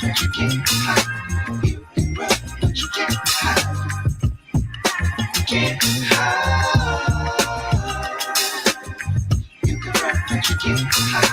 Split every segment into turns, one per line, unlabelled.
but you can't hide. You can run, but you can't hide. You can't hide. You can run, but you can't hide.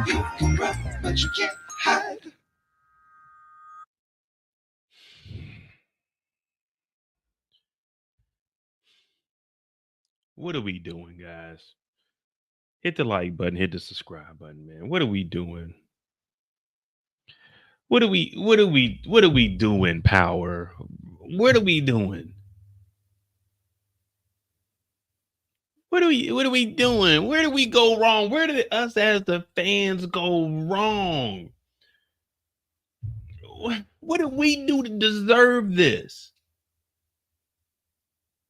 You can run, but you can't hide.
What are we doing, guys? Hit the like button, hit the subscribe button, man. What are we doing? What are we doing, Power? What are we doing? What are we doing? Where did we go wrong? Where did us as the fans go wrong? What did we do to deserve this?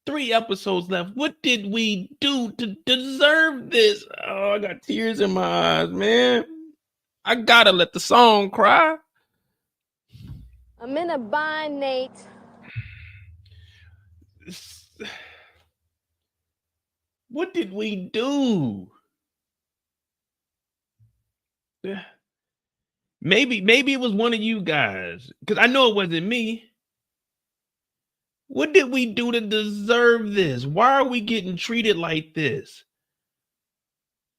3 episodes left. What did we do to deserve this? Oh, I got tears in my eyes, man. I gotta let the song cry.
I'm in a bind, Nate.
What did we do? Maybe it was one of you guys, because I know it wasn't me. What did we do to deserve this? Why are we getting treated like this?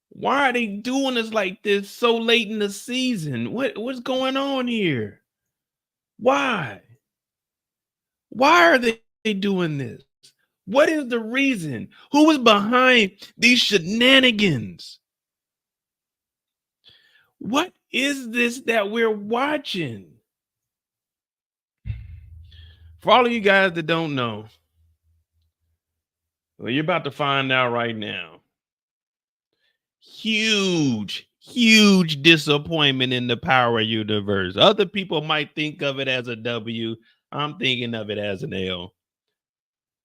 Why are they doing us like this so late in the season? What's going on here? Why? Why are they doing this? What is the reason? Who is behind these shenanigans? What is this that we're watching? For all of you guys that don't know, well, you're about to find out right now. Huge disappointment in the Power universe. Other people might think of it as a W. I'm thinking of it as an L.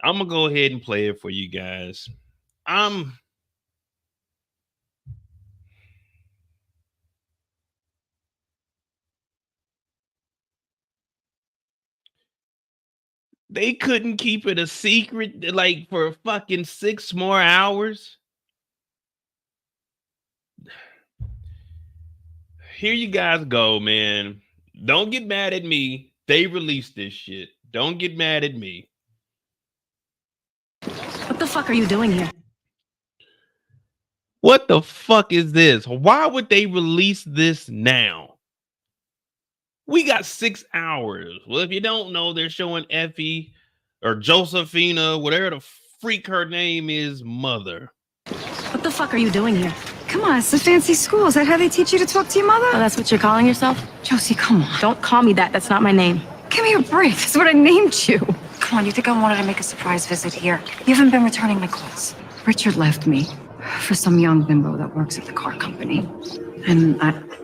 I'm gonna go ahead and play it for you guys. They couldn't keep it a secret like for fucking 6 more hours. Here you guys go, man. Don't get mad at me. They released this shit. Don't get mad at me.
What the fuck are you doing here?
What the fuck is this? Why would they release this now? We got 6 hours. Well, if you don't know, they're showing Effie or Josephina, whatever the freak her name is, mother.
What the fuck are you doing here?
Come on, it's a fancy school. Is that how they teach you to talk to your mother?
Oh, that's what you're calling yourself?
Josie, come on.
Don't call me that. That's not my name.
Give me a break. That's what I named you. Come on, you think I wanted to make a surprise visit here? You haven't been returning my calls. Richard left me for some young bimbo that works at the car company. And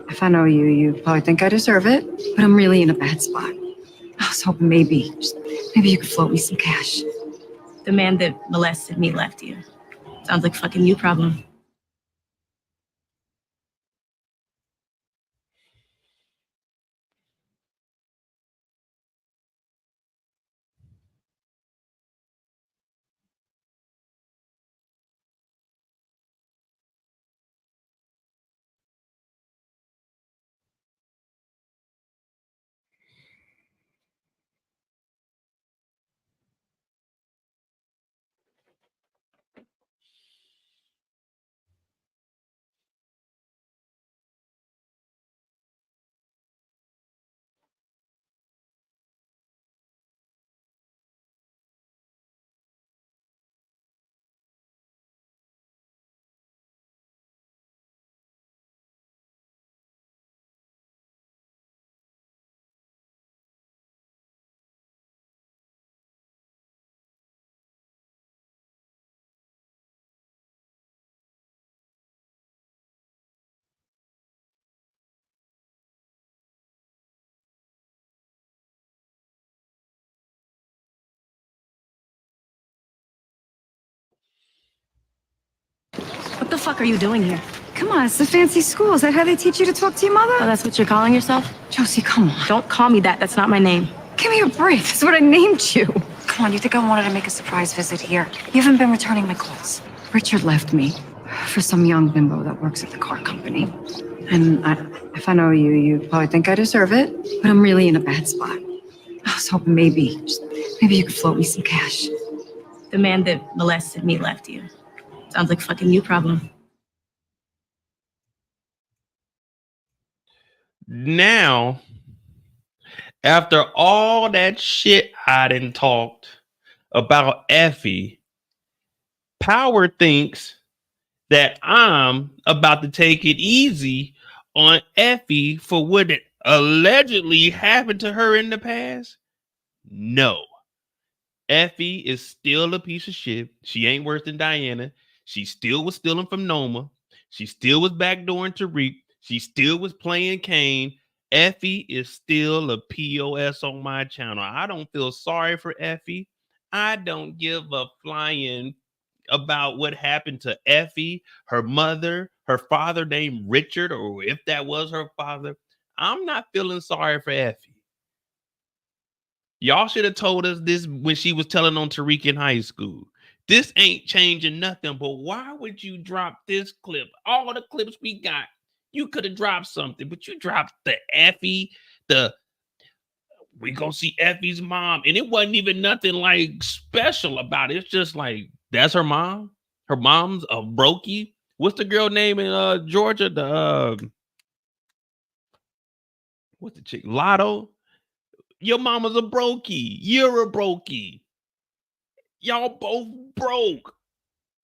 if I know you, you probably think I deserve it, but I'm really in a bad spot. I was hoping maybe you could float me some cash.
The man that molested me left you. Sounds like fucking you problem. the fuck are you doing here?
Come on, it's the fancy school. Is that how they teach you to talk to your mother?
Oh, that's what you're calling yourself?
Josie, come on.
Don't call me that. That's not my name.
Give me a break. That's what I named you. Come on, you think I wanted to make a surprise visit here? You haven't been returning my calls. Richard left me for some young bimbo that works at the car company. And if I know you, you probably think I deserve it, but I'm really in a bad spot. I was hoping maybe you could float me some cash.
The man that molested me left you. Sounds like fucking you problem.
Now, after all that shit I done talked about Effie, Power thinks that I'm about to take it easy on Effie for what it allegedly happened to her in the past. No. Effie is still a piece of shit. She ain't worse than Diana. She still was stealing from Noma. She still was backdooring Tariq. She still was playing Kane. Effie is still a POS on my channel. I don't feel sorry for Effie. I don't give a flying about what happened to Effie, her mother, her father named Richard, or if that was her father. I'm not feeling sorry for Effie. Y'all should have told us this when she was telling on Tariq in high school. This ain't changing nothing, but why would you drop this clip? All the clips we got, you could have dropped something, but you dropped the Effie, we gonna see Effie's mom, and it wasn't even nothing like special about it. It's just like, that's her mom. Her mom's a brokey. What's the girl name in Georgia? What's the chick? Lotto. Your mama's a brokey. You're a brokey. Y'all both broke.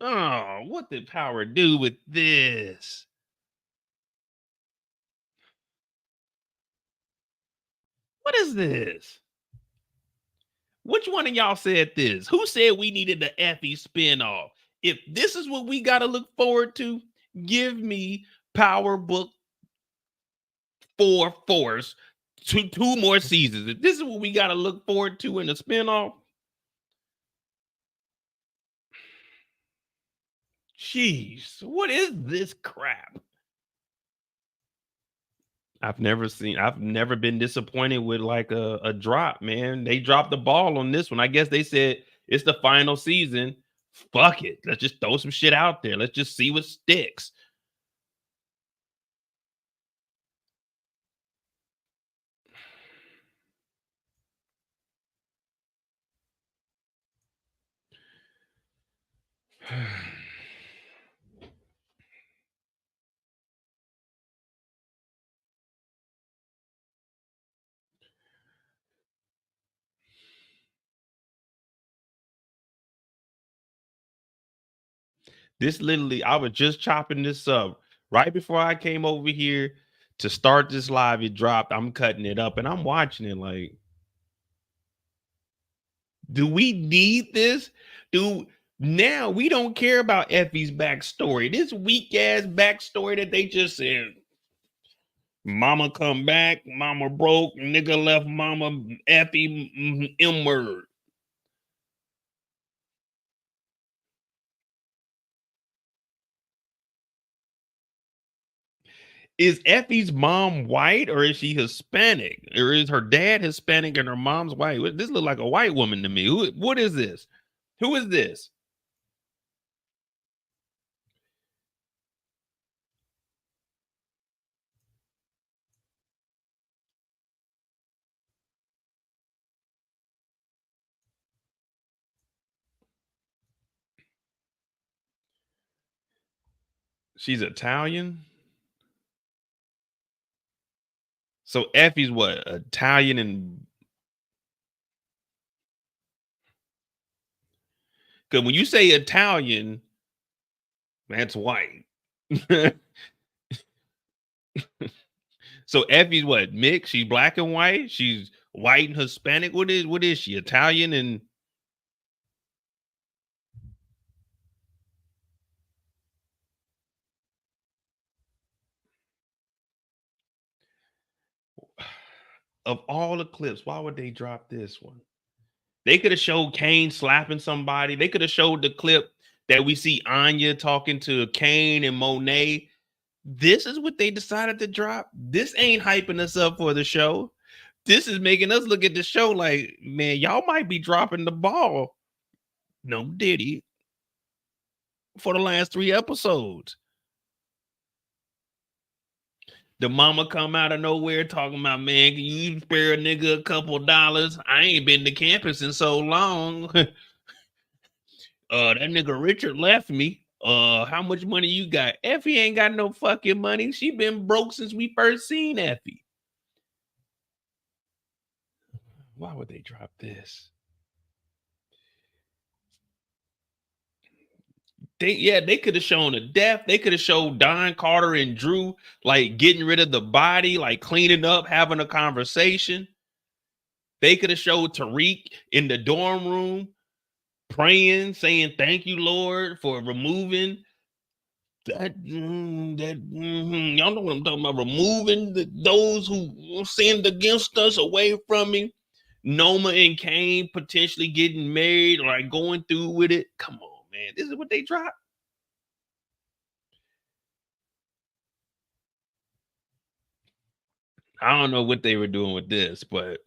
Oh, what did Power do with this? What is this? Which one of y'all said this? Who said we needed the Effie spinoff? If this is what we got to look forward to, give me Power Book 4 Force, two more seasons. If this is what we got to look forward to in the spinoff, jeez, what is this crap? I've never been disappointed with like a drop, man. They dropped the ball on this one. I guess they said it's the final season. Fuck it. Let's just throw some shit out there. Let's just see what sticks. This literally, I was just chopping this up right before I came over here to start this live. It dropped. I'm cutting it up and I'm watching it like, do we need this? Now we don't care about Effie's backstory. This weak ass backstory that they just said, mama come back, mama broke, nigga left mama Effie M-word. Is Effie's mom white or is she Hispanic? Or is her dad Hispanic and her mom's white? This looks like a white woman to me. What is this? Who is this? She's Italian. So Effie's what? Italian and because when you say Italian, that's white. So Effie's what? Mixed? She's black and white? She's white and Hispanic? What is she? Italian and of all the clips, why would they drop this one? They could have showed Kane slapping somebody. They could have showed the clip that we see Anya talking to Kane and Monet. This is what they decided to drop. This ain't hyping us up for the show. This is making us look at the show like, man, y'all might be dropping the ball. No diddy for the last 3 episodes. The mama come out of nowhere talking about, man, can you spare a nigga a couple dollars? I ain't been to campus in so long. That nigga Richard left me. How much money you got? Effie ain't got no fucking money. She been broke since we first seen Effie. Why would they drop this? They could have shown a death. They could have showed Don Carter and Drew like getting rid of the body, like cleaning up, having a conversation. They could have showed Tariq in the dorm room praying, saying, "Thank you, Lord, for removing that." Y'all know what I'm talking about? Removing those who sinned against us away from me. Noma and Kane potentially getting married, like going through with it. Come on. Man, this is what they dropped. I don't know what they were doing with this, but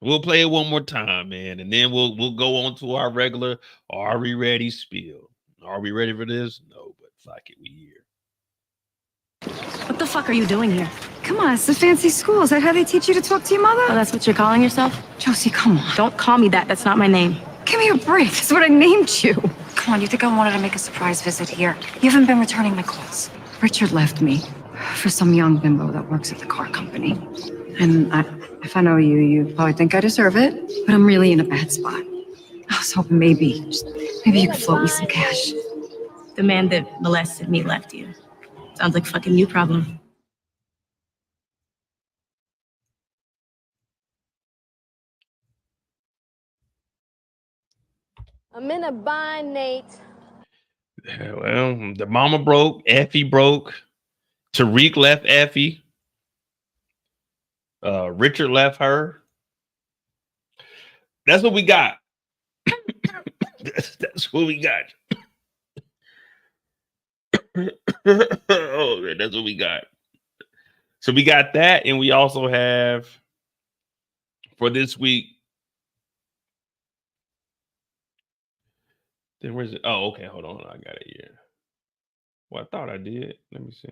we'll play it one more time, man, and then we'll go on to our regular "Are we ready?" spiel. Are we ready for this? No, but fuck it, we here.
What the fuck are you doing here?
Come on, it's the fancy school. Is that how they teach you to talk to your mother?
Oh, that's what you're calling yourself?
Josie, come on.
Don't call me that. That's not my name.
Give me a break. That's what I named you. Come on, you think I wanted to make a surprise visit here? You haven't been returning my calls. Richard left me for some young bimbo that works at the car company. And if I know you, you probably think I deserve it, but I'm really in a bad spot. I was hoping maybe you could float me some cash.
The man that molested me left you. Sounds like fucking you problem.
I'm in a bind, Nate.
Yeah, well, the mama broke, Effie broke, Tariq left Effie, Richard left her. That's what we got. that's what we got. Oh, that's what we got. So we got that, and we also have for this week. Then where's it? Oh, okay. Hold on. I got it here. Well, I thought I did. Let me see.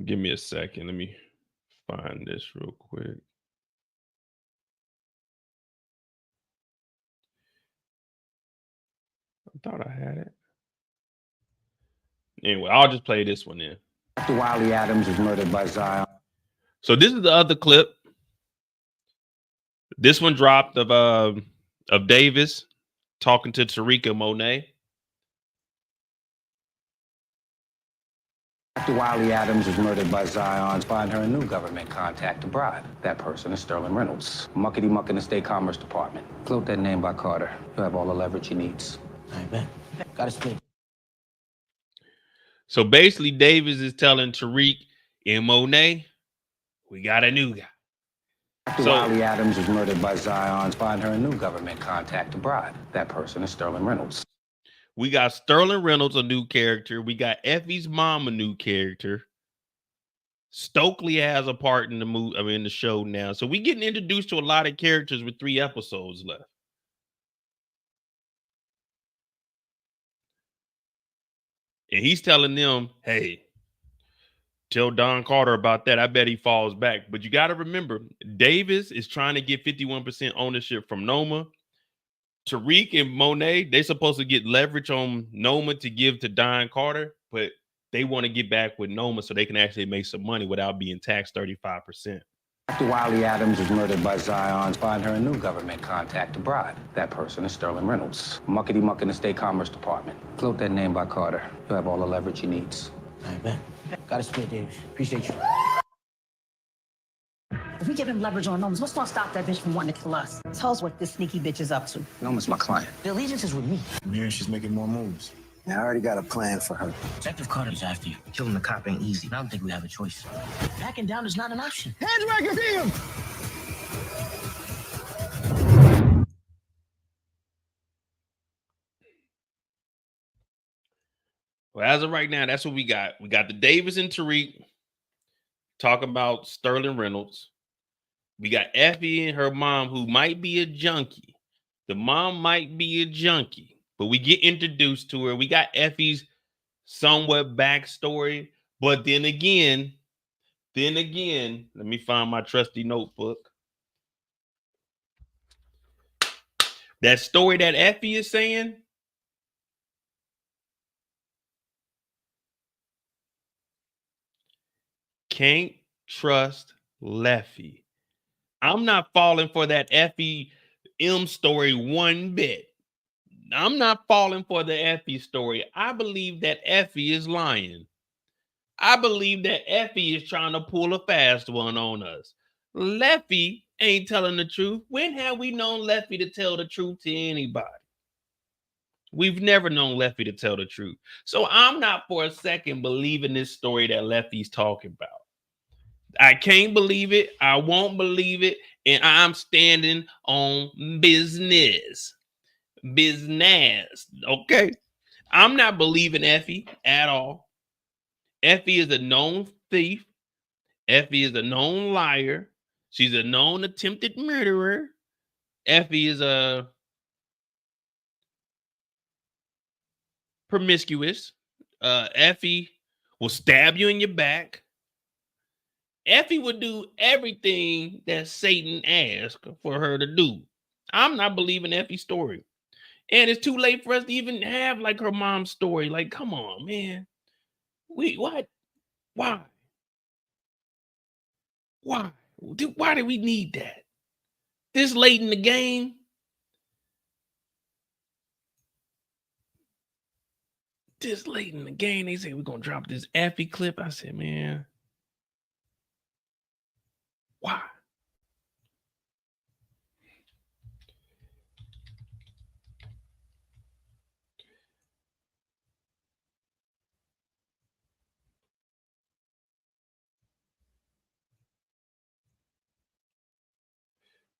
Give me a second. Let me find this real quick. I thought I had it. Anyway, I'll just play this one in.
After Wiley Adams was murdered by Zion.
So this is the other clip. This one dropped of Davis talking to Tariq and Monet.
After Wiley Adams was murdered by Zion, find her a new government contact to bribe. That person is Sterling Reynolds, muckety muck in the State Commerce Department. Float that name by Carter. You'll have all the leverage he needs. I bet. Gotta speak.
So basically, Davis is telling Tariq and Monet, we got a new guy.
After Wiley Adams was murdered by Zion, find her a new government contact to bribe. That person is Sterling Reynolds.
We got Sterling Reynolds, a new character. We got Effie's mom, a new character. Stokely has a part in the movie, in the show now. So we getting introduced to a lot of characters with 3 episodes left. And he's telling them, hey, tell Don Carter about that. I bet he falls back. But you got to remember, Davis is trying to get 51% ownership from Noma. Tariq and Monet, they're supposed to get leverage on Noma to give to Don Carter, but they want to get back with Noma so they can actually make some money without being taxed 35%.
After Wiley Adams was murdered by Zion, find her a new government contact to bribe. That person is Sterling Reynolds, muckety muck in the State Commerce Department. Float that name by Carter. You'll have all the leverage he needs. I bet. Gotta split, Davis. Appreciate you.
If we give him leverage on Noma's, what's gonna stop that bitch from wanting to kill us? Tell us what this sneaky bitch is up to.
Noma's my client.
The allegiance is with me.
I'm hearing she's making more moves.
Yeah, I already got a plan for her.
Detective Carter's after you. Killing the cop ain't easy. I don't think we have a choice. Backing down is not an option.
Hands where I can see him!
Well, as of right now, that's what we got. We got the Davis and Tariq talking about Sterling Reynolds. We got Effie and her mom, who might be a junkie. The mom might be a junkie, but we get introduced to her. We got Effie's somewhat backstory, but then again, let me find my trusty notebook. That story that Effie is saying, can't trust Leffie. I'm not falling for that Effie M story one bit. I'm not falling for the Effie story. I believe that Effie is lying. I believe that Effie is trying to pull a fast one on us. Leffie ain't telling the truth. When have we known Leffie to tell the truth to anybody? We've never known Leffie to tell the truth. So I'm not for a second believing this story that Leffie's talking about. I can't believe it. I won't believe it. And I'm standing on business. Okay? I'm not believing Effie at all. Effie is a known thief. Effie is a known liar. She's a known attempted murderer. Effie is a promiscuous. Effie will stab you in your back. Effie would do everything that Satan asked for her to do. I'm not believing Effie's story. And it's too late for us to even have like her mom's story. Like, come on, man. What? Why? Why? Why do we need that? This late in the game? This late in the game, they say we're gonna drop this Effie clip. I said, man, why?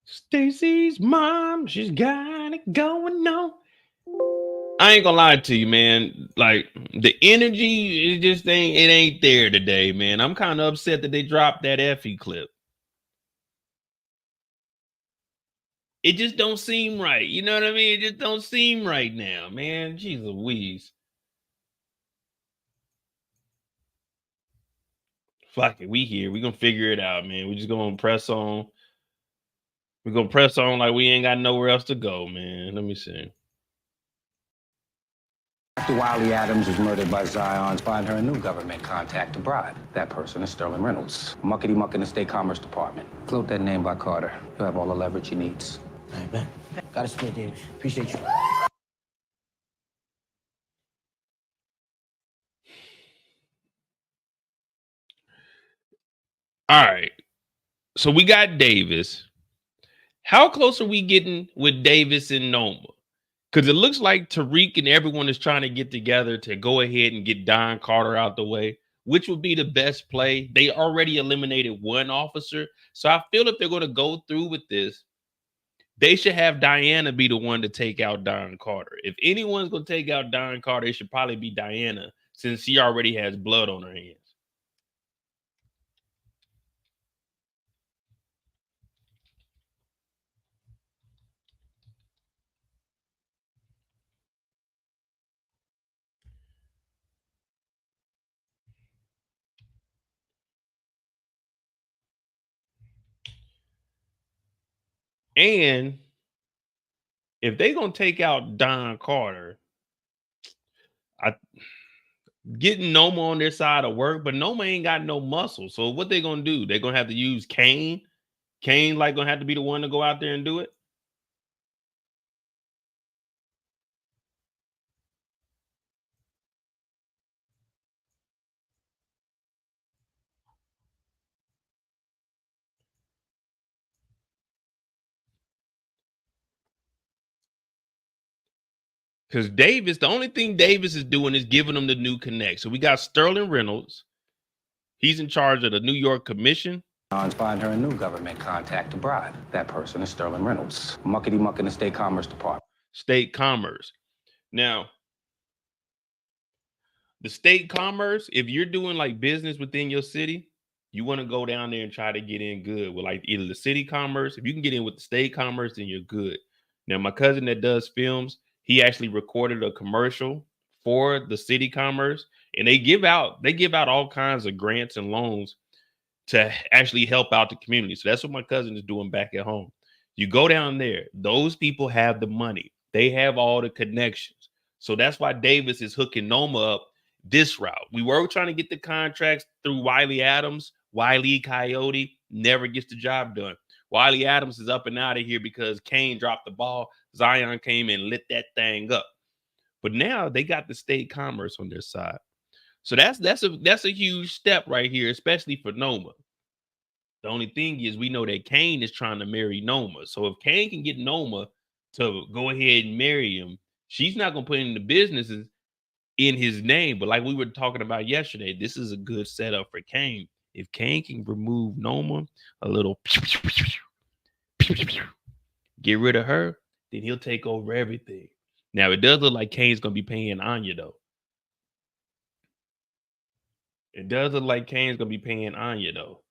Stacy's mom, she's got it going on. I ain't gonna lie to you, man. Like the energy is just ain't there today, man. I'm kind of upset that they dropped that Effie clip. It just don't seem right. You know what I mean? It just don't seem right now, man. Jeez Louise. Fuck it, we here. We gonna figure it out, man. We just gonna press on. We're gonna press on like we ain't got nowhere else to go, man. Let me see.
After Wiley Adams was murdered by Zions, find her a new government contact to bribe. That person is Sterling Reynolds. Muckety muck in the State Commerce Department. Float that name by Carter. You'll have all the leverage he needs.
All right, man. Got to split, David. Appreciate you.
All right. So we got Davis. How close are we getting with Davis and Noma? Because it looks like Tariq and everyone is trying to get together to go ahead and get Don Carter out the way, which would be the best play. They already eliminated one officer. So I feel if they're going to go through with this, they should have Diana be the one to take out Don Carter. If anyone's going to take out Don Carter, it should probably be Diana, since she already has blood on her hands. And if they're going to take out Don Carter, getting Noma on their side of work, but Noma ain't got no muscle. So what they going to do? They're going to have to use Kane. Kane like going to have to be the one to go out there and do it. Because Davis, the only thing Davis is doing is giving them the new connect. So we got Sterling Reynolds. He's in charge of the New York Commission.
Find her a new government contact to bribe. That person is Sterling Reynolds. Muckety muck in the State Commerce Department.
State Commerce. Now, the State Commerce, if you're doing like business within your city, you want to go down there and try to get in good with like either the City Commerce. If you can get in with the State Commerce, then you're good. Now, my cousin that does films, he actually recorded a commercial for the City Commerce, and they give out all kinds of grants and loans to actually help out the community. So that's what my cousin is doing back at home. You go down there, those people have the money. They have all the connections. So that's why Davis is hooking Noma up this route. We were trying to get the contracts through Wiley Adams. Wiley Coyote never gets the job done. Wiley Adams is up and out of here because Kane dropped the ball. Zion came and lit that thing up. But now they got the State Commerce on their side. So that's a huge step right here, especially for Noma. The only thing is we know that Kane is trying to marry Noma. So if Kane can get Noma to go ahead and marry him, she's not going to put in the businesses in his name. But like we were talking about yesterday, this is a good setup for Kane. If Kane can remove Noma, a little get rid of her, then he'll take over everything. Now, it does look like Kane's going to be paying Anya, though. It does look like Kane's going to be paying Anya, though.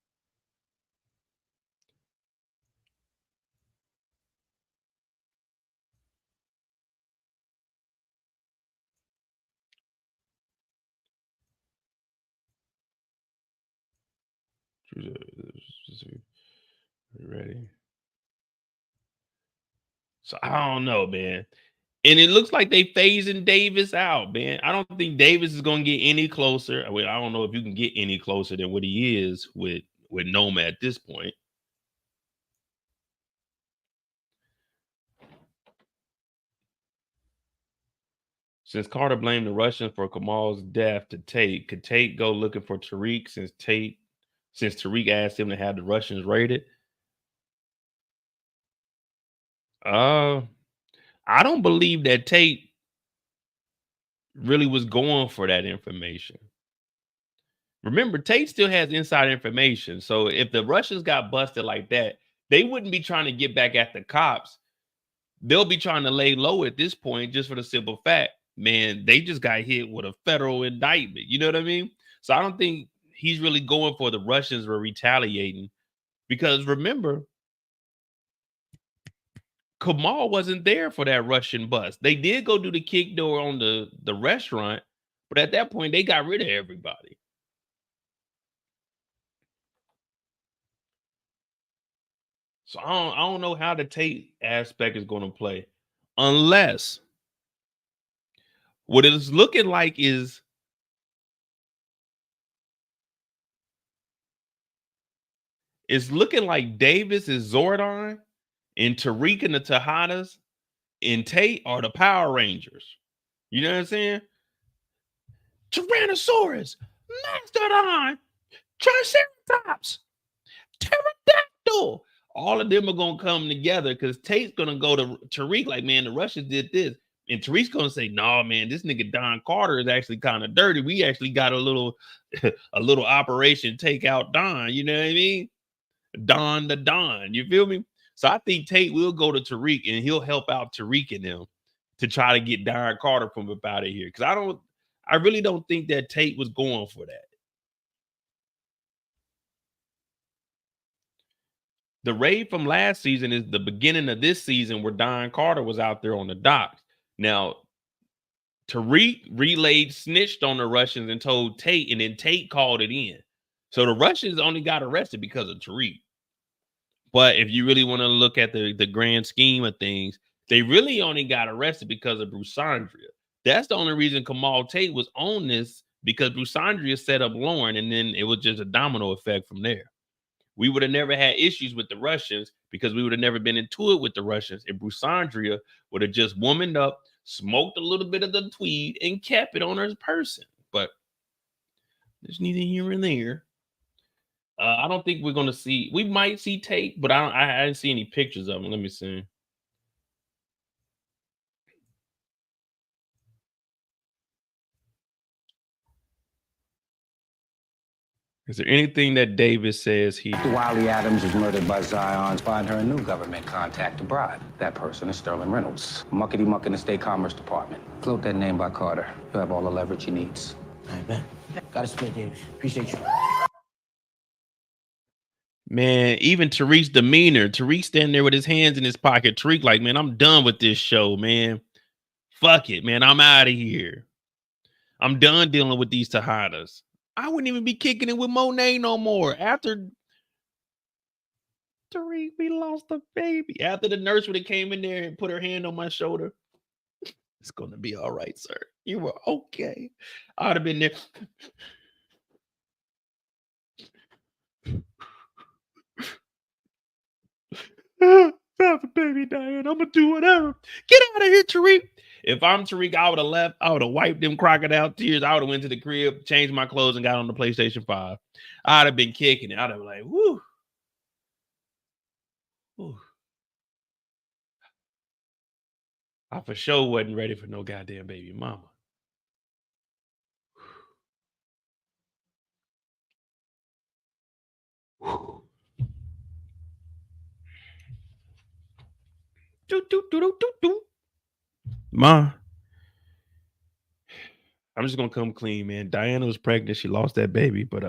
Ready? So I don't know, man. And it looks like they phasing Davis out, man. I don't think Davis is going to get any closer. I mean, I don't know if you can get any closer than what he is with Noma at this point. Since Carter blamed the Russians for Kamal's death to Tate, could Tate go looking for Tariq since Tariq asked him to have the Russians raided? I don't believe that Tate really was going for that information. Remember, Tate still has inside information. So if the Russians got busted like that, they wouldn't be trying to get back at the cops. They'll be trying to lay low at this point just for the simple fact, man, they just got hit with a federal indictment. You know what I mean? So I don't think he's really going for the Russians were retaliating because remember, Kamal wasn't there for that Russian bust. They did go do the kick door on the restaurant, but at that point, they got rid of everybody. So I don't know how the Tate aspect is going to play unless what it's looking like is it's looking like Davis is Zordon and Tariq and the Tejadas and Tate are the Power Rangers. You know what I'm saying? Tyrannosaurus, Mastodon, Triceratops, Pterodactyl. All of them are going to come together because Tate's going to go to Tariq like, man, the Russians did this. And Tariq's going to say, no, man, this nigga Don Carter is actually kind of dirty. We actually got a little operation take out Don. You know what I mean? Don the Don. You feel me? So I think Tate will go to Tariq and he'll help out Tariq and them to try to get Don Carter from up out of here. Because I really don't think that Tate was going for that. The raid from last season is the beginning of this season where Don Carter was out there on the docks. Now, Tariq relayed, snitched on the Russians and told Tate, and then Tate called it in. So the Russians only got arrested because of Tariq. But if you really want to look at the grand scheme of things, they really only got arrested because of Brusandria. That's the only reason Kamal Tate was on this, because Brusandria set up Lauren, and then it was just a domino effect from there. We would have never had issues with the Russians because we would have never been into it with the Russians. And Brusandria would have just womaned up, smoked a little bit of the tweed, and kept it on her person. But there's neither here nor there. I don't think we're going to see. We might see Tate, but I didn't see any pictures of him. Let me see. Is there anything that Davis says he...
After Wiley Adams is murdered by Zions, find her a new government contact to bribe. That person is Sterling Reynolds. Muckety muck in the State Commerce Department. Float that name by Carter. You'll have all the leverage he needs.
All right, man. Gotta split, Davis. Appreciate you.
Man, even Tariq's demeanor. Tariq standing there with his hands in his pocket. Tariq like, man, I'm done with this show, man. Fuck it, man. I'm out of here. I'm done dealing with these Tejadas. I wouldn't even be kicking it with Monet no more. After Tariq, we lost the baby. After the nurse would have came in there and put her hand on my shoulder. It's going to be all right, sir. You were okay. I'd have been there. Have a baby, Diane. I'm going to do whatever. Get out of here, Tariq. If I'm Tariq, I would have left. I would have wiped them crocodile tears. I would have went to the crib, changed my clothes, and got on the PlayStation 5. I'd have been kicking it. I'd have been like, whoo. Whew. I for sure wasn't ready for no goddamn baby mama. Whew. Do, do, do, do, do, do. Ma, I'm just gonna come clean, man. Diana was pregnant. She lost that baby, but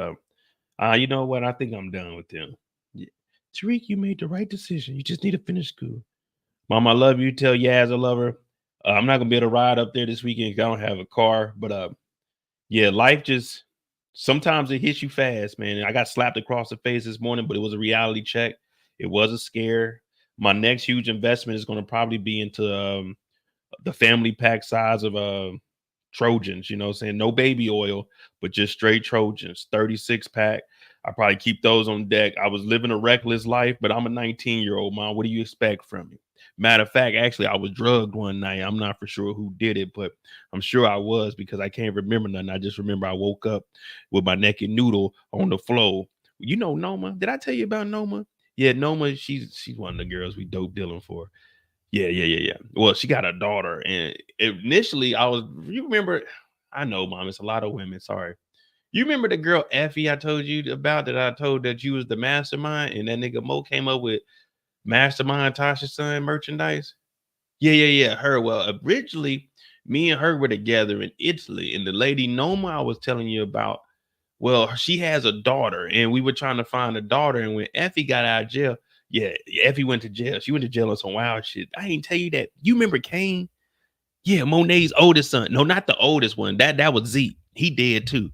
you know what? I think I'm done with them. Yeah. Tariq, you made the right decision. You just need to finish school. Mom, I love you. Tell Yaz I love her. I'm not gonna be able to ride up there this weekend because I don't have a car. But yeah, life just sometimes it hits you fast, man. I got slapped across the face this morning, but it was a reality check. It was a scare. My next huge investment is going to probably be into the family pack size of Trojans, you know what I'm saying? No baby oil, but just straight Trojans, 36 pack. I probably keep those on deck. I was living a reckless life, but I'm a 19-year-old, mom. What do you expect from me? Matter of fact, actually, I was drugged one night. I'm not for sure who did it, but I'm sure I was because I can't remember nothing. I just remember I woke up with my naked noodle on the floor. You know Noma? Did I tell you about Noma? Yeah, Noma, she's one of the girls we dope dealing for. Yeah. Well, she got a daughter, and initially you remember, I know, mom, it's a lot of women, sorry. You remember the girl Effie I told you about that I told that you was the mastermind, and that nigga Mo came up with Mastermind Tasha's son merchandise? Yeah, her. Well, originally, me and her were together in Italy, and the lady Noma I was telling you about, well, she has a daughter, and we were trying to find a daughter, and when Effie got out of jail, yeah, Effie went to jail. She went to jail on some wild shit. I ain't tell you that. You remember Kane? Yeah, Monet's oldest son. No, not the oldest one. That was Zeke. He dead too.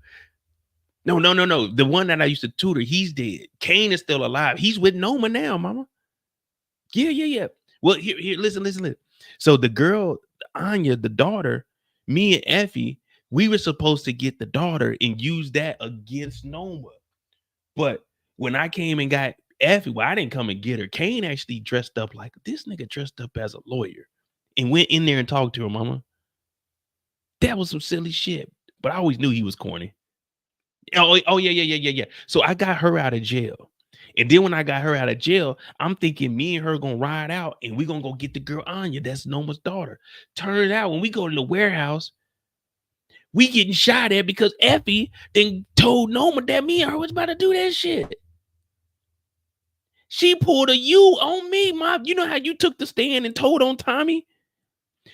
No. The one that I used to tutor, he's dead. Kane is still alive. He's with Noma now, mama. Yeah. Well, here, listen. So the girl, Anya, the daughter, me and Effie, we were supposed to get the daughter and use that against Noma. But when I came and got Effie, well, I didn't come and get her. Kane actually dressed up like this nigga dressed up as a lawyer and went in there and talked to her, mama. That was some silly shit, but I always knew he was corny. Oh yeah. So I got her out of jail. And then when I got her out of jail, I'm thinking me and her gonna ride out and we gonna go get the girl Anya. That's Noma's daughter. Turns out when we go to the warehouse, we getting shot at because Effie then told Noma that me and her was about to do that shit. She pulled a U on me, mom. You know how you took the stand and told on Tommy?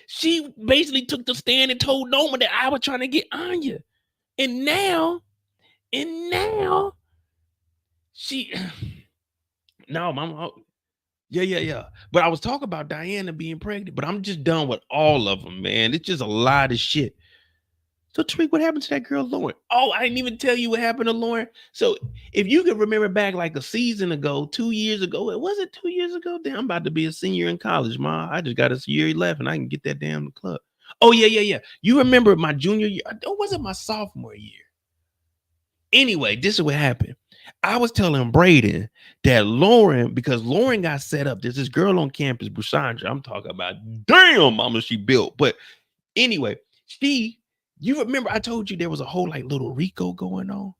She basically took the stand and told Noma that I was trying to get Anya. And now she no, mama. Yeah. But I was talking about Diana being pregnant, but I'm just done with all of them, man. It's just a lot of shit. So Tariq, what happened to that girl, Lauren? Oh, I didn't even tell you what happened to Lauren. So if you can remember back like a season ago, 2 years ago, was it 2 years ago? Damn, I'm about to be a senior in college, ma. I just got a year left and I can get that damn club. Oh, yeah. You remember my junior year? Or was it my sophomore year? Anyway, this is what happened. I was telling Brayden that Lauren, because Lauren got set up, there's this girl on campus, Busandra. I'm talking about, damn, mama, she built. But anyway, you remember I told you there was a whole like little Rico going on?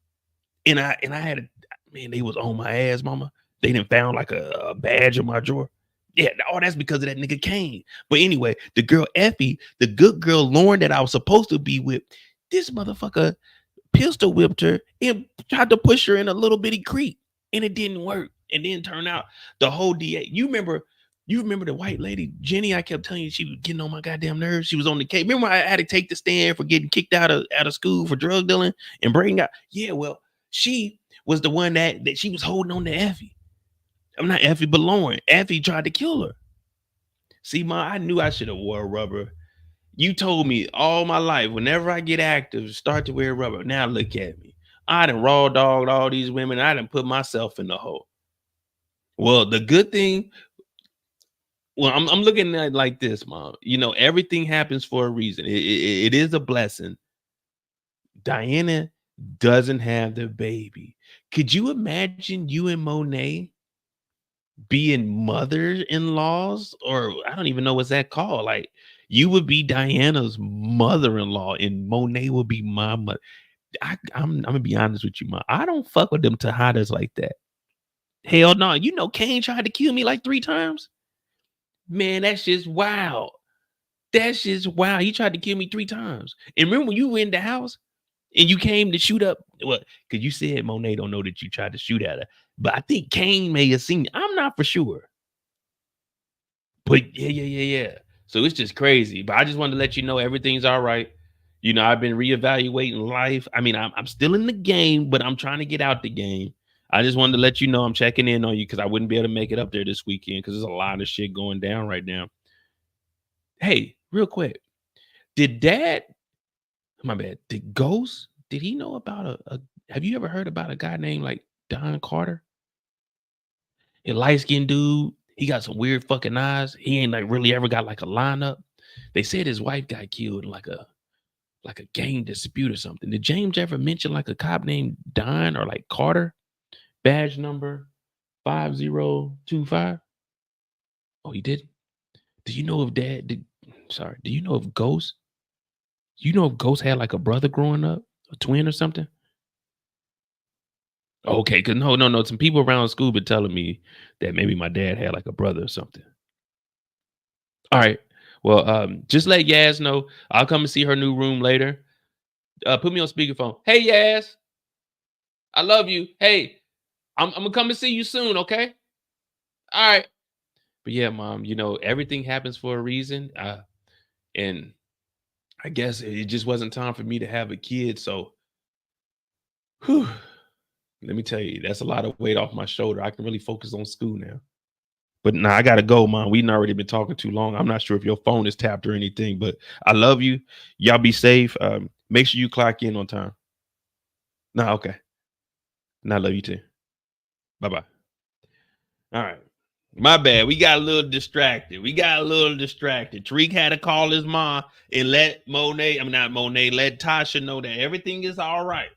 And I had they was on my ass, mama. They didn't found like a badge in my drawer. Yeah, that's because of that nigga Kane. But anyway, the girl Effie, the good girl Lauren that I was supposed to be with, this motherfucker pistol whipped her and tried to push her in a little bitty creek, and it didn't work. And then turned out the whole DA. You remember the white lady, Jenny? I kept telling you she was getting on my goddamn nerves. She was on the case. Remember I had to take the stand for getting kicked out of school for drug dealing and Brayden got. Yeah, well, she was the one that she was holding on to Effie. I'm not Effie, but Lauren. Effie tried to kill her. See, Ma, I knew I should have wore rubber. You told me all my life, whenever I get active, start to wear rubber. Now look at me. I done raw dogged all these women. I done put myself in the hole. Well, the good thing, well, I'm looking at it like this, Mom. You know, everything happens for a reason. It is a blessing. Diana doesn't have the baby. Could you imagine you and Monet being mother-in-laws? Or I don't even know what's that called. Like, you would be Diana's mother-in-law and Monet would be my mother. I'm gonna be honest with you, Mom. I don't fuck with them Tejadas like that. Hell no. You know, Kane tried to kill me like 3 times. Man, that's just wild. That's just wild. He tried to kill me 3 times. And remember when you were in the house and you came to shoot up? Well, because you said Monet don't know that you tried to shoot at her. But I think Kane may have seen it. I'm not for sure. But yeah. So it's just crazy. But I just wanted to let you know everything's all right. You know, I've been reevaluating life. I mean, I'm still in the game, but I'm trying to get out the game. I just wanted to let you know I'm checking in on you because I wouldn't be able to make it up there this weekend because there's a lot of shit going down right now. Hey, real quick. Did Ghost, did he know about have you ever heard about a guy named like Don Carter? A light-skinned dude. He got some weird fucking eyes. He ain't like really ever got like a lineup. They said his wife got killed in like a gang dispute or something. Did James ever mention like a cop named Don or like Carter? Badge number 5025. Oh, he did. Do you know if do you know if Ghost? You know if Ghost had like a brother growing up, a twin or something? Okay, cause no. Some people around school been telling me that maybe my dad had like a brother or something. All right. Well, just let Yaz know. I'll come and see her new room later. Put me on speakerphone. Hey, Yaz. I love you. Hey, I'm gonna come and see you soon, okay? All right. But yeah, Mom, you know, everything happens for a reason. And I guess it just wasn't time for me to have a kid. So let me tell you, that's a lot of weight off my shoulder. I can really focus on school now. But now I gotta go, Mom. We've already been talking too long. I'm not sure if your phone is tapped or anything, but I love you. Y'all be safe. Make sure you clock in on time. No, okay. And I love you too. Bye-bye. All right. My bad. We got a little distracted. Tariq had to call his mom and let let Tasha know that everything is all right.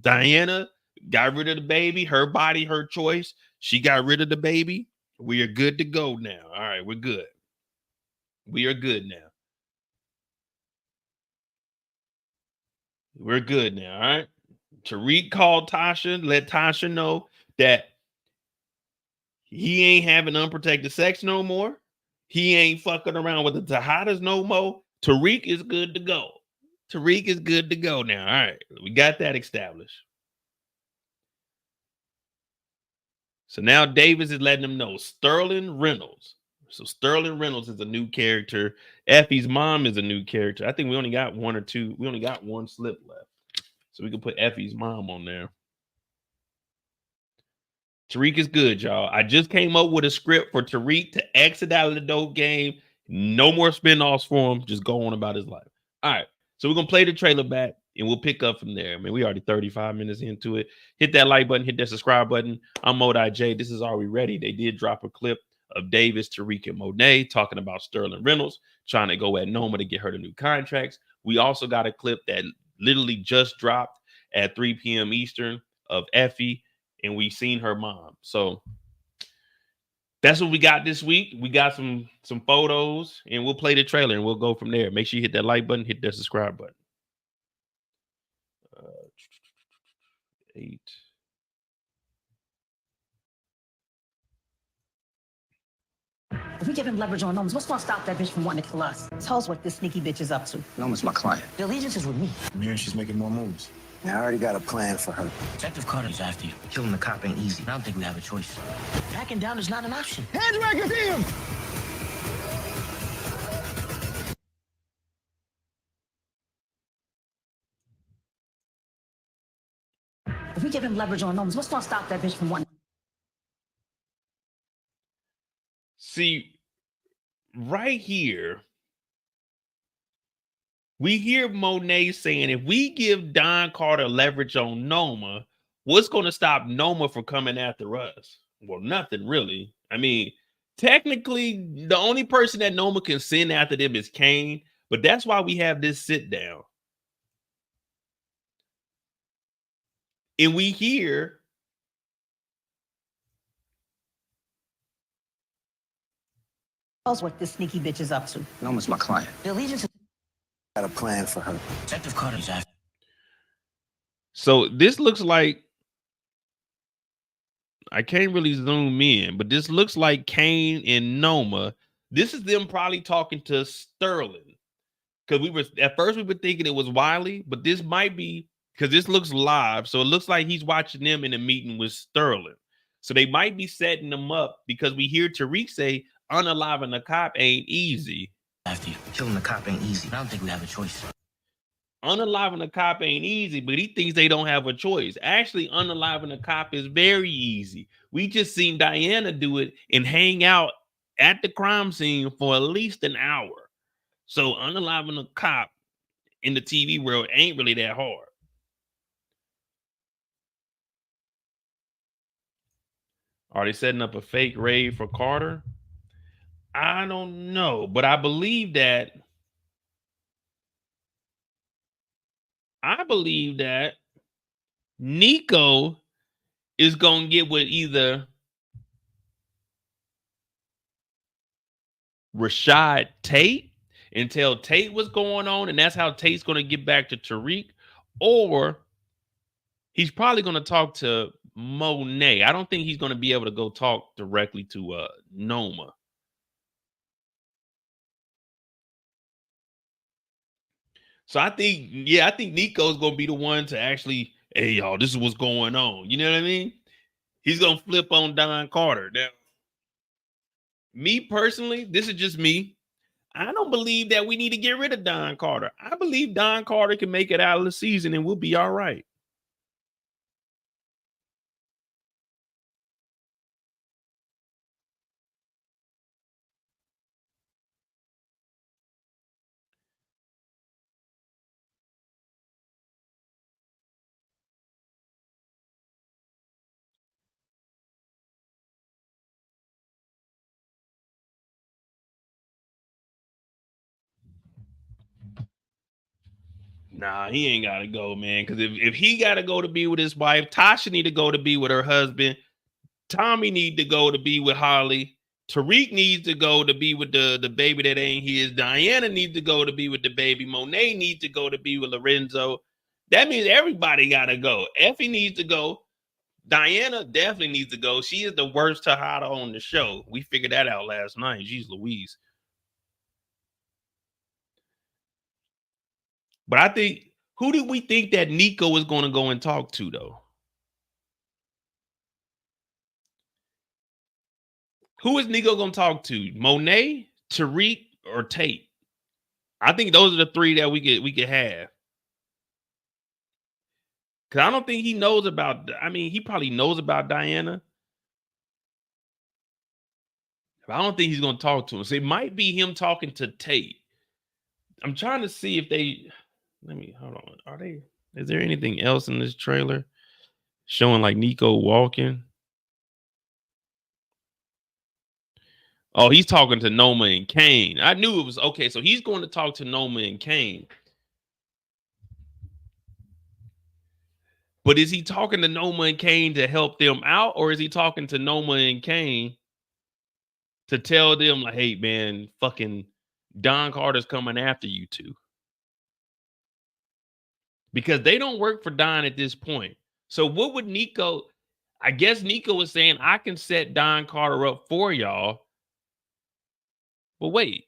Diana got rid of the baby. Her body, her choice. She got rid of the baby. We are good to go now. All right, we're good. We are good now. We're good now. All right. Tariq called Tasha, let Tasha know that he ain't having unprotected sex no more. He ain't fucking around with the Tejadas no more. Tariq is good to go. Tariq is good to go now. All right. We got that established. So now Davis is letting them know Sterling Reynolds. So Sterling Reynolds is a new character. Effie's mom is a new character. I think we only got 1 or 2. We only got 1 slip left. So we can put Effie's mom on there. Tariq is good, y'all. I just came up with a script for Tariq to exit out of the dope game. No more spinoffs for him. Just go on about his life. All right. So we're going to play the trailer back and we'll pick up from there. I mean, we already 35 minutes into it. Hit that like button. Hit that subscribe button. I'm Modi J. This is Are We Ready? They did drop a clip of Davis, Tariq, and Monet talking about Sterling Reynolds trying to go at Noma to get her the new contracts. We also got a clip that literally just dropped at 3 p.m. Eastern of Effie, and we seen her mom. So that's what we got this week. We got some photos, and we'll play the trailer, and we'll go from there. Make sure you hit that like button, hit that subscribe button. 8.
If we give him leverage on Noma's, what's gonna stop that bitch from wanting to kill us? Tell us what this sneaky bitch is up to.
Noma's my client.
The allegiance is with me.
I'm hearing she's making more moves. I already got a plan for her.
Detective Carter's after you. Killing the cop ain't easy. I don't think we have a choice. Backing down is not an option.
Hands where I can see him!
If we give him leverage on Gnomes, what's gonna stop that bitch from wanting?
See, right here, we hear Monet saying if we give Don Carter leverage on Noma, what's going to stop Noma from coming after us? Well, nothing really. I mean, technically, the only person that Noma can send after them is Kane, but that's why we have this sit down. And we hear
Knows what this sneaky bitch is up to.
Noma's my client.
The allegiance.
Got a plan for her.
Detective Carter's after.
so this looks like, I can't really zoom in, but this looks like Kane and Noma. This is them probably talking to Sterling. Because we were at first we were thinking it was Wiley, but this might be because this looks live. So it looks like he's watching them in a meeting with Sterling. So they might be setting them up because we hear Tariq say unaliving a cop ain't easy.
After you. Killing the cop ain't easy. I don't think we have a choice.
Unaliving a cop ain't easy, but he thinks they don't have a choice. Actually, unaliving a cop is very easy. We just seen Diana do it and hang out at the crime scene for at least an hour. So unaliving a cop in the TV world ain't really that hard. Are they setting up a fake raid for Carter? I don't know, but I believe that Nico is going to get with either Rashad Tate and tell Tate what's going on, and that's how Tate's going to get back to Tariq, or he's probably going to talk to Monet. I don't think he's going to be able to go talk directly to Noma. So I think Nico's going to be the one to actually, hey, y'all, this is what's going on. You know what I mean? He's going to flip on Don Carter. Now, me personally, this is just me. I don't believe that we need to get rid of Don Carter. I believe Don Carter can make it out of the season and we'll be all right. Nah, he ain't got to go, man. Because if he got to go to be with his wife, Tasha need to go to be with her husband. Tommy need to go to be with Holly. Tariq needs to go to be with the baby that ain't his. Diana needs to go to be with the baby. Monet needs to go to be with Lorenzo. That means everybody got to go. Effie needs to go. Diana definitely needs to go. She is the worst Tejada on the show. We figured that out last night. Jeez Louise. But I think, who did we think that Nico was going to go and talk to, though? Who is Nico going to talk to? Monet, Tariq, or Tate? I think those are the three that we could have. Because I don't think he knows about, I mean, he probably knows about Diana. But I don't think he's going to talk to him. So it might be him talking to Tate. I'm trying to see if they, hold on. Is there anything else in this trailer showing like Nico walking? Oh, he's talking to Noma and Kane. I knew it was okay. So he's going to talk to Noma and Kane. But is he talking to Noma and Kane to help them out? Or is he talking to Noma and Kane to tell them like, hey, man, fucking Don Carter's coming after you two? Because they don't work for Don at this point. So what would Nico, I guess Nico was saying, I can set Don Carter up for y'all. But wait.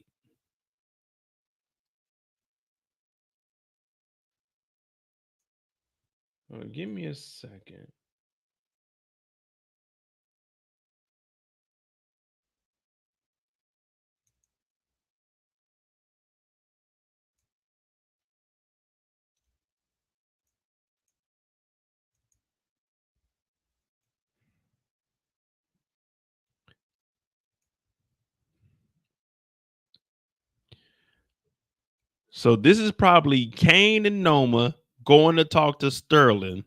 give me a second. So this is probably Kane and Noma going to talk to Sterling.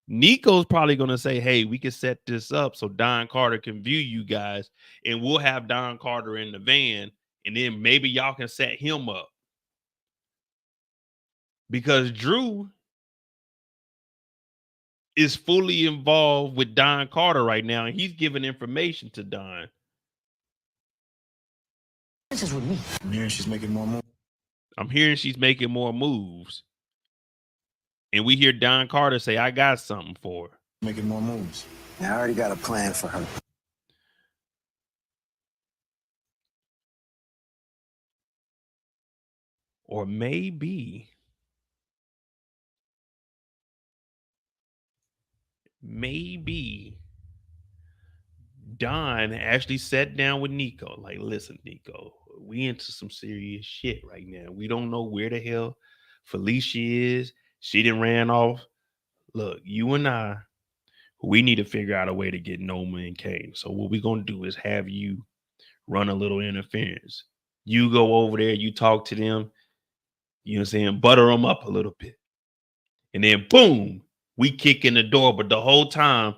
Nico's probably going to say, hey, we can set this up so Don Carter can view you guys, and we'll have Don Carter in the van, and then maybe y'all can set him up. Because Drew is fully involved with Don Carter right now, and he's giving information to Don.
This is with me.
I'm hearing she's making more moves.
I'm hearing she's making more moves. And we hear Don Carter say, I got something for her.
Making more moves. Yeah, I already got a plan for her.
Or maybe Don actually sat down with Nico. Like, listen, Nico, we into some serious shit right now. We don't know where the hell Felicia is. She done ran off. Look, you and I, we need to figure out a way to get Noma and Kane. So what we're going to do is have you run a little interference. You go over there, you talk to them, you know what I'm saying, butter them up a little bit. And then boom, we kick in the door. But the whole time,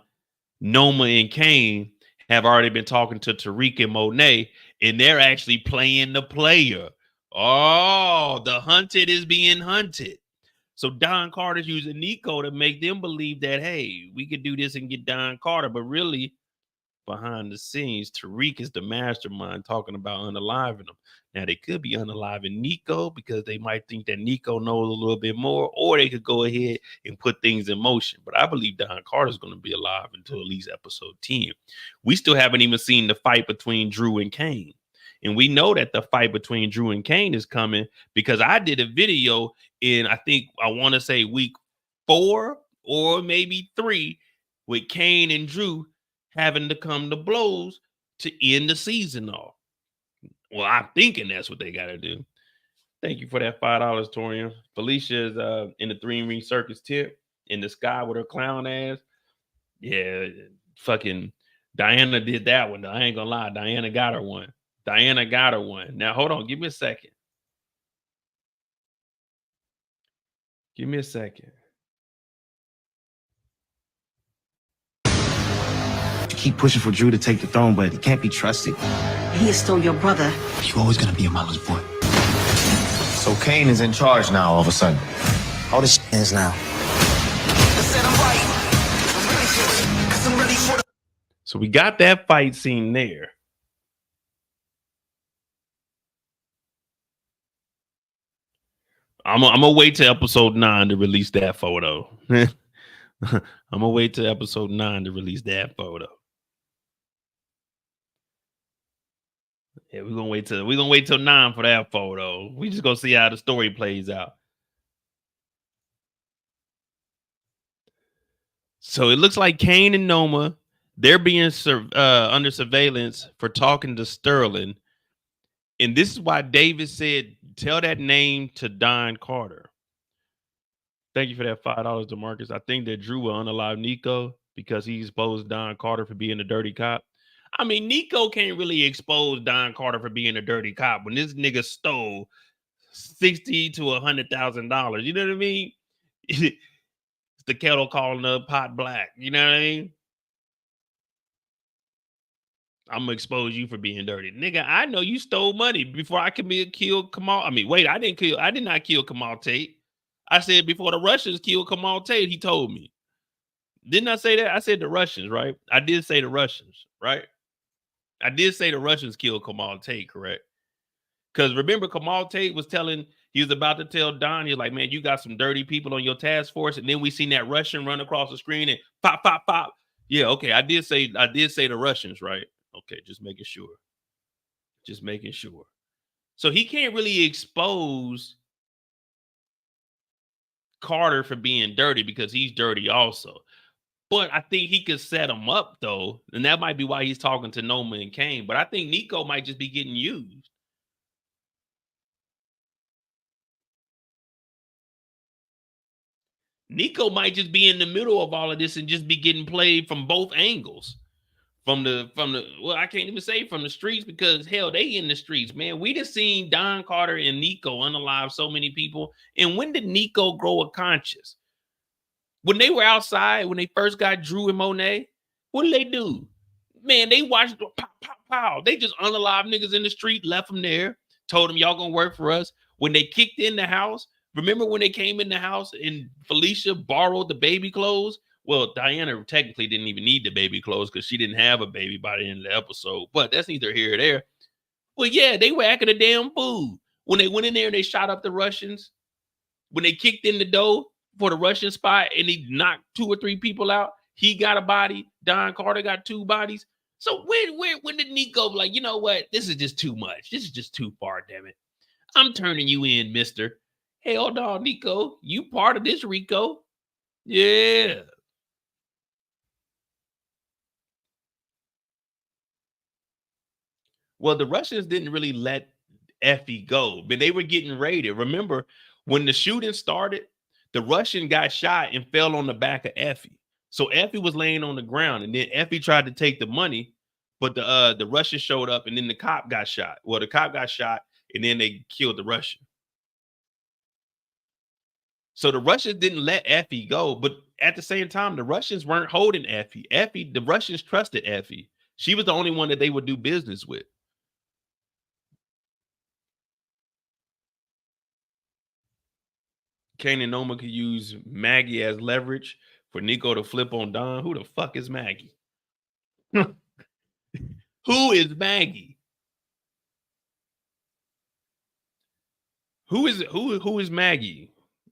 Noma and Kane have already been talking to Tariq and Monet, and they're actually playing the player. Oh, the hunted is being hunted. So Don Carter's using Nico to make them believe that, hey, we could do this and get Don Carter. But really, behind the scenes, Tariq is the mastermind talking about unaliving them. Now, they could be unaliving Nico because they might think that Nico knows a little bit more, or they could go ahead and put things in motion. But I believe Don Carter's going to be alive until at least episode 10. We still haven't even seen the fight between Drew and Kane. And we know that the fight between Drew and Kane is coming because I did a video in, I want to say week 4 or maybe 3 with Kane and Drew having to come to blows to end the season off. Well, I'm thinking that's what they got to do. Thank you for that $5, Torian. Felicia is in the 3-ring circus tip in the sky with her clown ass. Yeah, fucking Diana did that one. I ain't gonna lie. Diana got her one. Now, hold on. Give me a second.
Keep pushing for Drew to take the throne, but he can't be trusted.
He is still your brother.
You always gonna be your mama's boy.
So Kane is in charge now all of a sudden.
All this shit is now.
So we got that fight scene there. I'm gonna wait till episode 9 to release that photo. I'm gonna wait till episode 9 to release that photo. Yeah, we're gonna wait till 9 for that photo. We just gonna see how the story plays out. So it looks like Kane and Noma, they're being under surveillance for talking to Sterling. And this is why David said, tell that name to Don Carter. Thank you for that $5, DeMarcus. I think that Drew will unalive Nico because he exposed Don Carter for being a dirty cop. I mean, Nico can't really expose Don Carter for being a dirty cop when this nigga stole $60,000 to $100,000. You know what I mean? It's the kettle calling the pot black. You know what I mean? I'm gonna expose you for being dirty. Nigga, I know you stole money before I killed Kamal. I mean, wait, I did not kill Kamal Tate. I said before the Russians killed Kamal Tate, he told me. Didn't I say that? I said the Russians, right? I did say the Russians, right? I did say the Russians killed Kamal Tate, correct? Because remember, Kamal Tate he was about to tell Don, he was like, man, you got some dirty people on your task force. And then we seen that Russian run across the screen and pop, pop, pop. Yeah, okay. I did say the Russians, right? Okay, just making sure. So he can't really expose Carter for being dirty because he's dirty also. But I think he could set him up though, and that might be why he's talking to Noma and Kane. But I think Nico might just be getting used. Nico might just be in the middle of all of this and just be getting played from both angles. From the well, I can't even say from the streets because hell, they in the streets, man. We just seen Don Carter and Nico unalive so many people. And when did Nico grow a conscience? When they were outside, when they first got Drew and Monet, what did they do? Man, they watched pow, pow, pow. They just unalive niggas in the street, left them there, told them y'all gonna work for us. When they kicked in the house, remember when they came in the house and Felicia borrowed the baby clothes? Well, Diana technically didn't even need the baby clothes because she didn't have a baby by the end of the episode, but that's neither here or there. Well, yeah, they were acting a damn fool. When they went in there and they shot up the Russians, when they kicked in the door for the Russian spot and he knocked 2 or 3 people out, he got a body. Don Carter got 2 bodies. So when did Nico be like, you know what? This is just too much. This is just too far, damn it. I'm turning you in, mister. Hell no, Nico. You part of this, Rico. Yeah. Well, the Russians didn't really let Effie go, but they were getting raided. Remember, when the shooting started, the Russian got shot and fell on the back of Effie. So Effie was laying on the ground, and then Effie tried to take the money, but the Russian showed up, and then the cop got shot. Well, the cop got shot, and then they killed the Russian. So the Russians didn't let Effie go, but at the same time, the Russians weren't holding Effie. The Russians trusted Effie. She was the only one that they would do business with. Kane and Noma could use Maggie as leverage for Nico to flip on Don. Who the fuck is Maggie? Who is Maggie? Who is Maggie?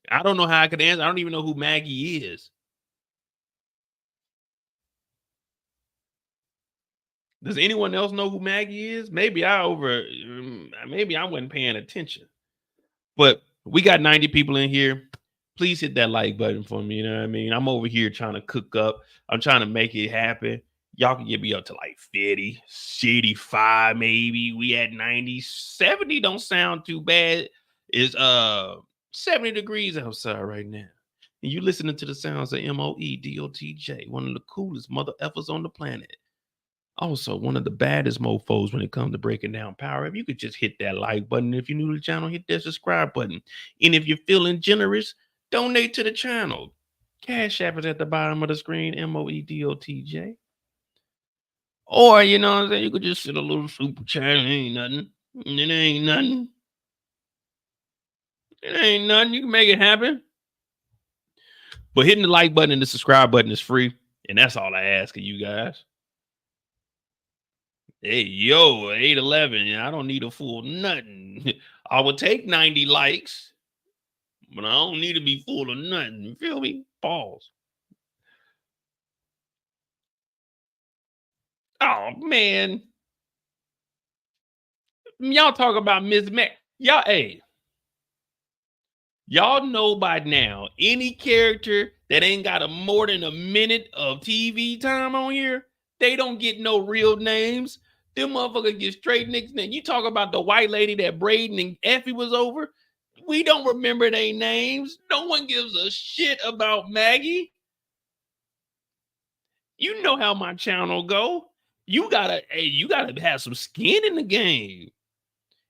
I don't know how I could answer. I don't even know who Maggie is. Does anyone else know who Maggie is? Maybe I wasn't paying attention. But we got 90 people in here. Please hit that like button for me. You know what I mean? I'm over here trying to cook up. I'm trying to make it happen. Y'all can get me up to like 50, 85 maybe. We at 90. 70 don't sound too bad. It's 70 degrees outside right now. And you listening to the sounds of MOEDOTJ, one of the coolest mother effers on the planet. Also, one of the baddest mofos when it comes to breaking down power. If you could just hit that like button. If you're new to the channel, hit that subscribe button. And if you're feeling generous, donate to the channel. Cash App is at the bottom of the screen, MOEDOTJ. Or, you know what I'm saying, you could just send a little super chat. It ain't nothing. It ain't nothing. It ain't nothing. You can make it happen. But hitting the like button and the subscribe button is free. And that's all I ask of you guys. Hey, yo, 811. I don't need a full nothing. I would take 90 likes, but I don't need to be full of nothing. You feel me? Pause. Oh, man. Y'all talk about Miss Mac. Y'all, hey. Y'all know by now, any character that ain't got more than a minute of TV time on here, they don't get no real names. Them motherfuckers get straight nicks. Then you talk about the white lady that Brayden and Effie was over. We don't remember their names. No one gives a shit about Maggie. You know how my channel go. You gotta have some skin in the game.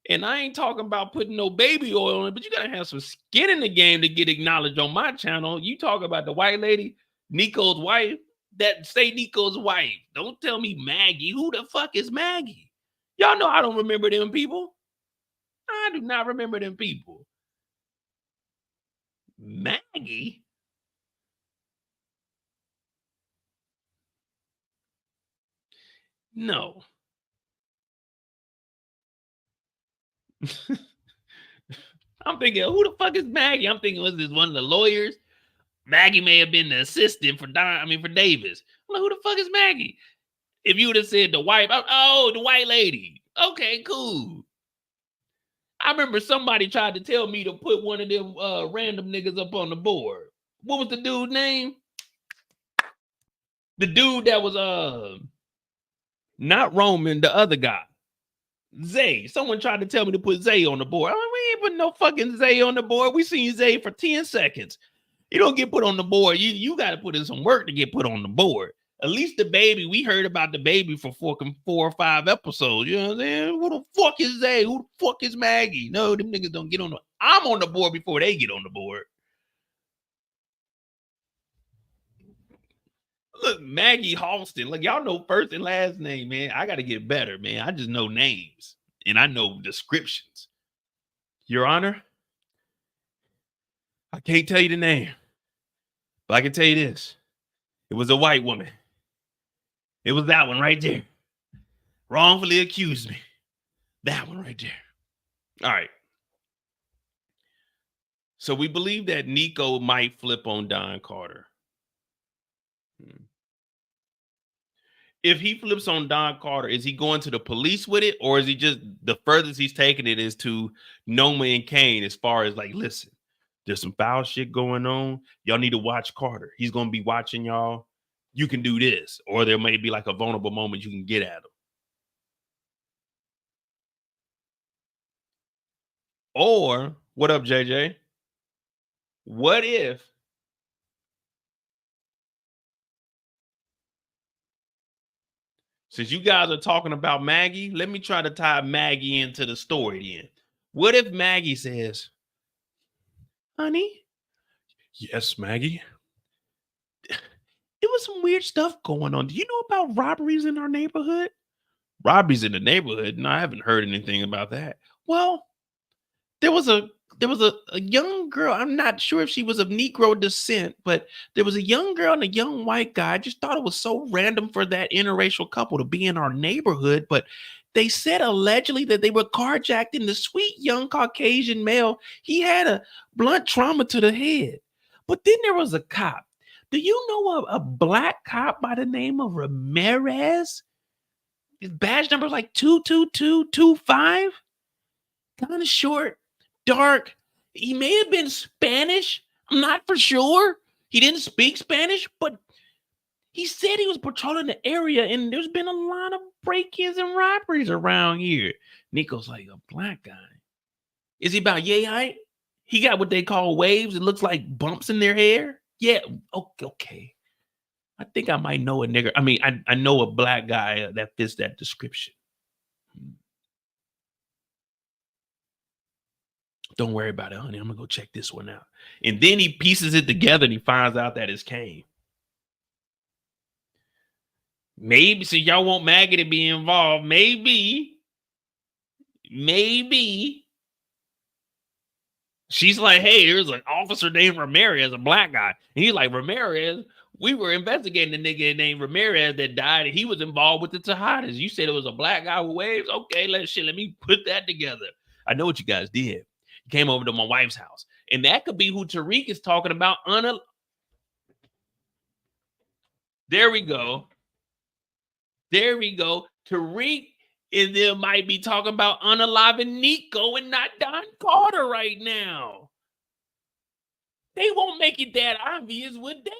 And I ain't talking about putting no baby oil in it, but you gotta have some skin in the game to get acknowledged on my channel. You talk about the white lady, Nico's wife. That say Nico's wife. Don't tell me Maggie. Who the fuck is Maggie? Y'all know I don't remember them people. I do not remember them people. Maggie? No. I'm thinking, who the fuck is Maggie? I'm thinking, was this one of the lawyers? Maggie may have been the assistant for Davis. I'm like, who the fuck is Maggie? If you would have said the wife, oh, the white lady. Okay, cool. I remember somebody tried to tell me to put one of them random niggas up on the board. What was the dude's name? The dude that was not Roman, the other guy. Zay. Someone tried to tell me to put Zay on the board. I mean, we ain't putting no fucking Zay on the board. We seen Zay for 10 seconds. You don't get put on the board. You got to put in some work to get put on the board. At least the baby, we heard about the baby for fucking 4 or 5 episodes. You know what I'm saying? Who the fuck is Zay? Who the fuck is Maggie? No, them niggas don't get on the... I'm on the board before they get on the board. Look, Maggie Halston. Look, y'all know first and last name, man. I got to get better, man. I just know names. And I know descriptions. Your Honor, I can't tell you the name. But I can tell you this. It was a white woman. It was that one right there. Wrongfully accused me. That one right there. All right. So we believe that Nico might flip on Don Carter. If he flips on Don Carter, is he going to the police with it? Or is he just, the furthest he's taking it is to Noma and Kane as far as like, listen, there's some foul shit going on. Y'all need to watch Carter. He's going to be watching y'all. You can do this. Or there may be like a vulnerable moment you can get at him. Or, what up, JJ? What if since you guys are talking about Maggie, let me try to tie Maggie into the story then. What if Maggie says, honey? Yes, Maggie. There was some weird stuff going on. Do you know about robberies in our neighborhood? Robberies in the neighborhood? No, I haven't heard anything about that. Well, there was a young girl. I'm not sure if she was of Negro descent, but there was a young girl and a young white guy. I just thought it was so random for that interracial couple to be in our neighborhood. But they said allegedly that they were carjacked, and the sweet young Caucasian male, he had a blunt trauma to the head. But then there was a cop. Do you know a black cop by the name of Ramirez? His badge number is like 22225. Kind of short, dark. He may have been Spanish. I'm not for sure. He didn't speak Spanish, but he said he was patrolling the area, and there's been a lot of break-ins and robberies around here. Nico's like, a black guy. Is he about yay height? He got what they call waves. It looks like bumps in their hair. Yeah, okay. I think I might know a nigger. I mean, I know a black guy that fits that description. Don't worry about it, honey. I'm going to go check this one out. And then he pieces it together and he finds out that it's Kane. Maybe, so y'all want Maggie to be involved. Maybe. She's like, hey, there's an officer named Ramirez, a black guy. And he's like, Ramirez? We were investigating the nigga named Ramirez that died, and he was involved with the Tejadas. You said it was a black guy with waves? Okay, let me put that together. I know what you guys did. You came over to my wife's house. And that could be who Tariq is talking about. There we go. Tariq and them might be talking about unaliving Nico and not Don Carter right now. They won't make it that obvious, would they?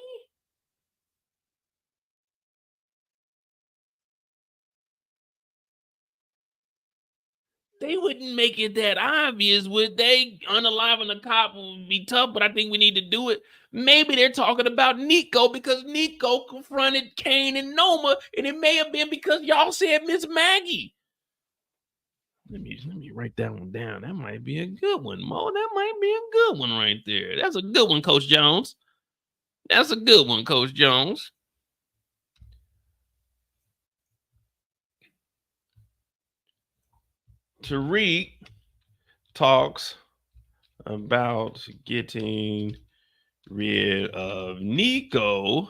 They wouldn't make it that obvious, would they? Unaliving a cop would be tough, but I think we need to do it. Maybe they're talking about Nico because Nico confronted Kane and Noma, and it may have been because y'all said Miss Maggie. Let me write that one down. That might be a good one, Mo. That might be a good one right there. That's a good one, Coach Jones. That's a good one, Coach Jones. Tariq talks about getting rid of Nico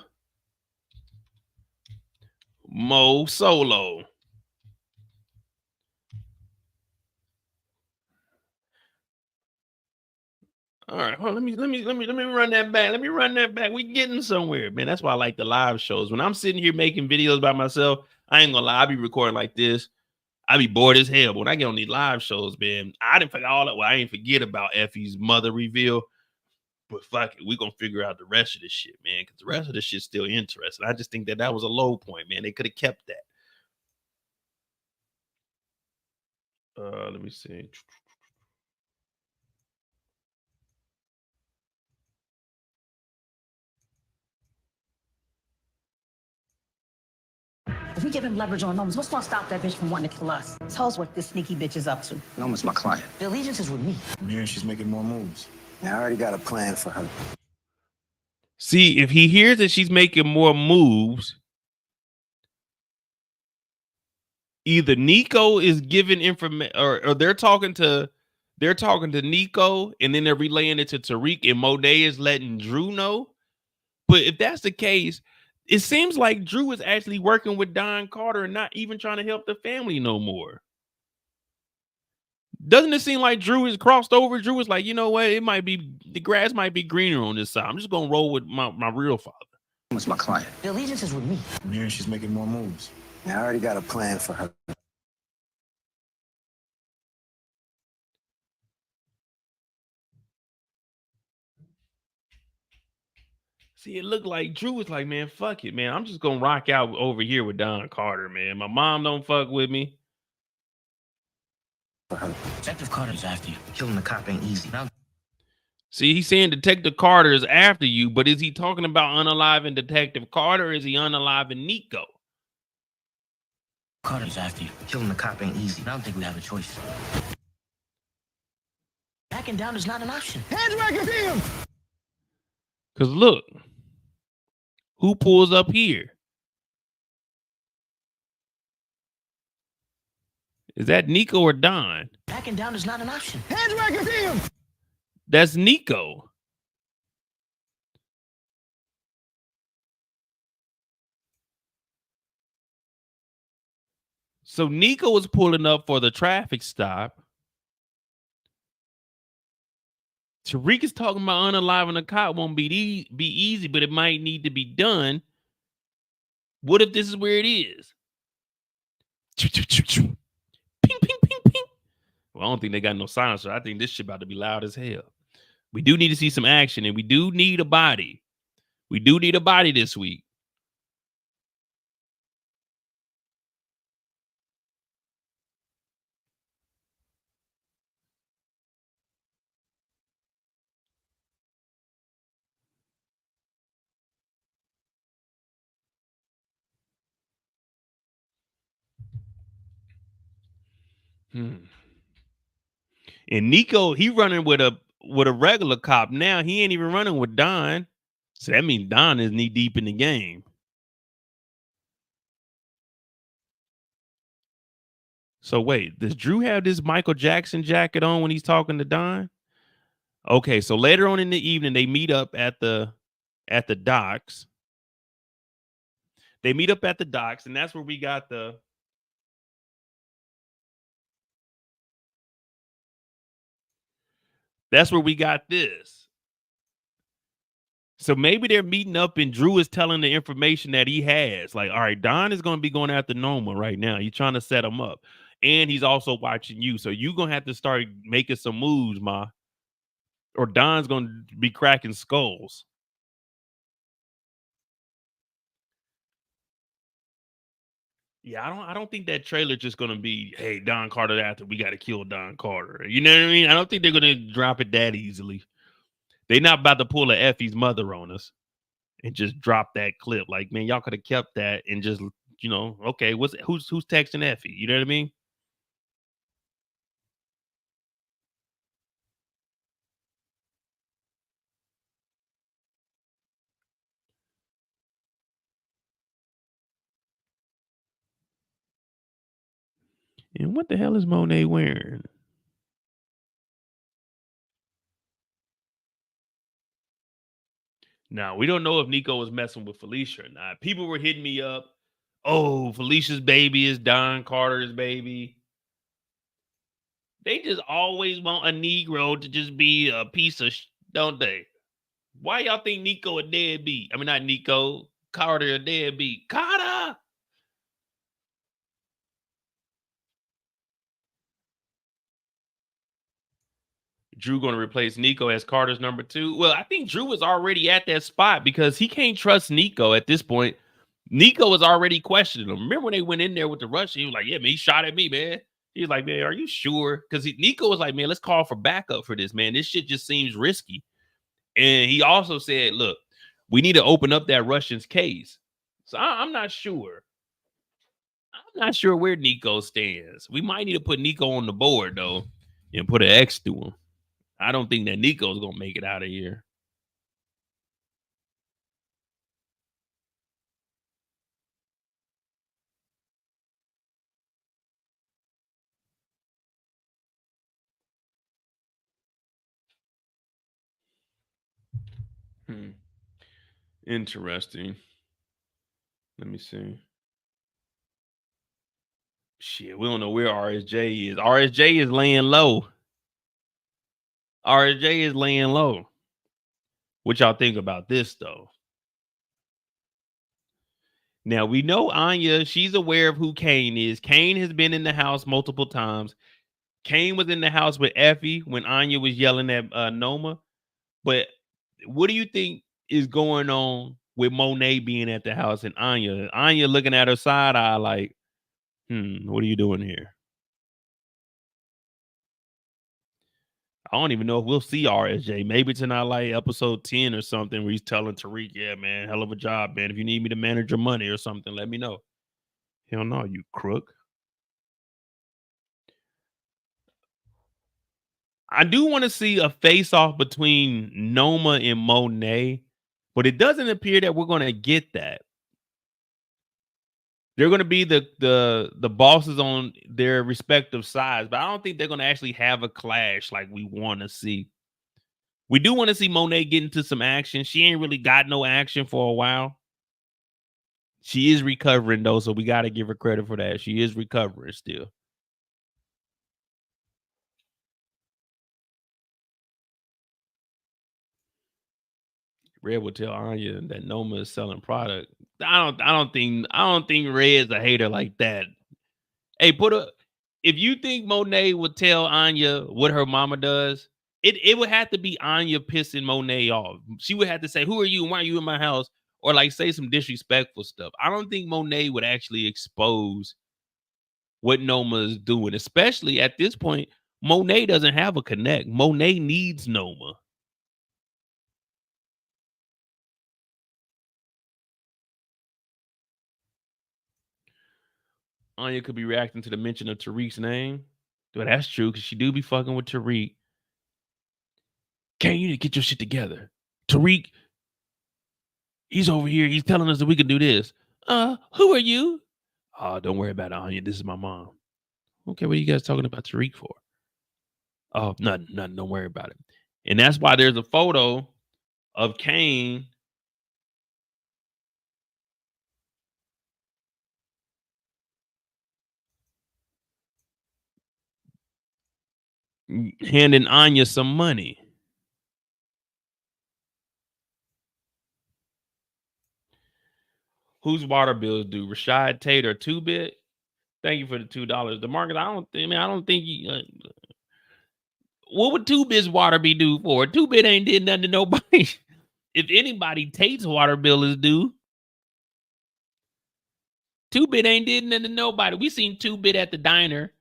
Mo Solo. All right, hold on, let me run that back. Let me run that back. We getting somewhere, man. That's why I like the live shows. When I'm sitting here making videos by myself, I ain't gonna lie, I be recording like this. I be bored as hell. But when I get on these live shows, man, I didn't forget all that. Well, I ain't forget about Effie's mother reveal. But fuck it, we gonna figure out the rest of this shit, man. Because the rest of this shit's still interesting. I just think that was a low point, man. They could have kept that. Let me see.
If we give him leverage on Noma's, what's gonna stop that bitch from wanting to kill us? Tell us what this sneaky bitch is up to.
Noma's my client.
The allegiance is with me.
I'm hearing she's making more moves. Now, I already got a plan for her.
See, if he hears that she's making more moves, either Nico is giving information, or they're talking to Nico, and then they're relaying it to Tariq, and Monet is letting Drew know. But if that's the case, it seems like Drew is actually working with Don Carter and not even trying to help the family no more. Doesn't it seem like Drew is crossed over? Drew is like, you know what? It might be, the grass might be greener on this side. I'm just gonna roll with my real father.
Noma's my client.
The allegiance is with me.
I'm hearing she's making more moves. Now, I already got a plan for her.
See, it looked like Drew was like, man, fuck it, man. I'm just gonna rock out over here with Don Carter, man. My mom don't fuck with me.
Detective Carter's after you. Killing the cop ain't easy. Now,
See, he's saying Detective Carter is after you, but is he talking about unaliving Detective Carter, or is he unaliving Nico?
Carter's after you. Killing the cop ain't easy. I don't think we have a choice. Backing down is not an option.
Hands back and see him!
Because look, who pulls up here? Is that Nico or Don?
Backing down is not an option.
Hands back and see him!
That's Nico. So Nico was pulling up for the traffic stop. Tariq is talking about unaliving a cop won't be easy, but it might need to be done. What if this is where it is? Ping, ping, ping, ping. Well, I don't think they got no silencer. I think this shit about to be loud as hell. We do need to see some action, and we do need a body. We do need a body this week. And Nico, he running with a regular cop now. He ain't even running with Don. So that means Don is knee deep in the game. So wait, does Drew have this Michael Jackson jacket on when he's talking to Don? Okay, so later on in the evening, they meet up at the docks. They meet up at the docks, and that's where we got the this. So maybe they're meeting up and Drew is telling the information that he has. Like, all right, Don is going to be going after Noma right now. He's trying to set him up. And he's also watching you. So you're going to have to start making some moves, ma. Or Don's going to be cracking skulls. Yeah, I don't think that trailer just going to be, hey, Don Carter after we got to kill Don Carter. You know what I mean? I don't think they're going to drop it that easily. They're not about to pull a Effie's mother on us and just drop that clip. Like, man, y'all could have kept that and just, you know, okay, who's texting Effie? You know what I mean? And what the hell is Monet wearing? Now, we don't know if Nico was messing with Felicia or not. People were hitting me up. Oh, Felicia's baby is Don Carter's baby. They just always want a Negro to just be a piece of don't they? Why y'all think Nico a deadbeat? I mean, not Nico, Carter a deadbeat. Carter! Drew going to replace Nico as Carter's number 2. Well, I think Drew was already at that spot because he can't trust Nico at this point. Nico was already questioning him. Remember when they went in there with the rush? He was like, yeah, man, he shot at me, man. He was like, man, are you sure? Because Nico was like, man, let's call for backup for this, man. This shit just seems risky. And he also said, look, we need to open up that Russian's case. So I'm not sure. I'm not sure where Nico stands. We might need to put Nico on the board, though, and put an X to him. I don't think that Nico's going to make it out of here. Interesting. Let me see. Shit, we don't know where RSJ is. RSJ is laying low. RSJ is laying low. What y'all think about this, though? Now, we know Anya, she's aware of who Kane is. Kane has been in the house multiple times. Kane was in the house with Effie when Anya was yelling at Noma. But what do you think is going on with Monet being at the house and Anya? Anya looking at her side eye like, what are you doing here? I don't even know if we'll see RSJ. Maybe tonight, like episode 10 or something, where he's telling Tariq, yeah, man, hell of a job, man. If you need me to manage your money or something, let me know. Hell no, you crook. I do want to see a face-off between Noma and Monet, but it doesn't appear that we're going to get that. They're going to be the bosses on their respective sides, but I don't think they're going to actually have a clash like we want to see. We do want to see Monet get into some action. She ain't really got no action for a while. She is recovering, though, so we got to give her credit for that. She is recovering still. Red will tell Anya that Noma is selling product. I don't think Red's a hater like that. Hey, if you think Monet would tell Anya what her mama does, it would have to be Anya pissing Monet off. She would have to say, who are you and why are you in my house? Or like say some disrespectful stuff. I don't think Monet would actually expose what Noma is doing, especially at this point. Monet doesn't have a connect. Monet needs Noma. Anya could be reacting to the mention of Tariq's name. But that's true, because she do be fucking with Tariq. Kane, you need to get your shit together. Tariq, he's over here. He's telling us that we can do this. Who are you? Oh, don't worry about it, Anya. This is my mom. Okay, what are you guys talking about Tariq for? Oh, nothing. Don't worry about it. And that's why there's a photo of Kane handing Anya some money. Whose water bills do? Rashad, Tate, or 2-Bit? Thank you for the $2. DeMarcus, I don't think you. What would 2-Bit's water be due for? 2-Bit ain't did nothing to nobody. If anybody, Tate's water bill is due. 2-Bit ain't did nothing to nobody. We seen 2-Bit at the diner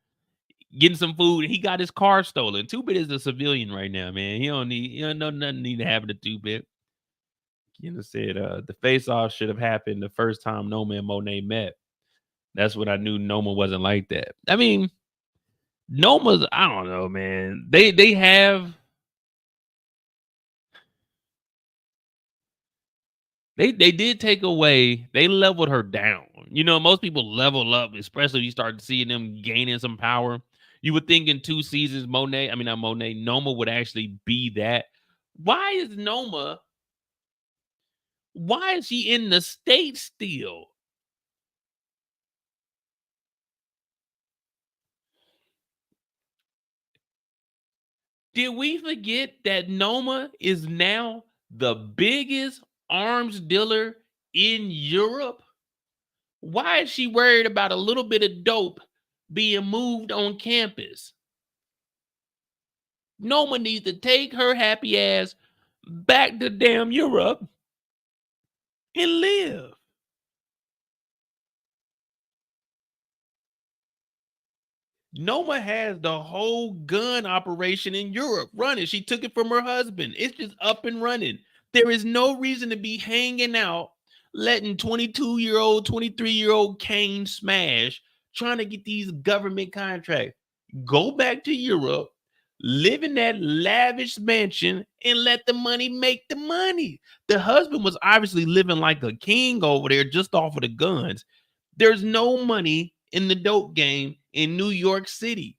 getting some food, and he got his car stolen. 2-Bit is a civilian right now, man. He don't know nothing need to happen to 2-Bit. You know, said the face-off should have happened the first time Noma and Monet met. That's when I knew Noma wasn't like that. I mean, Noma's, I don't know, man. They did take away, they leveled her down. You know, most people level up, especially if you start seeing them gaining some power. You would think in 2 seasons, Noma would actually be that. Why is she in the States still? Did we forget that Noma is now the biggest arms dealer in Europe? Why is she worried about a little bit of dope being moved on campus? Noma needs to take her happy ass back to damn Europe and live. Noma has the whole gun operation in Europe running. She took it from her husband. It's just up and running. There is no reason to be hanging out, letting 22-year-old, 23-year-old Kane smash, trying to get these government contracts. Go back to Europe, live in that lavish mansion, and let the money make the money. The husband was obviously living like a king over there just off of the guns. There's no money in the dope game in New York City.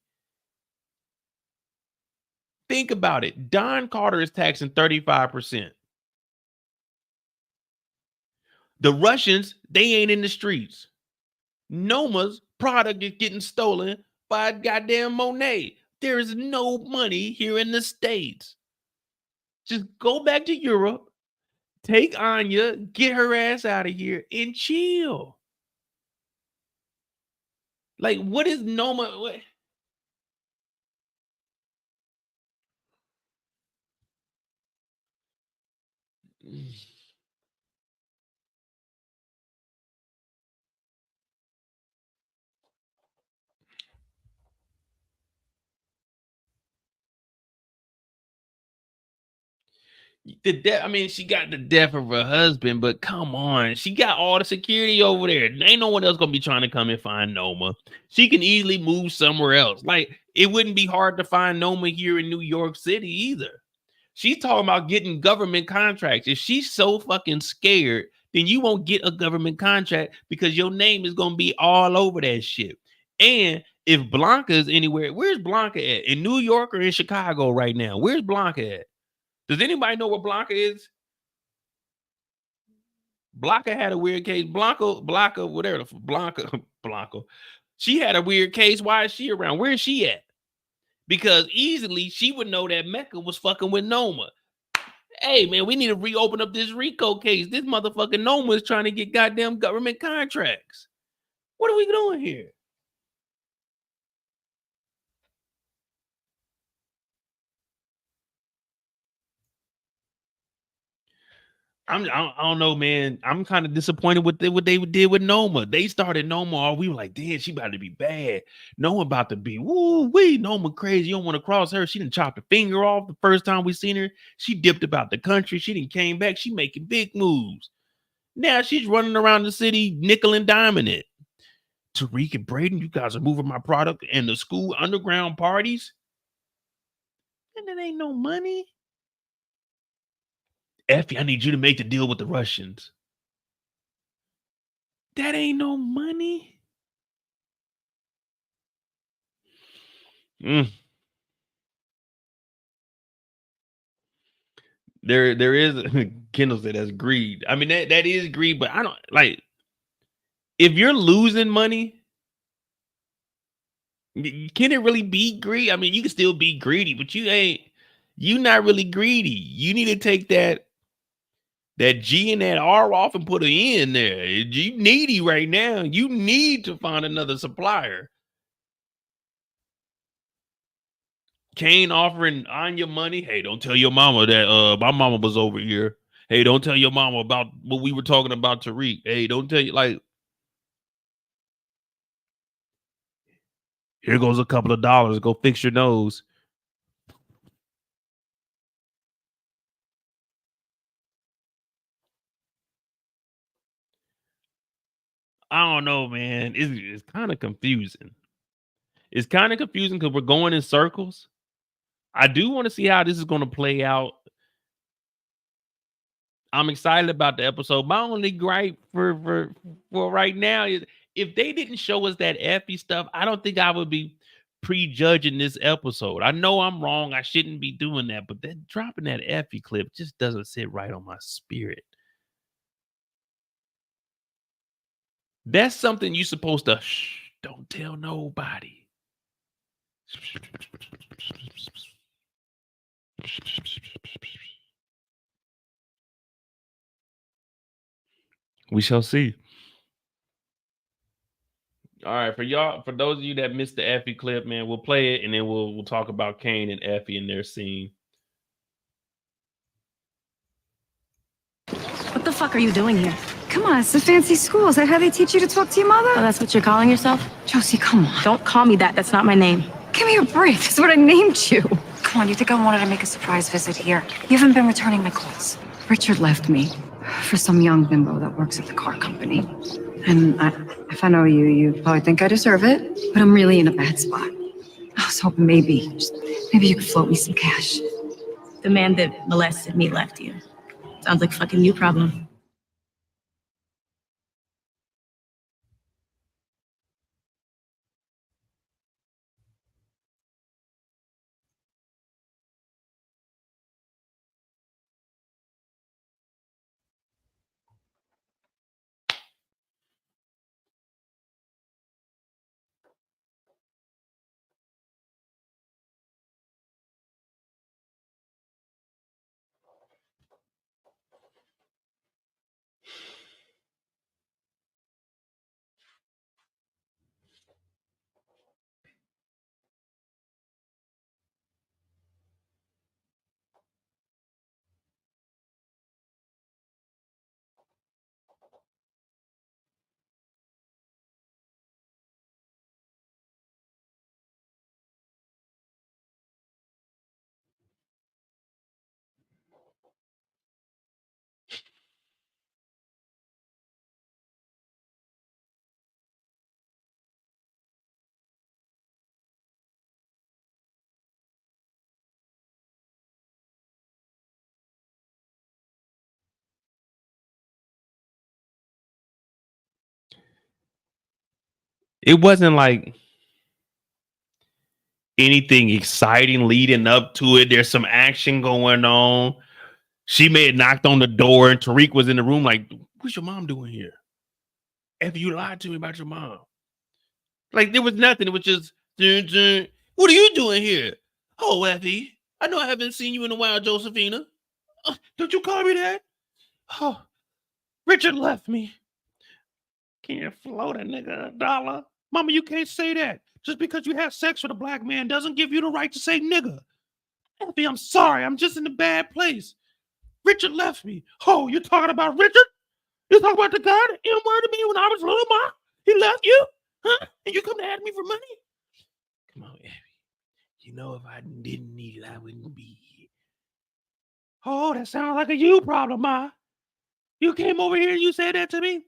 Think about it. Don Carter is taxing 35%. The Russians, they ain't in the streets. Noma's product is getting stolen by goddamn Monet. There is no money here in the States. Just go back to Europe, take Anya, get her ass out of here, and chill. Like, what is Noma? What? The death, I mean, she got the death of her husband, but come on, she got all the security over there. Ain't no one else gonna be trying to come and find Noma. She can easily move somewhere else. Like, it wouldn't be hard to find Noma here in New York City either. She's talking about getting government contracts. If she's so fucking scared, then you won't get a government contract because your name is gonna be all over that shit. And if Blanca is anywhere, where's Blanca at? In New York or in Chicago right now? Where's Blanca at? Does anybody know where Blanca is? Blanca had a weird case. Blanca, whatever. Blanca. She had a weird case. Why is she around? Where is she at? Because easily she would know that Mecca was fucking with Noma. Hey, man, we need to reopen up this RICO case. This motherfucking Noma is trying to get goddamn government contracts. What are we doing here? I don't know, man. I'm kind of disappointed with what they did with Noma. They started Noma, we were like, damn, she about to be bad. Noma about to be Noma crazy. You don't want to cross her. She didn't chop the finger off the first time we seen her. She dipped about the country. She didn't came back. She making big moves. Now she's running around the city, nickel and diming it. Tariq and Brayden, you guys are moving my product and the school underground parties. And it ain't no money. Effie, I need you to make the deal with the Russians. That ain't no money. There is Kendall said that's greed. I mean, that is greed, but I don't like if you're losing money, can it really be greed? I mean, you can still be greedy, but you not really greedy. You need to take that G and that R off and put an E in there. You needy right now. You need to find another supplier. Kane offering Anya money. Hey, don't tell your mama that my mama was over here. Hey, don't tell your mama about what we were talking about Tariq. Hey, don't tell you, like, here goes a couple of dollars. Go fix your nose. I don't know, man. It's kind of confusing. It's kind of confusing because we're going in circles. I do want to see how this is going to play out. I'm excited about the episode. My only gripe for right now is if they didn't show us that Effie stuff, I don't think I would be prejudging this episode. I know I'm wrong. I shouldn't be doing that, but then dropping that Effie clip just doesn't sit right on my spirit. That's something you're supposed to don't tell nobody. We shall see. All right, for those of you that missed the Effie clip, man, we'll play it and then we'll talk about Kane and Effie and their scene.
What the fuck are you doing here?
Come on, it's a fancy school. Is that how they teach you to talk to your mother?
Oh, that's what you're calling yourself?
Josie, come on.
Don't call me that. That's not my name.
Give me a break. That's what I named you. Come on, you think I wanted to make a surprise visit here? You haven't been returning my calls. Richard left me for some young bimbo that works at the car company. And if I know you, you probably think I deserve it, but I'm really in a bad spot. I was hoping maybe you could float me some cash.
The man that molested me left you. Sounds like fucking you problem.
It wasn't like anything exciting leading up to it. There's some action going on. She may have knocked on the door and Tariq was in the room like, what's your mom doing here? After you lied to me about your mom. Like there was nothing. It was just, dun, dun. What are you doing here? Oh, Effie, I know I haven't seen you in a while, Josephina. Don't you call me that? Oh, Richard left me. Can you float a nigga $1? Mama, you can't say that. Just because you have sex with a black man doesn't give you the right to say nigga. Effie, I'm sorry. I'm just in a bad place. Richard left me. Oh, you're talking about Richard? You talking about the guy that M-worded me when I was little, Ma? He left you? Huh? And you come to ask me for money? Come on, Effie. You know if I didn't need it, I wouldn't be here. Oh, that sounds like a you problem, Ma. You came over here and you said that to me?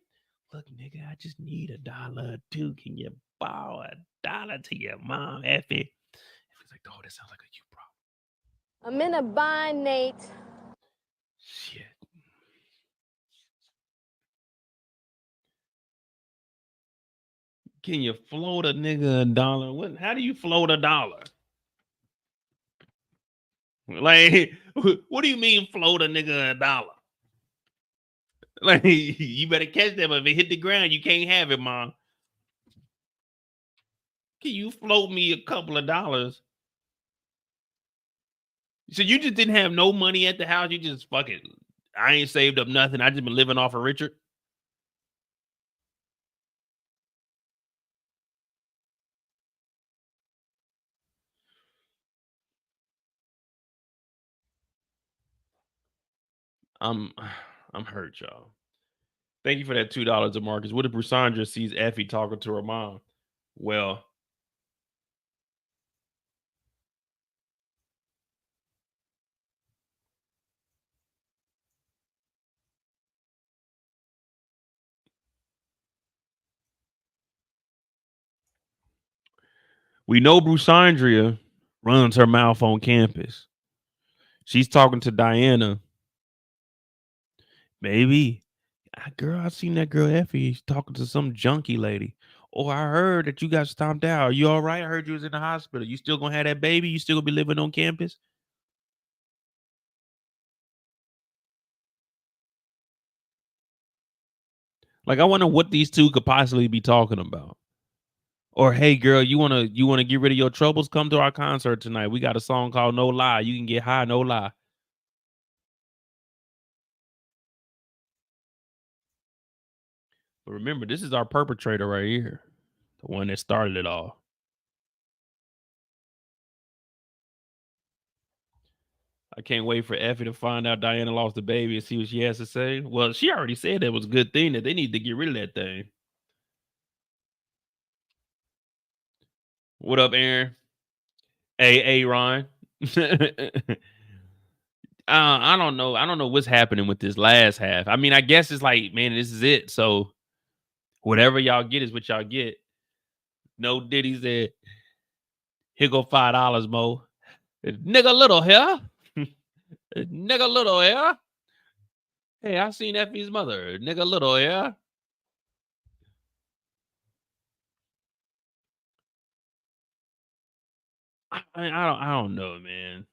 Look, nigga, I just need $1 or $2. Can you borrow $1 to your mom, Effie? Effie's like, oh, that sounds like a you problem.
I'm in a bind, Nate.
Shit. Can you float a nigga $1? What? How do you float $1? Like, what do you mean float a nigga $1? Like, you better catch that, but if it hit the ground, you can't have it, Mom. Can you float me a couple of dollars? So you just didn't have no money at the house? You just fuck it. I ain't saved up nothing. I just been living off of Richard. I'm hurt, y'all. Thank you for that $2, Marcus. What if Brusandra sees Effie talking to her mom? Well, we know Brusandria runs her mouth on campus. She's talking to Diana. Maybe. Girl, I seen that girl Effie talking to some junkie lady. Oh, I heard that you got stomped out. Are you all right? I heard you was in the hospital. You still gonna have that baby? You still gonna be living on campus? Like, I wonder what these two could possibly be talking about. Or, hey, girl, you wanna get rid of your troubles? Come to our concert tonight. We got a song called No Lie. You can get high, no lie. But remember, this is our perpetrator right here. The one that started it all. I can't wait for Effie to find out Diana lost the baby and see what she has to say. Well, she already said that was a good thing that they need to get rid of that thing. What up, Aaron? Hey, Ron. I don't know. I don't know what's happening with this last half. I mean, I guess it's like, man, this is it. So whatever y'all get is what y'all get. No Diddy said, here go $5, Mo. Nigga little here. Nigga little here. Hey, I seen Effie's mother. Nigga little here. I don't know, man.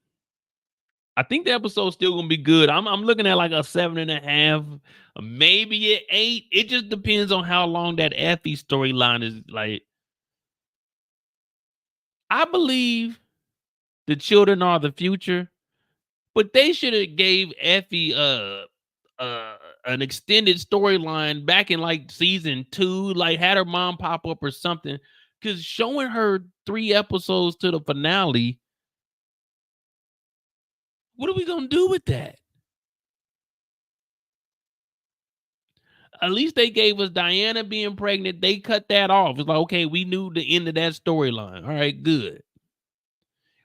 I think the episode's still gonna be good. I'm looking at like a 7.5, maybe an 8. It just depends on how long that Effie storyline is. Like, I believe the children are the future, but they should have gave Effie an extended storyline back in like season 2, like had her mom pop up or something. Because showing her 3 episodes to the finale, what are we gonna do with that? At least they gave us Diana being pregnant. They cut that off. It's like, okay, we knew the end of that storyline. All right, good.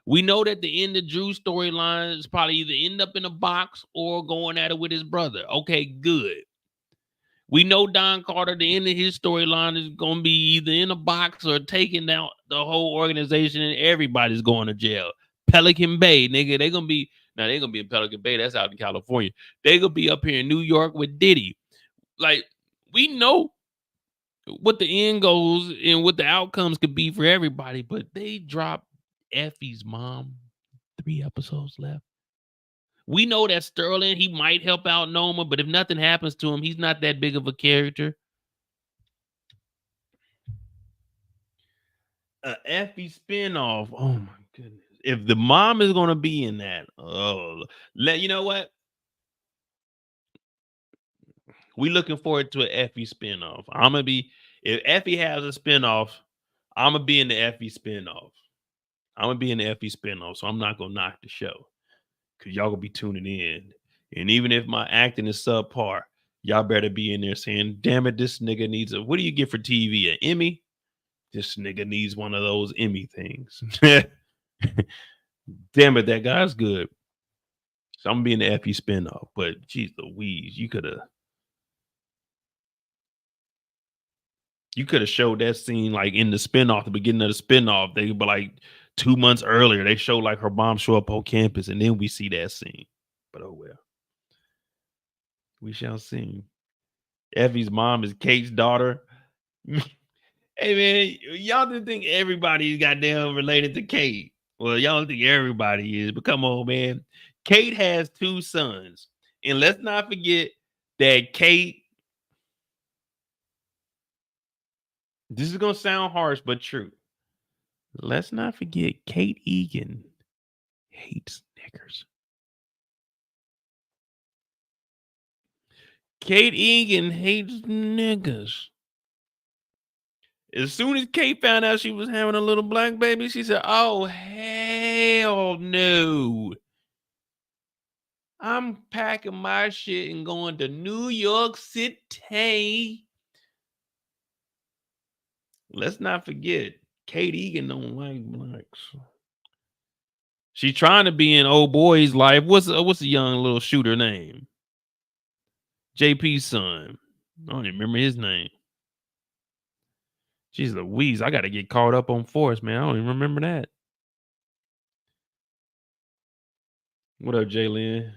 We know that the end of Drew's storyline is probably either end up in a box or going at it with his brother. Okay, good. We know Don Carter, the end of his storyline is going to be either in a box or taking out the whole organization and everybody's going to jail. Pelican Bay, nigga, they're going to be, now they're going to be in Pelican Bay. That's out in California. They're going to be up here in New York with Diddy. Like, we know what the end goals and what the outcomes could be for everybody, but they dropped Effie's mom. 3 episodes left. We know that Sterling, he might help out Noma, but if nothing happens to him, he's not that big of a character. Effie spinoff. Oh my goodness. If the mom is going to be in that, you know what? We looking forward to an Effie spinoff. I'm going to be, if Effie has a spinoff, I'm going to be in the Effie spinoff. I'm going to be in the Effie spinoff, so I'm not going to knock the show. Because y'all going to be tuning in. And even if my acting is subpar, y'all better be in there saying, damn it, this nigga needs a, what do you get for TV? An Emmy? This nigga needs one of those Emmy things. Damn it, that guy's good. So I'm being the Effie spinoff. But geez Louise, you could have showed that scene like in the spinoff, the beginning of the spinoff. They but like 2 months earlier, they show like her mom show up on campus, and then we see that scene. But oh well. We shall see. Effie's mom is Kate's daughter. Hey man, y'all didn't think everybody's goddamn related to Kate. Well, y'all don't think everybody is, but come on, man. Kate has 2 sons. And let's not forget that Kate, this is gonna sound harsh, but true. Let's not forget Kate Egan hates niggers. Kate Egan hates niggas. As soon as Kate found out she was having a little black baby, she said, oh, hell no. I'm packing my shit and going to New York City. Let's not forget, Kate Egan don't like blacks. She's trying to be in old boy's life. What's the young little shooter name? JP's son. I don't even remember his name. Jeez Louise, I got to get caught up on Forrest, man. I don't even remember that. What up, Jalen?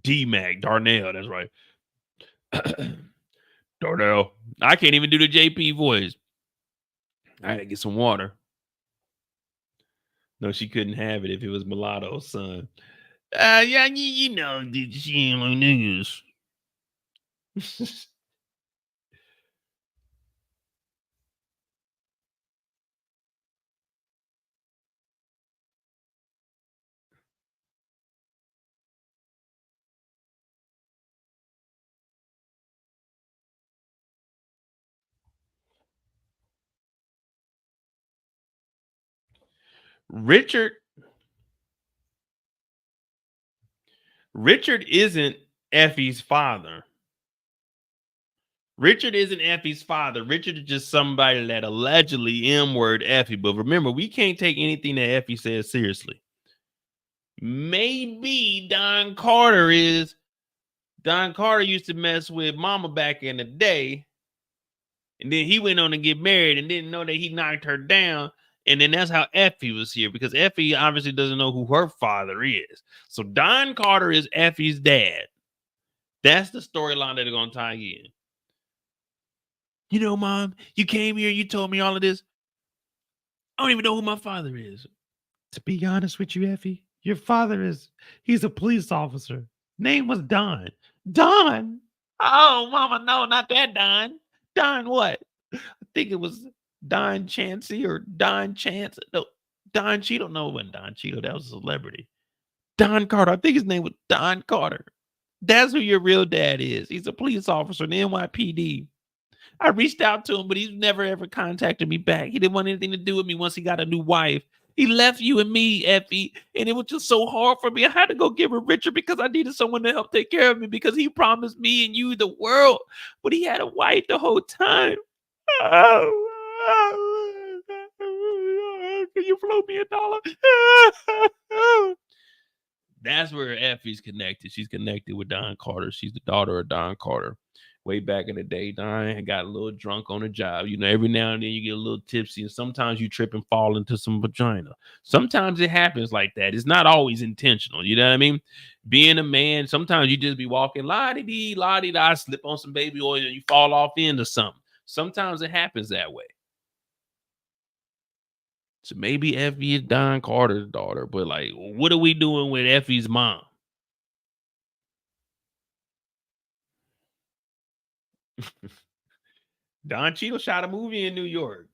D-Mac, Darnell, that's right. Darnell. I can't even do the JP voice. I had to get some water. No, she couldn't have it if it was Mulatto's son. Yeah, you know, she ain't like niggas. Richard isn't Effie's father. Richard isn't Effie's father. Richard is just somebody that allegedly M-word Effie. But remember, we can't take anything that Effie says seriously. Maybe Don Carter used to mess with Mama back in the day. And then he went on to get married and didn't know that he knocked her down. And then that's how Effie was here, because Effie obviously doesn't know who her father is. So Don Carter is Effie's dad. That's the storyline that they're going to tie in. You know, Mom, you came here, you told me all of this. I don't even know who my father is. To be honest with you, Effie, your father he's a police officer. Name was Don. Don? Oh, Mama, no, not that Don. Don what? I think it was Don Chancey or Don Chance. No, Don Cheadle. No, it wasn't Don Cheadle. That was a celebrity. Don Carter. I think his name was Don Carter. That's who your real dad is. He's a police officer in the NYPD. I reached out to him, but he's never ever contacted me back. He didn't want anything to do with me once he got a new wife. He left you and me, Effie, and it was just so hard for me. I had to go give her Richard because I needed someone to help take care of me, because he promised me and you the world, but he had a wife the whole time. Can you float me $1? That's where Effie's connected. She's connected with Don Carter. She's the daughter of Don Carter. Way back in the day, Don had got a little drunk on the job. You know, every now and then you get a little tipsy, and sometimes you trip and fall into some vagina. Sometimes it happens like that. It's not always intentional. You know what I mean? Being a man, sometimes you just be walking la-di-dee, la-di-da, slip on some baby oil, and you fall off into something. Sometimes it happens that way. So maybe Effie is Don Carter's daughter, but like, what are we doing with Effie's mom? Don Cheadle shot a movie in New York.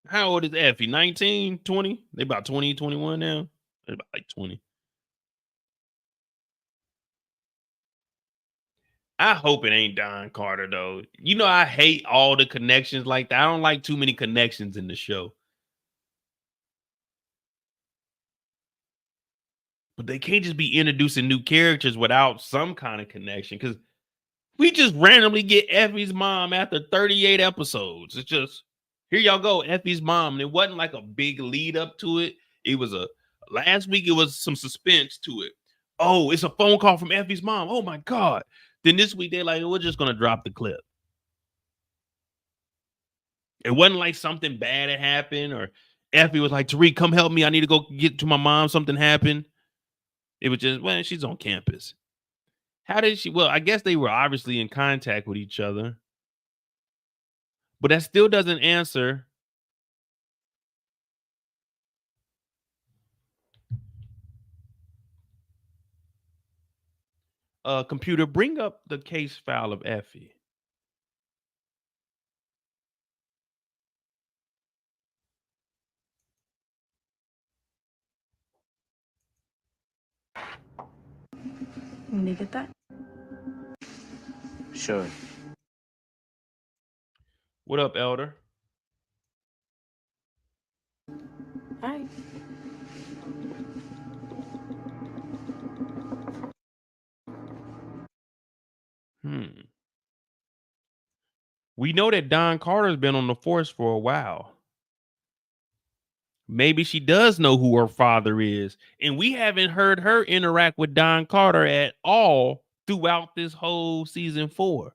How old is Effie? 19, 20? They about 20, 21 now? They're about like 20. I hope it ain't Don Carter, though. You know, I hate all the connections like that. I don't like too many connections in the show. But they can't just be introducing new characters without some kind of connection, because we just randomly get Effie's mom after 38 episodes. It's just, here y'all go, Effie's mom. And it wasn't like a big lead up to it. It was last week it was some suspense to it. Oh, it's a phone call from Effie's mom. Oh my God. Then this week they're like, we're just going to drop the clip. It wasn't like something bad had happened, or Effie was like, Tariq, come help me. I need to go get to my mom. Something happened. It was just, well, she's on campus. How did she? Well, I guess they were obviously in contact with each other. But that still doesn't answer. Computer, bring up the case file of Effie.
Can you get that?
Sure.
What up, Elder?
Hi.
We know that Don Carter's been on the force for a while. Maybe she does know who her father is, and we haven't heard her interact with Don Carter at all throughout this whole season 4.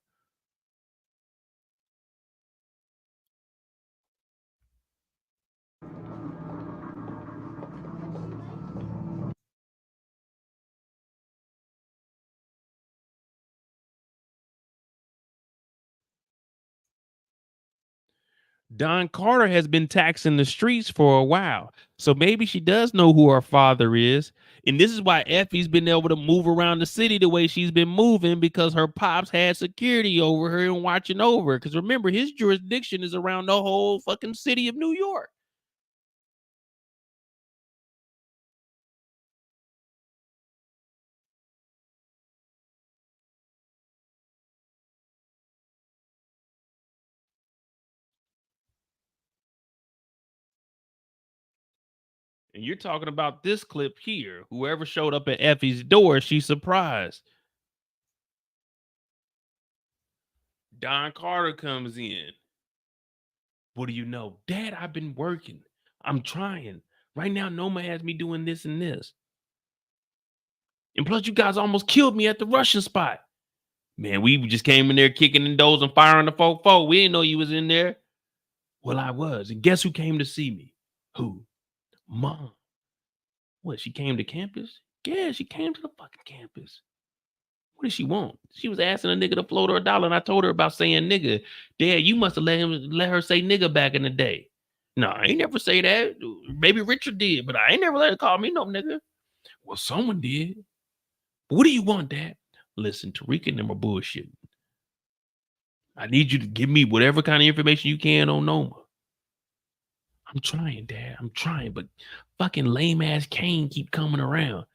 Don Carter has been taxing the streets for a while. So maybe she does know who her father is. And this is why Effie's been able to move around the city the way she's been moving, because her pops had security over her and watching over her. Because remember, his jurisdiction is around the whole fucking city of New York. And you're talking about this clip here. Whoever showed up at Effie's door, she's surprised. Don Carter comes in. What do you know? Dad, I've been working. I'm trying. Right now, Noma has me doing this and this. And plus, you guys almost killed me at the Russian spot. Man, we just came in there kicking in doors and firing the 4-4. We didn't know you was in there. Well, I was. And guess who came to see me? Who? Mom. What, she came to campus? Yeah, she came to the fucking campus. What did she want? She was asking a nigga to float her $1, and I told her about saying nigga. Dad, you must have let her say nigga back in the day. No, I ain't never say that. Maybe Richard did, but I ain't never let her call me no nigga. Well, someone did. What do you want, Dad? Listen, Tariq and them are bullshitting. I need you to give me whatever kind of information you can on Noma. I'm trying, Dad. I'm trying, but fucking lame ass Kane keep coming around.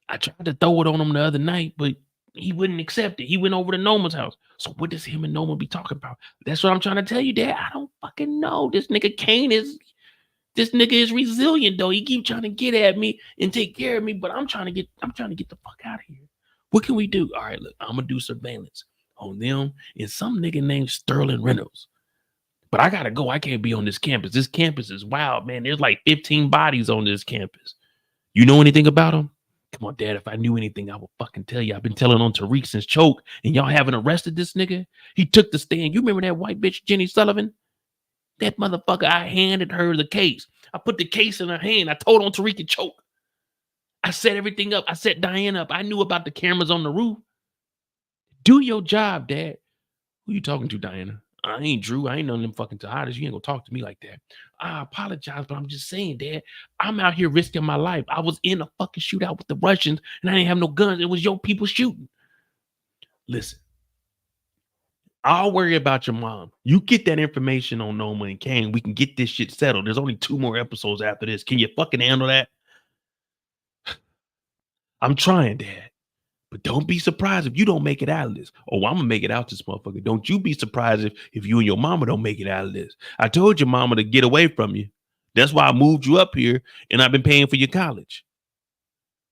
I tried to throw it on him the other night, but he wouldn't accept it. He went over to Noma's house. So what does him and Noma be talking about? That's what I'm trying to tell you, Dad. I don't fucking know. This nigga is resilient though. He keep trying to get at me and take care of me, but I'm trying to get the fuck out of here. What can we do? All right, look, I'm gonna do surveillance on them and some nigga named Sterling Reynolds. But I gotta go. I can't be on this campus. This campus is wild, man. There's like 15 bodies on this campus. You know anything about them? Come on, Dad. If I knew anything, I would fucking tell you. I've been telling on Tariq since Choke, and y'all haven't arrested this nigga. He took the stand. You remember that white bitch, Jenny Sullivan? That motherfucker, I handed her the case. I put the case in her hand. I told on Tariq and Choke. I set everything up. I set Diane up. I knew about the cameras on the roof. Do your job, Dad. Who you talking to, Diana? I ain't Drew. I ain't none of them fucking Tejadas. You ain't gonna talk to me like that. I apologize, but I'm just saying, Dad, I'm out here risking my life. I was in a fucking shootout with the Russians and I didn't have no guns. It was your people shooting. Listen, I'll worry about your mom. You get that information on Noma and Kane. We can get this shit settled. There's only 2 more episodes after this. Can you fucking handle that? I'm trying, Dad. But don't be surprised if you don't make it out of this. Oh, I'm gonna make it out this motherfucker. Don't you be surprised if you and your mama don't make it out of this. I told your mama to get away from you. That's why I moved you up here and I've been paying for your college.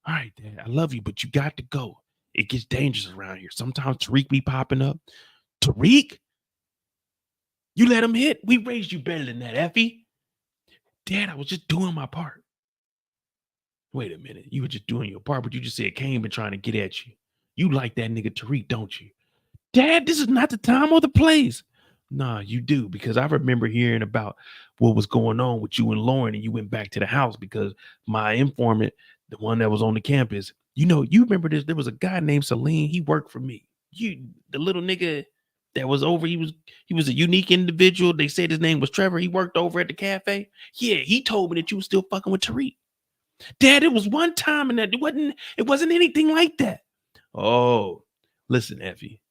All right, Dad, I love you, but you got to go. It gets dangerous around here. Sometimes Tariq be popping up. Tariq? You let him hit? We raised you better than that, Effie. Dad, I was just doing my part. Wait a minute. You were just doing your part, but you just said Kane been trying to get at you. You like that nigga Tariq, don't you? Dad, this is not the time or the place. Nah, you do, because I remember hearing about what was going on with you and Lauren, and you went back to the house because my informant, the one that was on the campus, you remember this. There was a guy named Salim. He worked for me. The little nigga that was over, he was a unique individual. They said his name was Trevor. He worked over at the cafe. Yeah, he told me that you was still fucking with Tariq. Dad, it was one time and that it wasn't anything like that. Oh, listen, Effie.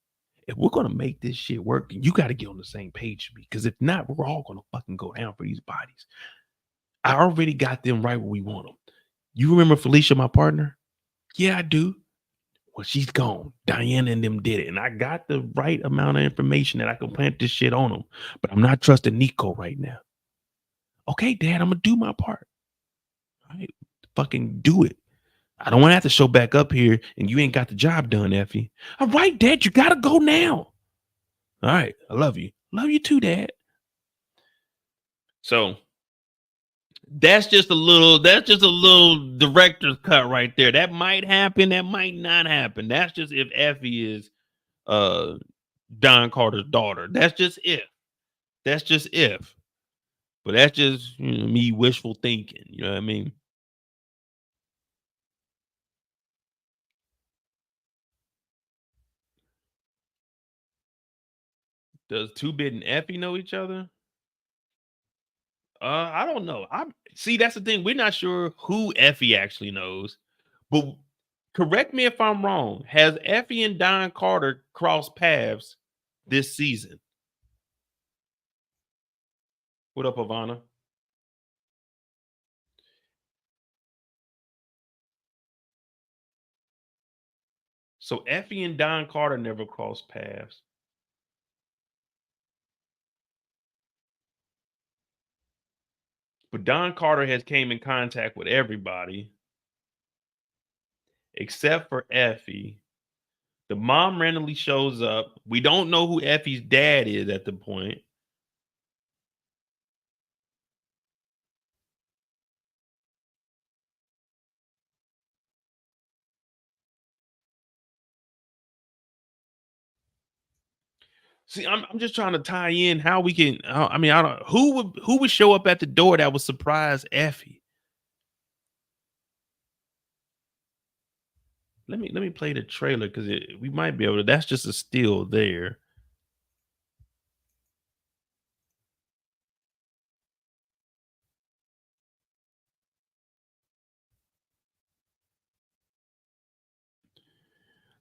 If we're gonna make this shit work, then you gotta get on the same page with me. Because if not, we're all gonna fucking go down for these bodies. I already got them right where we want them. You remember Felicia, my partner? Yeah, I do. Well, she's gone. Diana and them did it. And I got the right amount of information that I can plant this shit on them. But I'm not trusting Nico right now. Okay, Dad, I'm gonna do my part. All right. Fucking do it. I don't want to have to show back up here and you ain't got the job done, Effie. All right, Dad, you gotta go now. All right, I love you. Love you too, Dad. So that's just a little director's cut right there. That might happen, that might not happen. That's just if Effie is Don Carter's daughter. That's just if. But that's just me wishful thinking. You know what I mean? Does 2-Bit and Effie know each other? I don't know. See, that's the thing. We're not sure who Effie actually knows. But correct me if I'm wrong. Has Effie and Don Carter crossed paths this season? What up, Ivana? So Effie and Don Carter never crossed paths. But Don Carter has came in contact with everybody except for Effie. The mom randomly shows up. We don't know who Effie's dad is at the point. See, I'm just trying to tie in how we can. I mean, I don't who would show up at the door that would surprise Effie. Let me play the trailer because we might be able to. That's just a still there.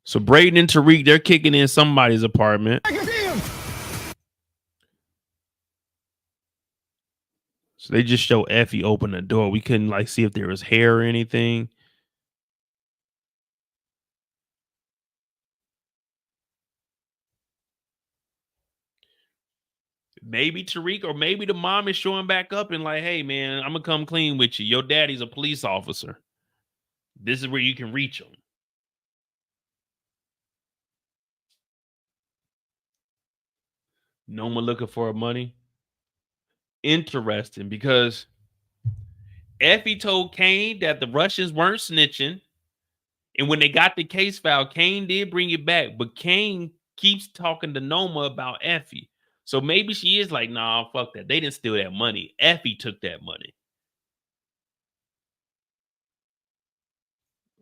So Brayden and Tariq, they're kicking in somebody's apartment. So they just show Effie open the door. We couldn't like see if there was hair or anything. Maybe Tariq or maybe the mom is showing back up and like, hey man, I'm gonna come clean with you. Your daddy's a police officer. This is where you can reach him. No one looking for money. Interesting because Effie told Kane that the Russians weren't snitching. And when they got the case filed, Kane did bring it back, but Kane keeps talking to Noma about Effie. So maybe she is like, nah, fuck that. They didn't steal that money. Effie took that money.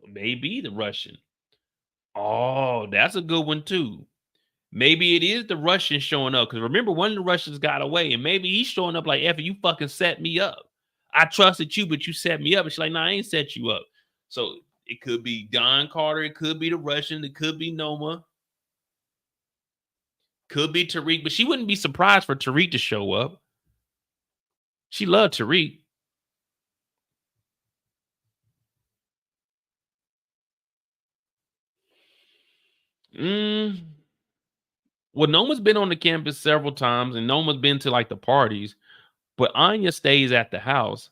Maybe the Russian. Oh, that's a good one too. Maybe it is the Russian showing up. Because remember, one of the Russians got away, and maybe he's showing up like, Effie, you fucking set me up. I trusted you, but you set me up. And she's like, nah, I ain't set you up. So it could be Don Carter. It could be the Russian. It could be Noma. Could be Tariq. But she wouldn't be surprised for Tariq to show up. She loved Tariq. Well, Noma's been on the campus several times, and Noma's been to like the parties, but Anya stays at the house.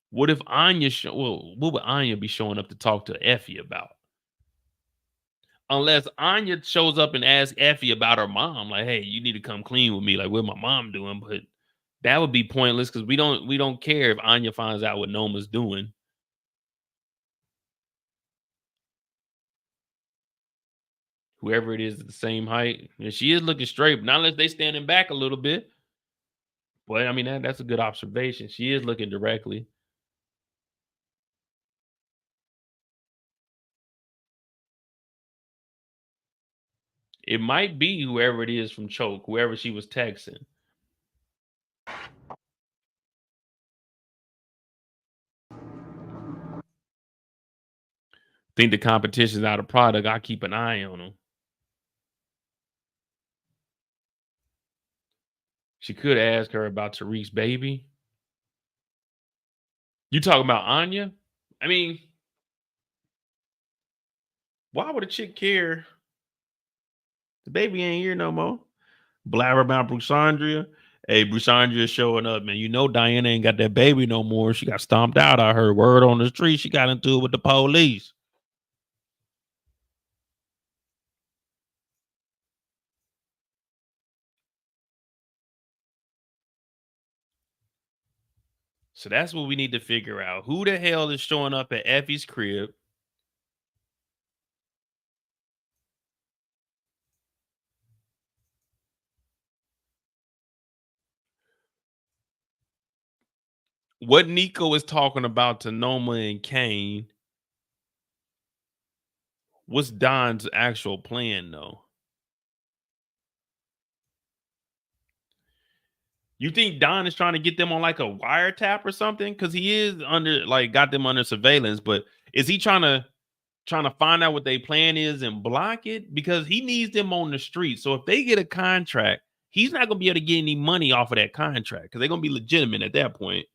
What if Anya what would Anya be showing up to talk to Effie about? Unless Anya shows up and asks Effie about her mom, like, hey, you need to come clean with me, like what my mom doing, but that would be pointless because we don't care if Anya finds out what Noma's doing. Whoever it is at the same height. And she is looking straight, but not unless they standing back a little bit. But I mean, that's a good observation. She is looking directly. It might be whoever it is from Choke, whoever she was texting. Think the competition's out of product. I keep an eye on them. She could ask her about Tariq's baby. You talking about Anya? I mean, why would a chick care? The baby ain't here no more. Blabber about Brusandria. Hey, Brusandria showing up, man. You know Diana ain't got that baby no more. She got stomped out. I heard word on the street. She got into it with the police. So that's what we need to figure out. Who the hell is showing up at Effie's crib? What Nico is talking about to Noma and Kane. What's Don's actual plan, though? You think Don is trying to get them on like a wiretap or something? Because he is under got them under surveillance, but is he trying to find out what their plan is and block it? Because he needs them on the street. So if they get a contract, he's not gonna be able to get any money off of that contract because they're gonna be legitimate at that point.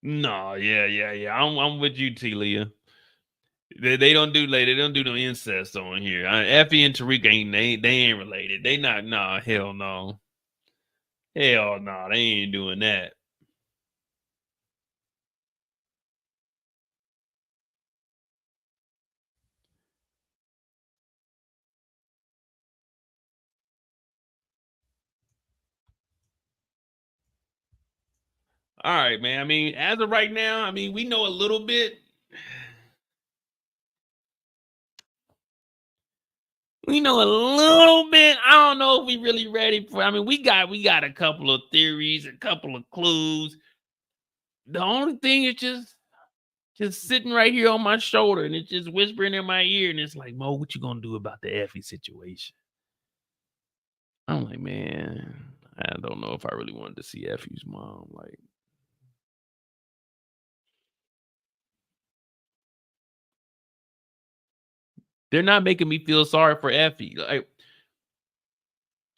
No, yeah. I'm with you, T. Leah. They don't do no incest on here. Effie and Tariq they ain't related. They not. Nah, hell no. Hell no, they ain't doing that. All right, man. I mean, as of right now, I mean, we know a little bit. We know a little bit. I don't know if we really ready for. I mean, we got a couple of theories, a couple of clues. The only thing is just sitting right here on my shoulder, and it's just whispering in my ear, and it's like, Mo, what you gonna do about the Effie situation? I'm like, man, I don't know if I really wanted to see Effie's mom. Like, they're not making me feel sorry for Effie. Like,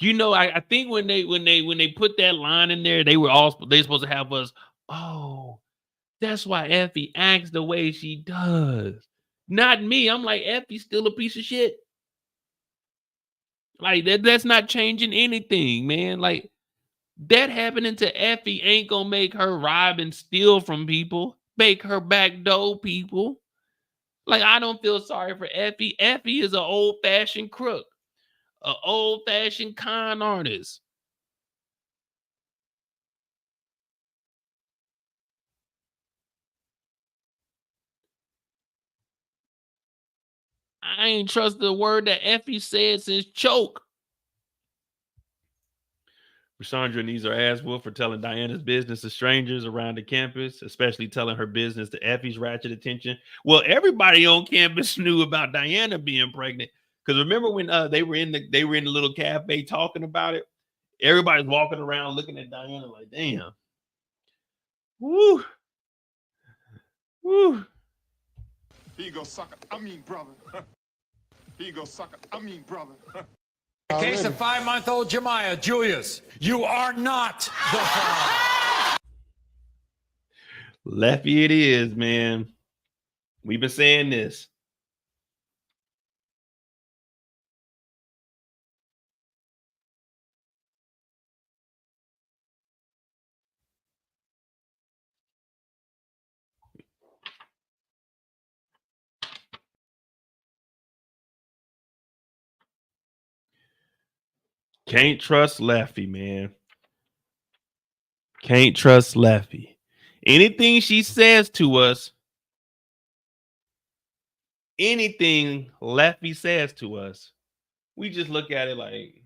you know, I think when they put that line in there, they supposed to have us. Oh, that's why Effie acts the way she does. Not me. I'm like, Effie's still a piece of shit. Like that's not changing anything, man. Like that happening to Effie ain't gonna make her rob and steal from people, make her backdoor people. Like I don't feel sorry for Effie. Effie is an old-fashioned crook, an old-fashioned con artist. I ain't trust the word that Effie said since choke. Sandra needs her ass whooped for telling Diana's business to strangers around the campus, especially telling her business to Effie's ratchet attention. Well, everybody on campus knew about Diana being pregnant. Because remember when they were in the little cafe talking about it? Everybody's walking around looking at Diana like, damn. Woo. Woo.
Here you go, sucker. I mean, brother. Here you go, sucker. I mean, brother.
In the case of 5-month-old Jemiah, Julius, you are not the father.
Leffy it is, man. We've been saying this. Can't trust Leffy, man. Can't trust Leffy. Anything she says to us, anything Leffy says to us, we just look at it like,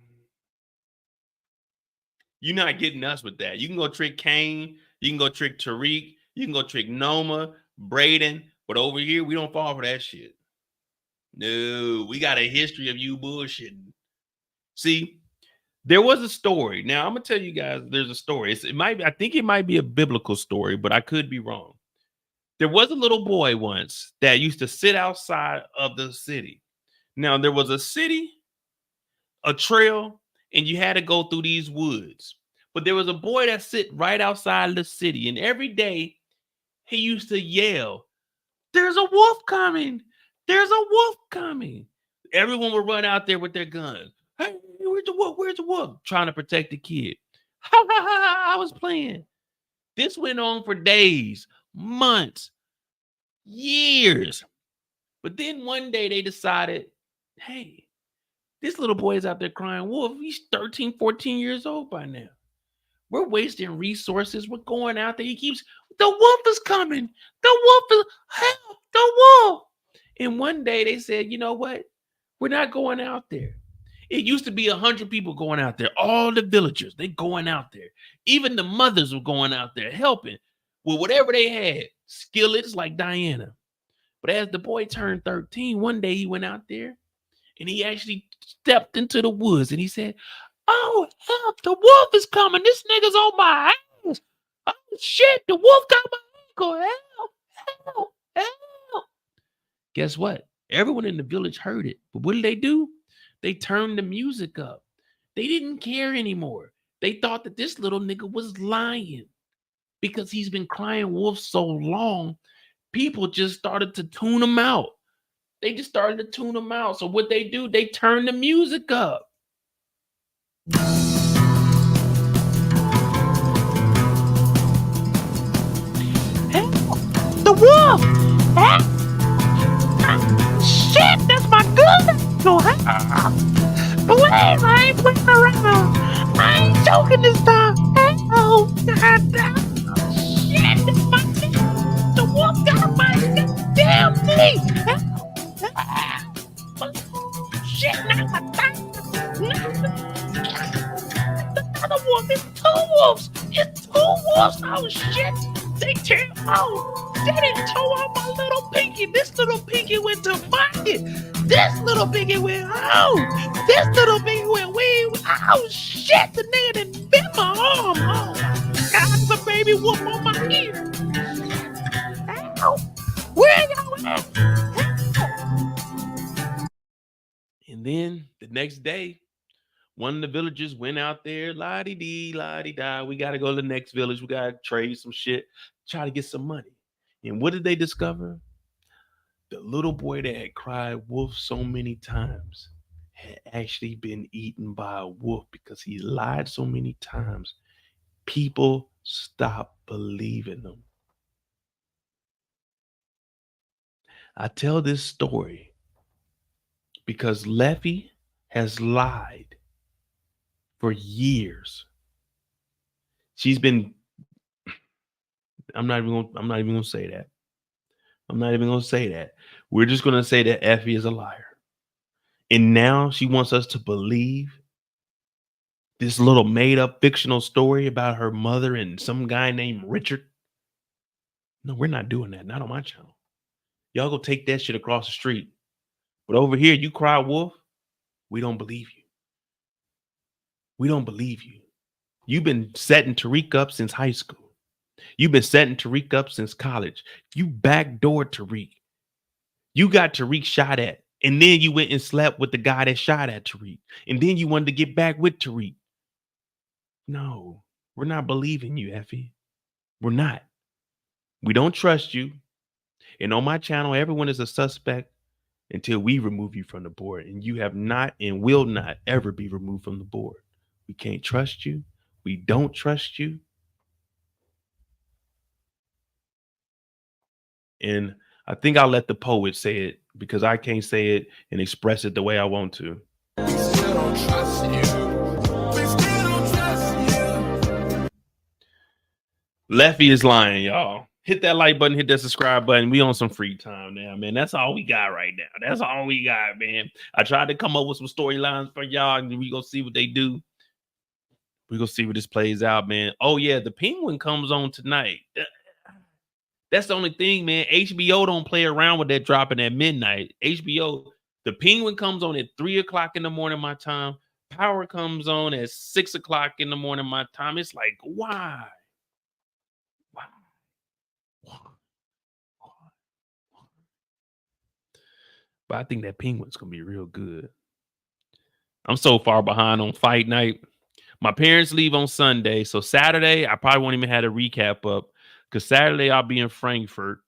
you're not getting us with that. You can go trick Kane, you can go trick Tariq, you can go trick Noma, Brayden, but over here, we don't fall for that shit. No, we got a history of you bullshitting. See, there was a story. Now I'm gonna tell you guys, there's a story. I think it might be a biblical story, but I could be wrong. There was a little boy once that used to sit outside of the city. Now there was a city, a trail, and you had to go through these woods. But there was a boy that sit right outside of the city, and every day he used to yell, "There's a wolf coming! There's a wolf coming!" Everyone would run out there with their guns. Hey, where's the wolf? Where's the wolf? Trying to protect the kid. Ha ha ha! I was playing. This went on for days, months, years. But then one day they decided, hey, this little boy is out there crying wolf. He's 13, 14 years old by now. We're wasting resources. We're going out there. He keeps, the wolf is coming. The wolf is, help, the wolf. And one day they said, you know what? We're not going out there. It used to be 100 people going out there. All the villagers, they going out there. Even the mothers were going out there helping with whatever they had. Skillets like Diana. But as the boy turned 13, one day he went out there and he actually stepped into the woods and he said, oh, help, the wolf is coming. This nigga's on my ass. Oh, shit, the wolf got my ankle. Help, help, help. Guess what? Everyone in the village heard it. But what did they do? They turned the music up. They didn't care anymore. They thought that this little nigga was lying because he's been crying wolf so long, people just started to tune him out. They just started to tune him out. So what they do, they turn the music up.
The wolf! Shit, that's my gun! No, please, I ain't playing around. I ain't joking this time. Oh, God, shit, that's my thing. The wolf got my damn knee. Shit, now my thigh. Another wolf. It's two wolves. It's two wolves. Oh, shit. They tear out. They didn't toe out my little pinky. This little pinky went to pocket. This little pinky went out. This little pinky went way. Oh shit! The nigga done bit my arm. Oh my God! There's a baby wolf on my ear. Ow! Where y'all at?
And then the next day, one of the villagers went out there, la-di-dee, la-di-da. We got to go to the next village. We got to trade some shit, try to get some money. And what did they discover? The little boy that had cried wolf so many times had actually been eaten by a wolf because he lied so many times. People stopped believing him. I tell this story because Leffy has lied for years. She's been, I'm not even gonna say that. I'm not even gonna say that. We're just gonna say that Effie is a liar. And now she wants us to believe this little made-up fictional story about her mother and some guy named Richard. No, we're not doing that. Not on my channel. Y'all go take that shit across the street. But over here, you cry wolf, we don't believe you. We don't believe you. You've been setting Tariq up since high school. You've been setting Tariq up since college. You backdoored Tariq. You got Tariq shot at. And then you went and slept with the guy that shot at Tariq. And then you wanted to get back with Tariq. No, we're not believing you, Effie. We're not. We don't trust you. And on my channel, everyone is a suspect until we remove you from the board. And you have not and will not ever be removed from the board. We can't trust you. We don't trust you. And I think I'll let the poet say it because I can't say it and express it the way I want to.
We still don't trust you. We still don't trust you.
Leffy is lying, y'all. Hit that like button, hit that subscribe button. We on some free time now, man. That's all we got right now. That's all we got, man. I tried to come up with some storylines for y'all, and we gonna see what they do. We gonna see what this plays out, man. Oh yeah, the Penguin comes on tonight. That's the only thing, man. HBO don't play around with that dropping at midnight. HBO, the Penguin comes on at 3 o'clock in the morning, my time. Power comes on at 6 o'clock in the morning, my time. It's like, why? But I think that Penguin's gonna be real good. I'm so far behind on fight night. My parents leave on Sunday, so Saturday I probably won't even have a recap up because Saturday I'll be in Frankfurt.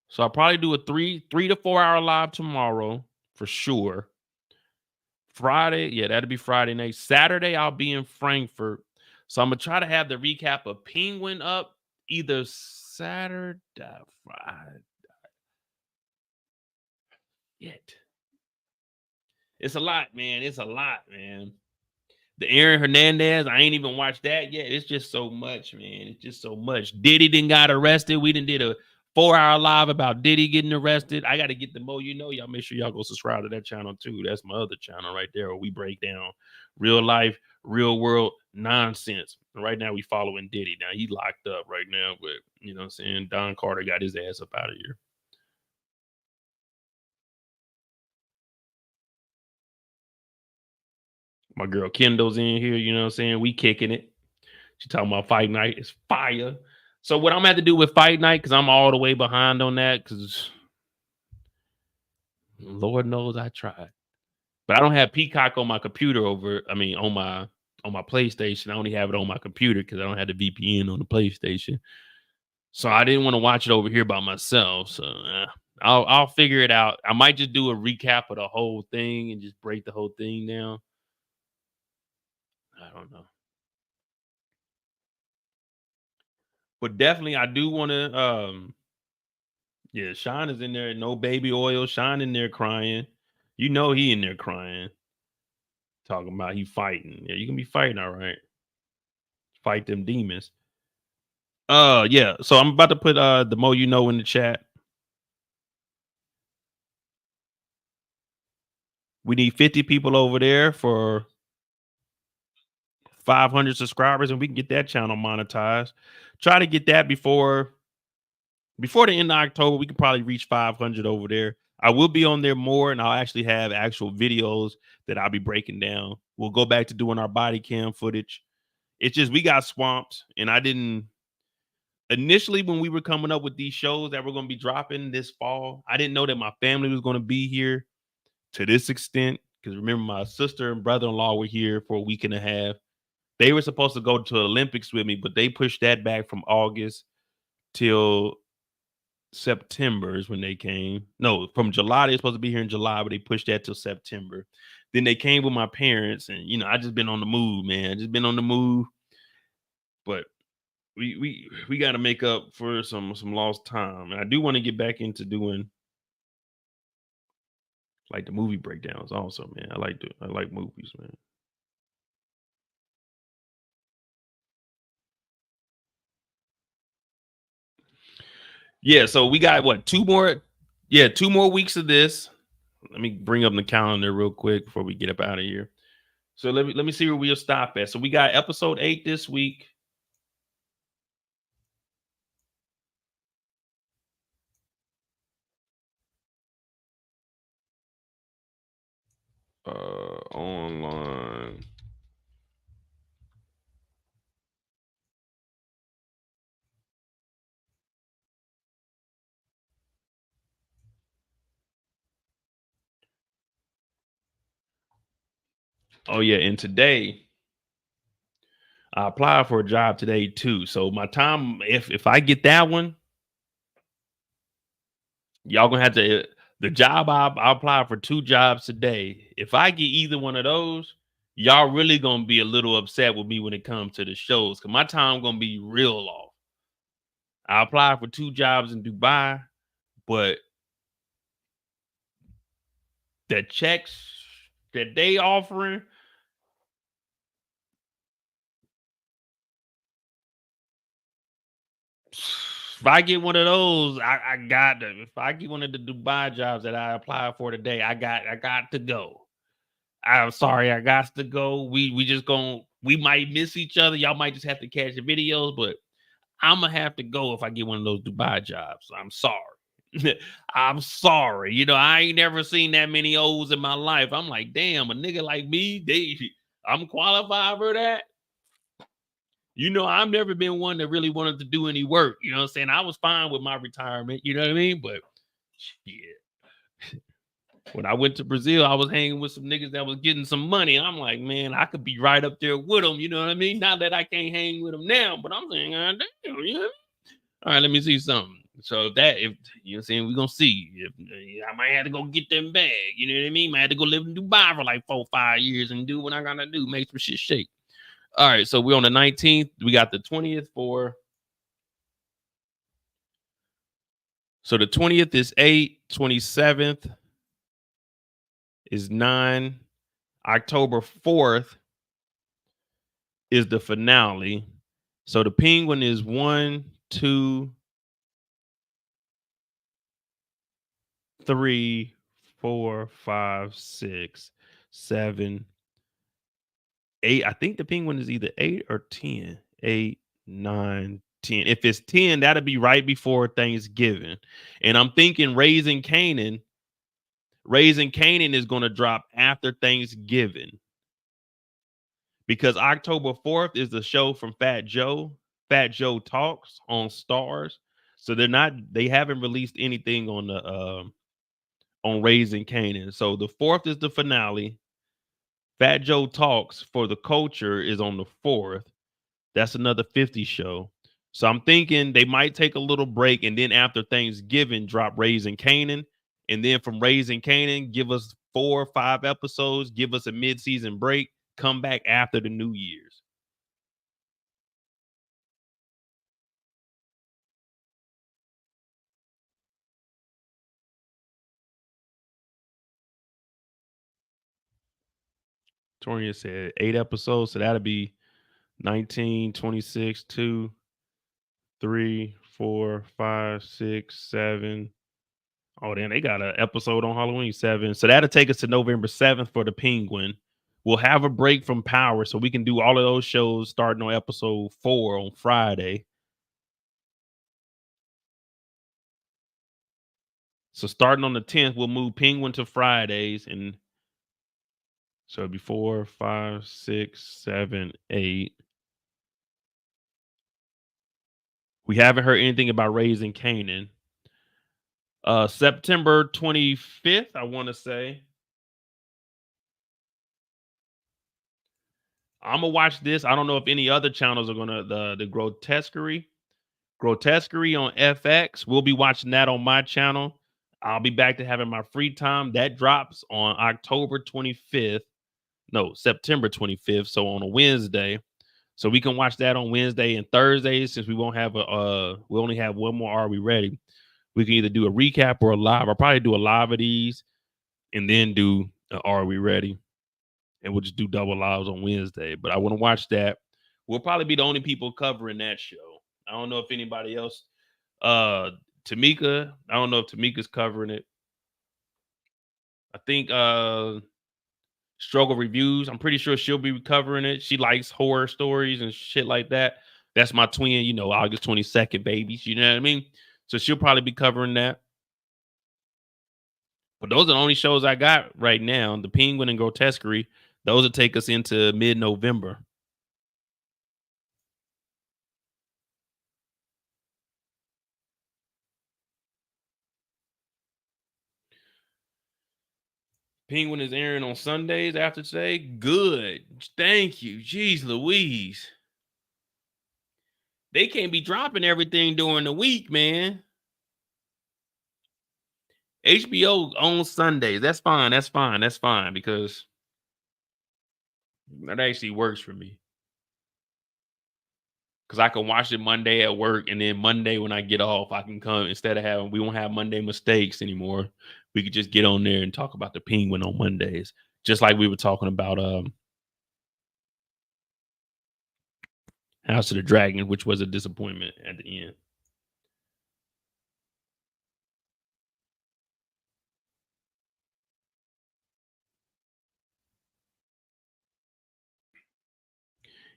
So I'll probably do a 3 to 4 hour live tomorrow for sure. Friday, yeah, that'll be Friday night. Saturday I'll be in Frankfurt, so I'm gonna try to have the recap of Penguin up either Saturday, Friday. Yet. It's a lot, man. It's a lot, man. The Aaron Hernandez, I ain't even watched that yet. It's just so much, man. It's just so much. Diddy didn't got arrested. We done did a 4-hour live about Diddy getting arrested. I got to get the Mo You Know. Y'all make sure y'all go subscribe to that channel too. That's my other channel right there where we break down real life, real world nonsense. And right now we following Diddy. Now he locked up right now, but you know what I'm saying? Don Carter got his ass up out of here. My girl Kendall's in here, you know what I'm saying? We kicking it. She talking about fight night. It's fire. So what I'm gonna have to do with fight night, because I'm all the way behind on that, because Lord knows I tried. But I don't have Peacock on my computer on on my PlayStation. I only have it on my computer because I don't have the VPN on the PlayStation. So I didn't want to watch it over here by myself. So I'll figure it out. I might just do a recap of the whole thing and just break the whole thing down. I don't know. But definitely I do want to yeah, Sean is in there, no baby oil. Sean in there crying. You know he in there crying. Talking about he fighting. Yeah, you can be fighting, all right. Fight them demons. Yeah. So I'm about to put the Mo You Know in the chat. We need 50 people over there for 500 subscribers, and we can get that channel monetized. Try to get that before the end of October. We can probably reach 500 over there. I will be on there more, and I'll actually have actual videos that I'll be breaking down. We'll go back to doing our body cam footage. It's just we got swamped, and I didn't initially when we were coming up with these shows that we're going to be dropping this fall. I didn't know that my family was going to be here to this extent, because remember my sister and brother-in-law were here for a week and a half. They were supposed to go to the Olympics with me, but they pushed that back from August till September is when they came. No, from July. They're supposed to be here in July, but they pushed that till September. Then they came with my parents, and you know, I just been on the move, man. I just been on the move. But we got to make up for some lost time. And I do want to get back into doing like the movie breakdowns also, man. I like movies, man. Yeah, so we got what, 2 more weeks of this. Let me bring up the calendar real quick before we get up out of here. So let me see where we'll stop at. So we got episode 8 this week. Online. Oh yeah, and today I applied for a job today too. So my time, if I get that one, y'all gonna have to the job I applied for 2 jobs today. If I get either one of those, y'all really gonna be a little upset with me when it comes to the shows, because my time gonna be real off. I applied for 2 jobs in Dubai, but the checks that they offering, if I get one of those, I got to. If I get one of the Dubai jobs that I applied for today, I got to go. I'm sorry, I got to go. We might miss each other. Y'all might just have to catch the videos, but I'm gonna have to go if I get one of those Dubai jobs. I'm sorry. I'm sorry. You know, I ain't never seen that many O's in my life. I'm like, damn, a nigga like me, I'm qualified for that. You know, I've never been one that really wanted to do any work. You know what I'm saying? I was fine with my retirement. You know what I mean? But yeah. When I went to Brazil, I was hanging with some niggas that was getting some money. I'm like, man, I could be right up there with them. You know what I mean? Not that I can't hang with them now, but I'm saying, damn, you know what I mean? All right, let me see something. So if you know what I'm saying, we're gonna see. If I might have to go get them bag, you know what I mean? Might have to go live in Dubai for like 4 or 5 years and do what I gotta do, make some shit shake. All right, so we're on the 19th. We got the 20th for. So the 20th is 8, 27th is 9. October 4th is the finale. So the Penguin is 1, 2, 3, 4, 5, 6, 7, 8. I think the Penguin is either 8 or 10. 8, 9, 10. If it's 10, that'll be right before Thanksgiving. And I'm thinking Raising Canaan is going to drop after Thanksgiving, because October 4th is the show from Fat Joe Talks on Starz. So they haven't released anything on the on Raising Canaan. So the 4th is the finale. Fat Joe Talks for the Culture is on the 4th. That's another 50 show. So I'm thinking they might take a little break, and then after Thanksgiving, drop Raising Canaan. And then from Raising Canaan, give us 4 or 5 episodes, give us a mid-season break, come back after the New Year's. Toria said 8 episodes, so that'll be 19, 26, 2, 3, 4, 5, 6, 7. Oh, then they got an episode on Halloween 7. So that'll take us to November 7th for the Penguin. We'll have a break from Power so we can do all of those shows starting on episode 4 on Friday. So starting on the 10th, we'll move Penguin to Fridays. And so it'll be 4, 5, 6, 7, 8. We haven't heard anything about Raising Canaan. September 25th, I want to say. I'm gonna watch this. I don't know if any other channels are gonna the Grotesquerie on FX. We'll be watching that on my channel. I'll be back to having my free time. That drops on October 25th. No, September 25th. So on a Wednesday. So we can watch that on Wednesday and Thursdays since we won't have we only have one more Are We Ready? We can either do a recap or a live. I'll probably do a live of these and then do Are We Ready? And we'll just do double lives on Wednesday. But I want to watch that. We'll probably be the only people covering that show. I don't know if anybody else. Tamika. I don't know if Tamika's covering it. I think Struggle Reviews. I'm pretty sure she'll be covering it. She likes horror stories and shit like that. That's my twin, August 22nd babies. You know what I mean? So she'll probably be covering that. But those are the only shows I got right now. The Penguin and Grotesquerie. Those will take us into mid-November. Penguin is airing on Sundays after today. Good. Thank you. Jeez Louise. They can't be dropping everything during the week, man. HBO on Sundays. That's fine. That's fine. That's fine because that actually works for me. Because I can watch it Monday at work, and then Monday when I get off, I can come instead of we won't have Monday mistakes anymore. We could just get on there and talk about the Penguin on Mondays, just like we were talking about House of the Dragon, which was a disappointment at the end.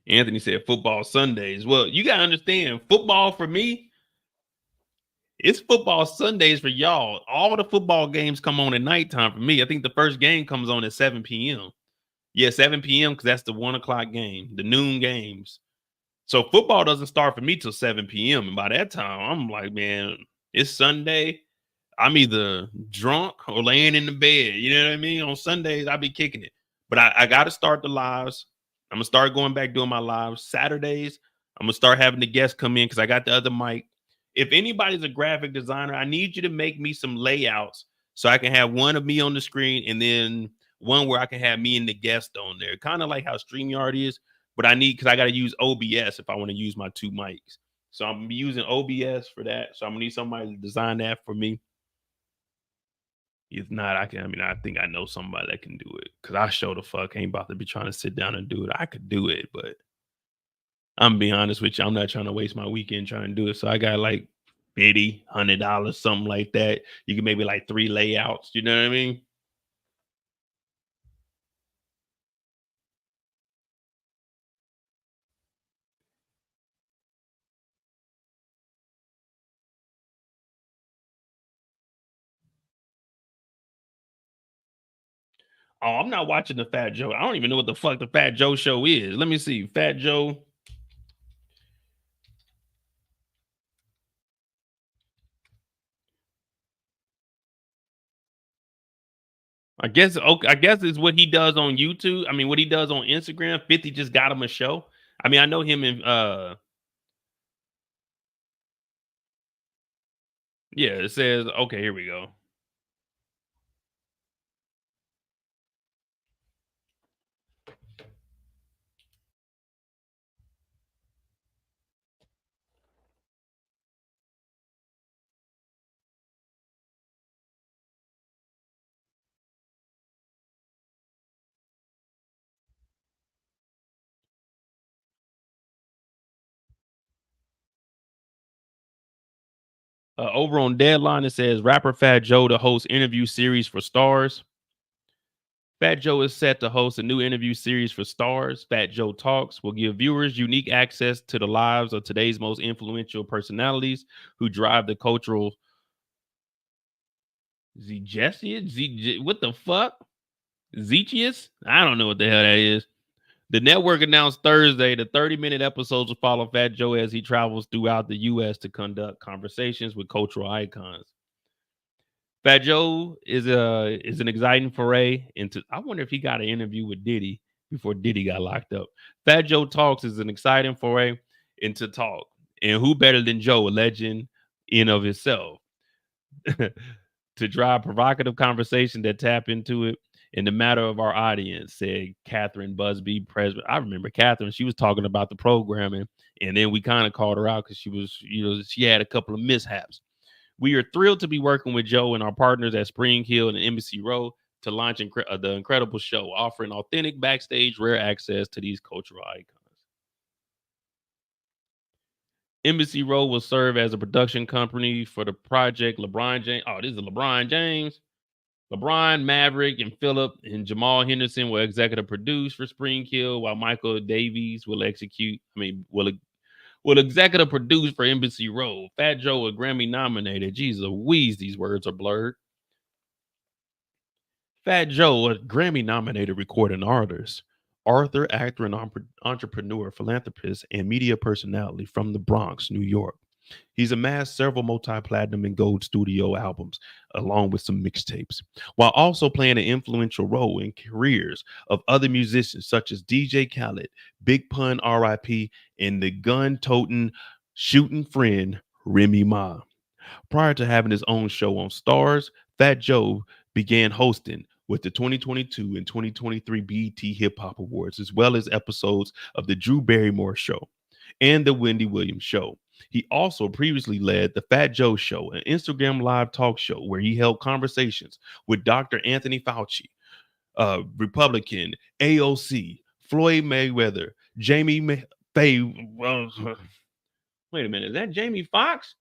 Anthony said football Sundays. Well, you got to understand, football for me, it's football Sundays for y'all. All the football games come on at nighttime for me. I think the first game comes on at 7 p.m. Yeah, 7 p.m. because that's the 1 o'clock game, the noon games. So football doesn't start for me till 7 p.m. And by that time, I'm like, man, it's Sunday. I'm either drunk or laying in the bed. You know what I mean? On Sundays, I be kicking it. But I got to start the lives. I'm going to start going back doing my lives. Saturdays, I'm going to start having the guests come in because I got the other mic. If anybody's a graphic designer, I need you to make me some layouts so I can have one of me on the screen and then one where I can have me and the guest on there. Kind of like how StreamYard is, but because I got to use OBS if I want to use my 2 mics. So I'm using OBS for that. So I'm going to need somebody to design that for me. If not, I think I know somebody that can do it. Cause I sure the fuck ain't about to be trying to sit down and do it. I could do it, but I'm gonna be honest with you. I'm not trying to waste my weekend trying to do it. So I got like $50, $100, something like that. You can maybe like 3 layouts. You know what I mean? Oh, I'm not watching the Fat Joe. I don't even know what the fuck the Fat Joe show is. Let me see. Fat Joe. I guess it's what he does on YouTube. I mean, what he does on Instagram. 50 just got him a show. I mean, I know him in yeah, it says okay, here we go. Over on Deadline, it says rapper Fat Joe to host interview series for Starz. Fat Joe is set to host a new interview series for Starz. Fat Joe Talks will give viewers unique access to the lives of today's most influential personalities who drive the cultural what the fuck? Zechius? I don't know what the hell that is. The network announced Thursday the 30-minute episodes will follow Fat Joe as he travels throughout the U.S. to conduct conversations with cultural icons. Fat Joe is an exciting foray into. I wonder if he got an interview with Diddy before Diddy got locked up. Fat Joe Talks is an exciting foray into talk, and who better than Joe, a legend in of himself, to drive provocative conversation that tap into it in the matter of our audience, said Catherine Busby, president. I remember Catherine. She was talking about the programming, and then we kind of called her out because she was, she had a couple of mishaps. We are thrilled to be working with Joe and our partners at Spring Hill and Embassy Row to launch the incredible show, offering authentic backstage, rare access to these cultural icons. Embassy Row will serve as a production company for the project. LeBron James. Oh, this is LeBron James. LeBron, Maverick, and Phillip and Jamal Henderson will executive produce for Spring Hill, while Michael Davies will will executive produce for Embassy Row. Fat Joe, a Grammy nominated. Jesus Louise, these words are blurred. Fat Joe, a Grammy nominated recording artist, author, actor, and entrepreneur, philanthropist, and media personality from the Bronx, New York. He's amassed several multi-platinum and gold studio albums, along with some mixtapes, while also playing an influential role in careers of other musicians such as DJ Khaled, Big Pun R.I.P., and the gun-toting, shooting friend Remy Ma. Prior to having his own show on Starz, Fat Joe began hosting with the 2022 and 2023 BET Hip Hop Awards, as well as episodes of The Drew Barrymore Show and The Wendy Williams Show. He also previously led The Fat Joe Show, an Instagram live talk show where he held conversations with Dr. Anthony Fauci, Republican, AOC, Floyd Mayweather, Jamie Faye. Wait a minute, is that Jamie Foxx?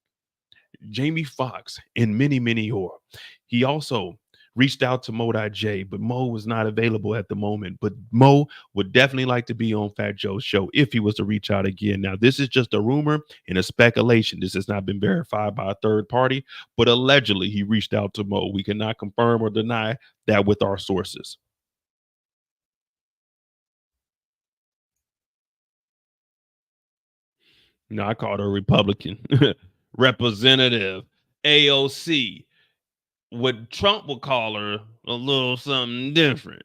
Jamie Foxx, and many, many more. He also reached out to Mo.J, but Mo was not available at the moment. But Mo would definitely like to be on Fat Joe's show if he was to reach out again. Now, this is just a rumor and a speculation. This has not been verified by a third party, but allegedly he reached out to Mo. We cannot confirm or deny that with our sources. No, I called her a Republican. Representative AOC. What Trump would call her a little something different.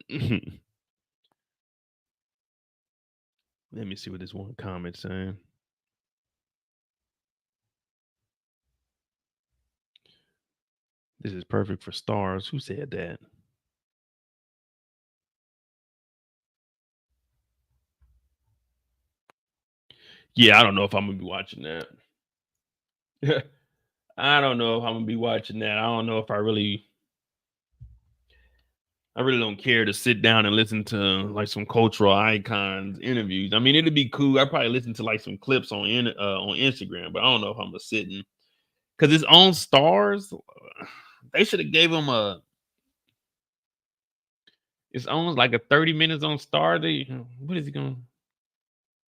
Let me see what this one comment saying. This is perfect for Starz. Who said that? Yeah, I don't know if I'm gonna be watching that. I don't know if I'm gonna be watching that. I don't know if I really don't care to sit down and listen to like some cultural icons interviews. I mean, it'd be cool. I probably listen to like some clips on Instagram, but I don't know if I'm gonna sit in because it's on Starz. They should have gave him it's almost like a 30 minutes on Starz. What is he going?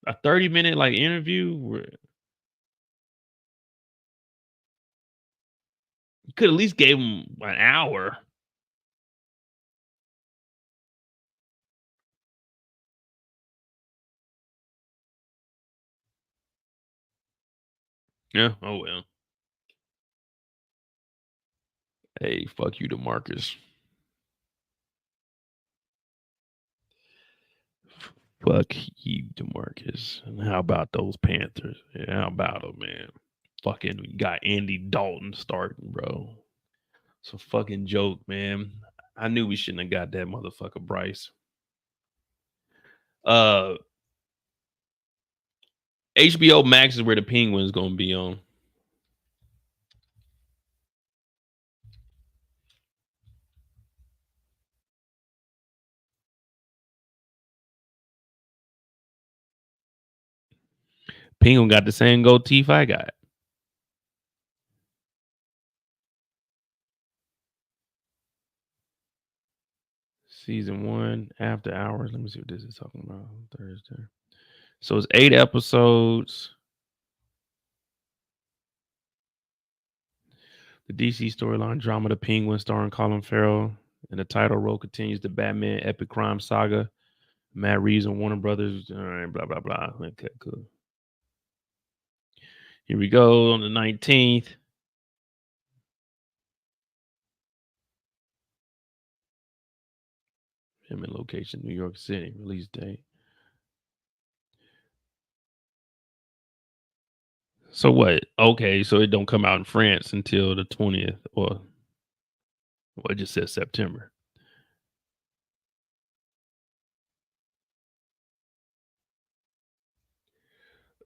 A 30-minute like interview where you could at least gave him an hour. Yeah. Oh well. Hey, fuck you, DeMarcus. Fuck you, DeMarcus. And how about those Panthers? Yeah, how about them, man? Fucking you got Andy Dalton starting, bro. It's a fucking joke, man. I knew we shouldn't have got that motherfucker Bryce. HBO Max is where the Penguins gonna be on. Penguin got the same gold teeth I got. Season 1, After Hours. Let me see what this is talking about. Thursday. So it's 8 episodes. The DC storyline drama, The Penguin, starring Colin Farrell. And the title role continues the Batman epic crime saga. Matt Reeves and Warner Brothers. All right, blah, blah, blah. Okay, cool. Here we go on the 19th. Him in location, New York City. Release date. So what? Okay, so it don't come out in France until the 20th, or it just says September.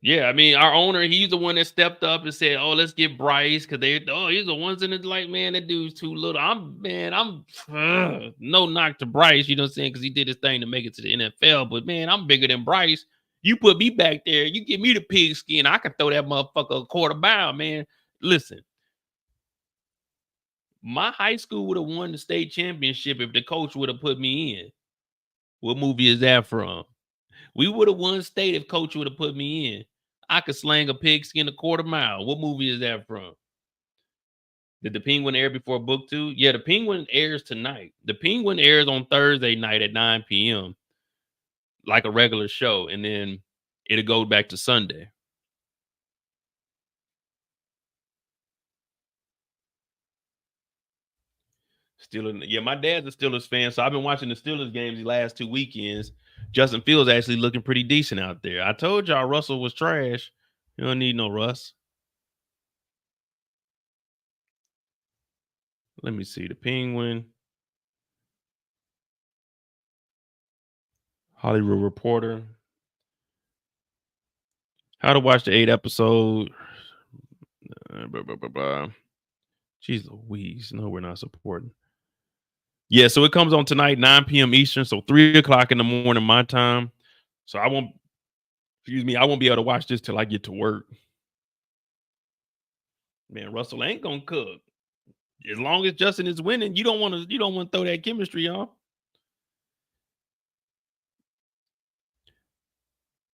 Yeah, I mean, our owner, he's the one that stepped up and said, "Oh, let's get Bryce," because he's the ones in it. Like, man, that dude's too little. I'm no knock to Bryce, you know what I'm saying, because he did his thing to make it to the NFL. But man, I'm bigger than Bryce. You put me back there, you give me the pigskin, I can throw that motherfucker a quarter mile, man. Listen, my high school would have won the state championship if the coach would have put me in. What movie is that from? We would have won state if coach would have put me in. I could slang a pigskin a quarter mile. What movie is that from? Did the Penguin air before book 2? Yeah, the Penguin airs tonight. The Penguin airs on Thursday night at 9 p.m. like a regular show, and then it'll go back to Sunday. Steelers, yeah, my dad's a Steelers fan, so I've been watching the Steelers games the last 2 weekends. Justin Fields actually looking pretty decent out there. I told y'all Russell was trash. You don't need no Russ. Let me see. The Penguin. Hollywood Reporter. How to watch the 8 episode. Jeez Louise. No, we're not supporting. Yeah, so it comes on tonight, 9 p.m. Eastern, so 3 o'clock in the morning my time. So I won't be able to watch this till I get to work. Man, Russell ain't gonna cook. As long as Justin is winning, you don't want to throw that chemistry on.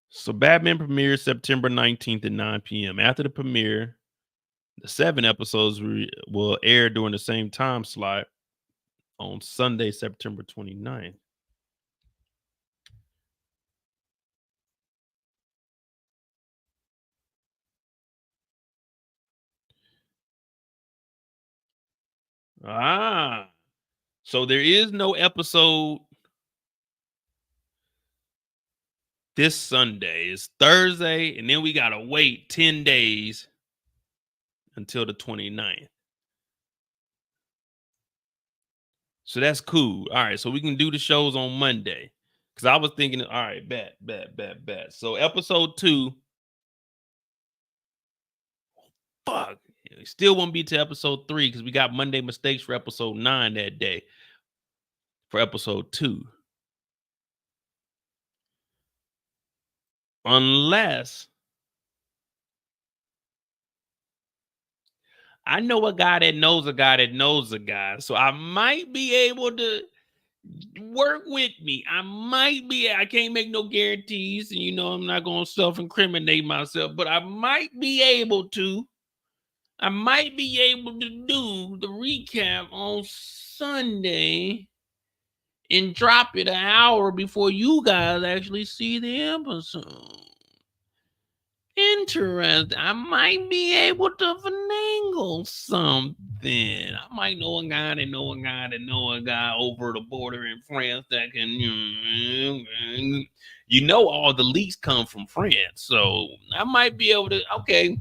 So Batman premieres September 19th at 9 p.m. After the premiere, the 7 episodes will air during the same time slot on Sunday, September 29th. So there is no episode this Sunday. It's Thursday, and then we got to wait 10 days until the 29th. So that's cool. All right, so we can do the shows on Monday. Because I was thinking, all right, bet. So episode 2. Fuck. It still won't be to episode 3 because we got Monday mistakes for episode 9 that day. For episode 2. Unless I know a guy that knows a guy that knows a guy. So I might be able to work with me. I can't make no guarantees. And I'm not going to self-incriminate myself. But I might be able to. I might be able to do the recap on Sunday and drop it an hour before you guys actually see the episode. Interesting. I might be able to finagle something. I might know a guy that know a guy that know a guy over the border in France that can you know, all the leaks come from France. So I might be able to, okay,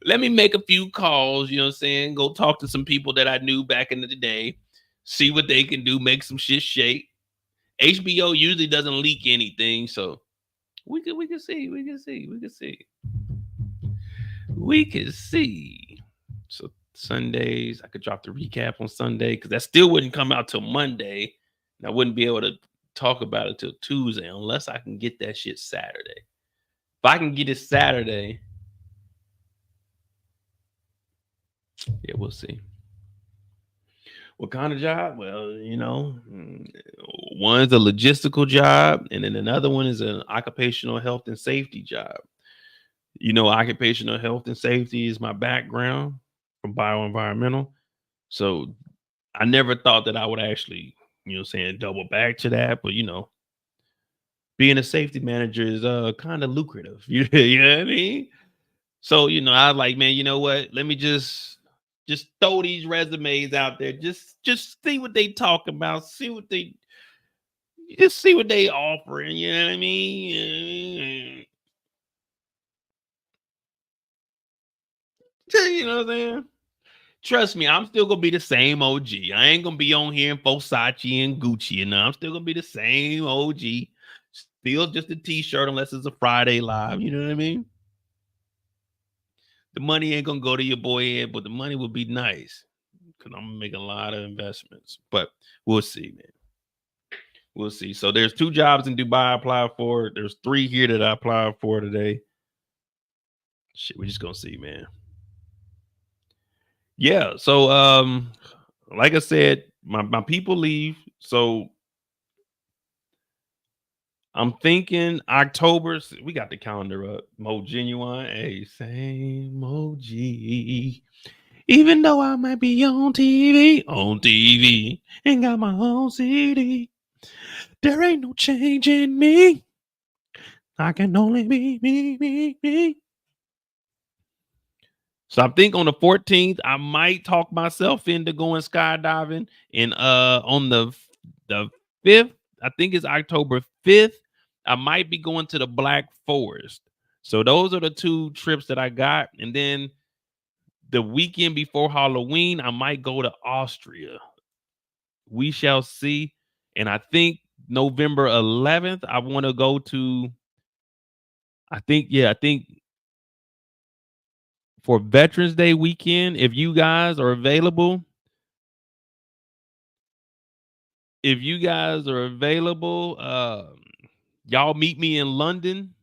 let me make a few calls, you know what I'm saying? Go talk to some people that I knew back in the day, see what they can do, make some shit shake. HBO usually doesn't leak anything, so we can see. So Sundays, I could drop the recap on Sunday because that still wouldn't come out till Monday. And I wouldn't be able to talk about it till Tuesday unless I can get that shit Saturday. If I can get it Saturday, yeah, we'll see. What kind of job? Well, you know, one's a logistical job, and then another one is an occupational health and safety job. You know, occupational health and safety is my background from bioenvironmental. So I never thought that I would actually, you know, saying double back to that. But, you know, being a safety manager is kind of lucrative. You know what I mean? So, you know, I was like, man, you know what? Let me just throw these resumes out there. Just see what they talk about. See what they offering. You know what I mean? You know what I'm saying? Trust me, I'm still gonna be the same OG. I ain't gonna be on here in Versace and Gucci, and I'm still gonna be the same OG. Still just a t-shirt unless it's a Friday live. You know what I mean? The money ain't gonna go to your boy head, but the money will be nice because I'm gonna make a lot of investments. But we'll see, man. We'll see. So there's 2 jobs in Dubai I applied for. There's 3 here that I applied for today. Shit, we're just gonna see, man. Yeah. So like I said, my people leave. So I'm thinking October. We got the calendar up. Mo Genuine. Hey, same OG. Even though I might be on TV, and got my own CD, there ain't no change in me. I can only be me. So I think on the 14th, I might talk myself into going skydiving. And on the 5th, I think it's October 5th, I might be going to the Black Forest. So those are the 2 trips that I got. And then the weekend before Halloween, I might go to Austria. We shall see. And I think November 11th, I want to go to, I think for Veterans Day weekend, if you guys are available, y'all meet me in London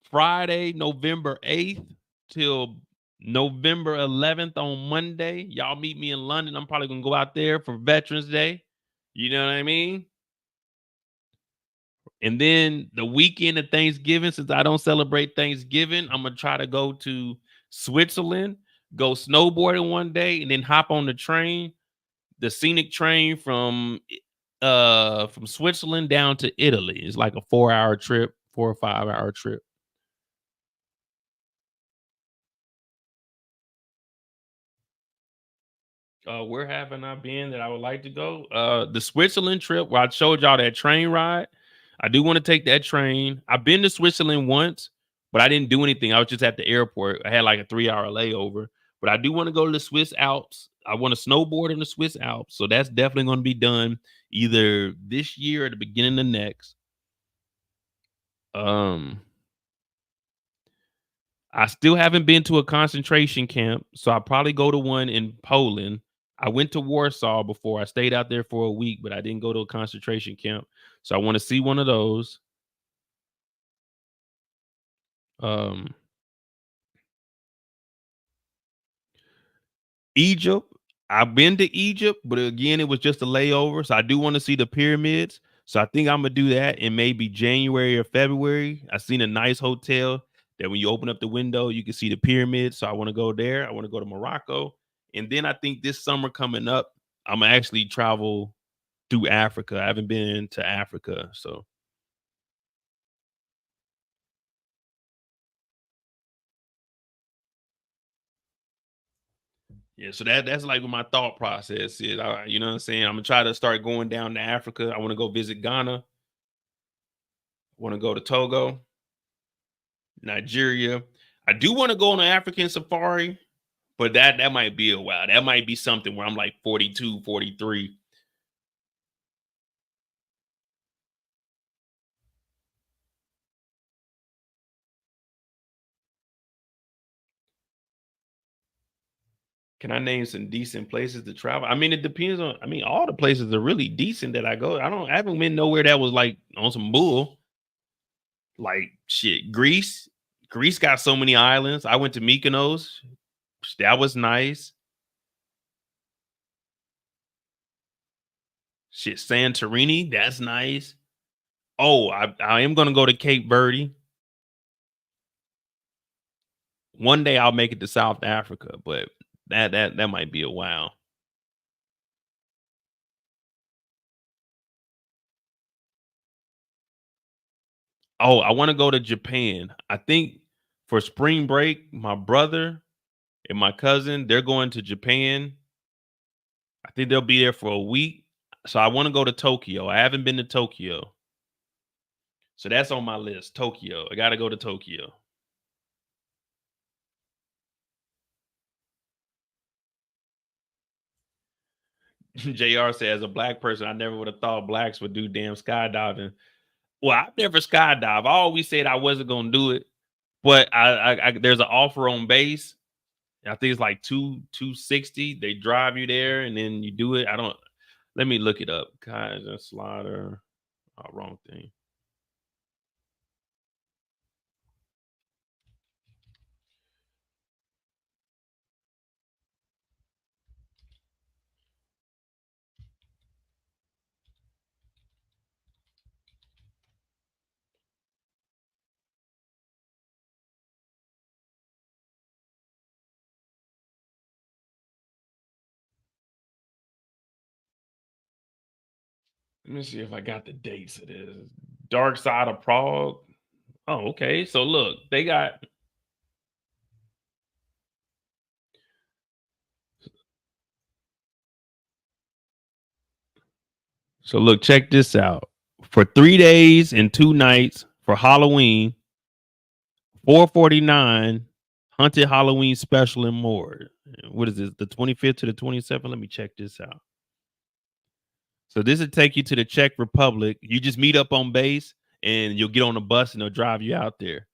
Friday, November 8th till November 11th on Monday. Y'all meet me in London. I'm probably gonna go out there for Veterans Day. You know what I mean? And then the weekend of Thanksgiving, since I don't celebrate Thanksgiving, I'm gonna try to go to Switzerland, go snowboarding one day, and then hop on the train, the scenic train from Switzerland down to Italy. It's like a 4-hour trip, 4 or 5-hour trip. Where haven't I been that I would like to go? The Switzerland trip where I showed y'all that train ride. I do want to take that train. I've been to Switzerland once, but I didn't do anything. I was just at the airport. I had like a 3-hour layover, but I do want to go to the Swiss Alps. I want to snowboard in the Swiss Alps. So that's definitely going to be done either this year or the beginning of next. I still haven't been to a concentration camp, so I'll probably go to one in Poland. I went to Warsaw before. I stayed out there for a week, but I didn't go to a concentration camp. So I want to see one of those. Egypt. I've been to Egypt, but again, it was just a layover. So I do want to see the pyramids. So I think I'm gonna do that in maybe January or February. I seen a nice hotel that when you open up the window, you can see the pyramids. So I want to go there. I want to go to Morocco. And then I think this summer coming up, I'm gonna actually travel through Africa. I haven't been to Africa. So yeah, so that's like what my thought process is. You know what I'm saying? I'm gonna try to start going down to Africa. I want to go visit Ghana. Want to go to Togo, Nigeria. I do want to go on an African safari, but that might be a while. That might be something where I'm like 42, 43. Can I name some decent places to travel? I mean, it depends on. I mean, all the places are really decent that I go. I haven't been nowhere that was like on some bull. Like shit, Greece. Greece got so many islands. I went to Mykonos. That was nice. Shit, Santorini. That's nice. Oh, I am gonna go to Cape Verde. One day I'll make it to South Africa, but that might be a while. Oh, I want to go to Japan. I think for spring break, my brother and my cousin, they're going to Japan. I think they'll be there for a week. So I want to go to Tokyo. I haven't been to Tokyo. So that's on my list. Tokyo. I got to go to Tokyo. JR said, as a black person, I never would have thought blacks would do damn skydiving. Well, I've never skydived. I always said I wasn't going to do it. But I there's an offer on base. I think it's like $260. They drive you there and then you do it. Let me look it up. Kaiser Slaughter. Oh, wrong thing. Let me see if I got the dates of this. Dark Side of Prague. Oh, okay. So look, they got. So look, check this out. For 3 days and 2 nights for Halloween, $449, Haunted Halloween special and more. What is this? The 25th to the 27th? Let me check this out. So this would take you to the Czech Republic. You just meet up on base and you'll get on a bus and they'll drive you out there.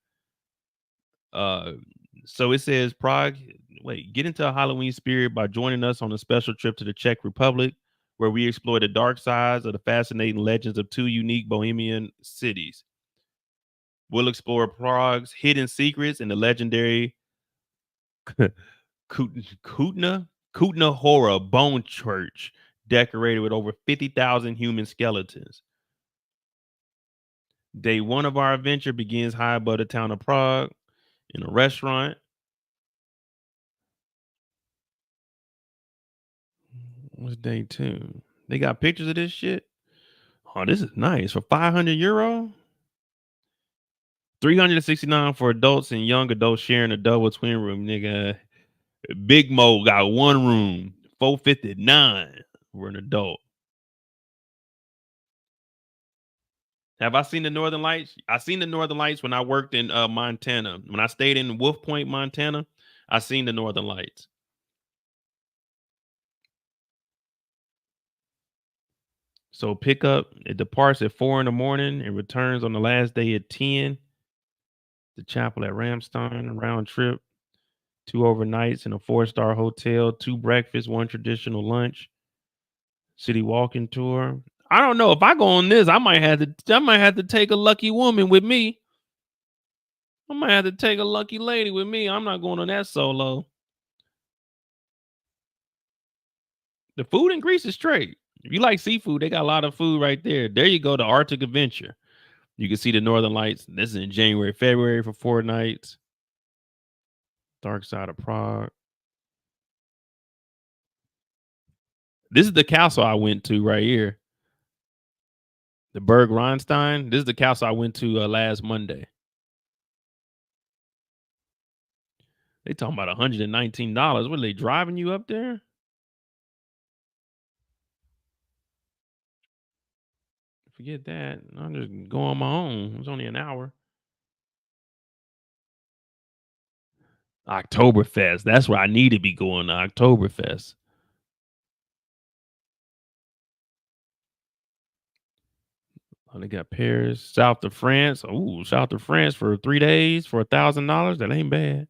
So it says Prague. Wait, get into a Halloween spirit by joining us on a special trip to the Czech Republic, where we explore the dark sides of the fascinating legends of 2 unique Bohemian cities. We'll explore Prague's hidden secrets and the legendary Kutna Hora Bone Church, decorated with over 50,000 human skeletons. Day 1 of our adventure begins high above the town of Prague in a restaurant. What's day 2? They got pictures of this shit. Oh, this is nice. For €500, $369 for adults and young adults sharing a double twin room. Nigga, Big Mo got 1 room. $459 for an adult. Have I seen the Northern Lights? I seen the Northern Lights when I worked in Montana. When I stayed in Wolf Point, Montana, I seen the Northern Lights. So pickup, it departs at 4 in the morning and returns on the last day at 10. The chapel at Ramstein, round trip, 2 overnights in a 4-star hotel, 2 breakfasts, 1 traditional lunch, city walking tour. I don't know if I go on this. I might have to take a lucky woman with me. I might have to take a lucky lady with me. I'm not going on that solo. The food in Greece is straight. If you like seafood, they got a lot of food right there. There you go, the Arctic Adventure. You can see the Northern Lights. This is in January, February for 4 nights. Dark Side of Prague. This is the castle I went to right here. The Berg Rheinstein. This is the castle I went to last Monday. They talking about $119. What are they driving you up there? Forget that. I'll just go on my own. It's only an hour. Oktoberfest. That's where I need to be going to Oktoberfest. Oh, they got Paris, south of France. Ooh, south of France for 3 days for $1,000. That ain't bad.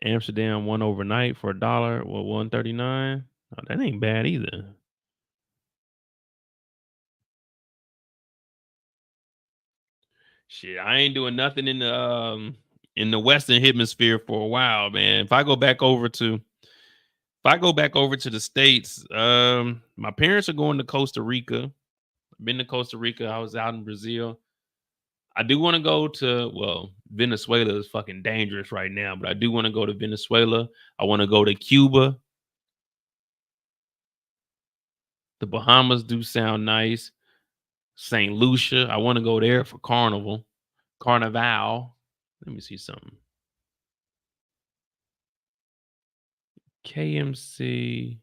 Amsterdam, one overnight for $1. Well, $139. Oh, that ain't bad either. Shit, I ain't doing nothing in the Western Hemisphere for a while, man. If I go back over to the States, my parents are going to Costa Rica. I've been to Costa Rica. I was out in Brazil. I do want to go to, well, Venezuela is fucking dangerous right now, but I do want to go to Venezuela. I want to go to Cuba. The Bahamas do sound nice. St. Lucia. I want to go there for Carnival. Let me see something. KMC.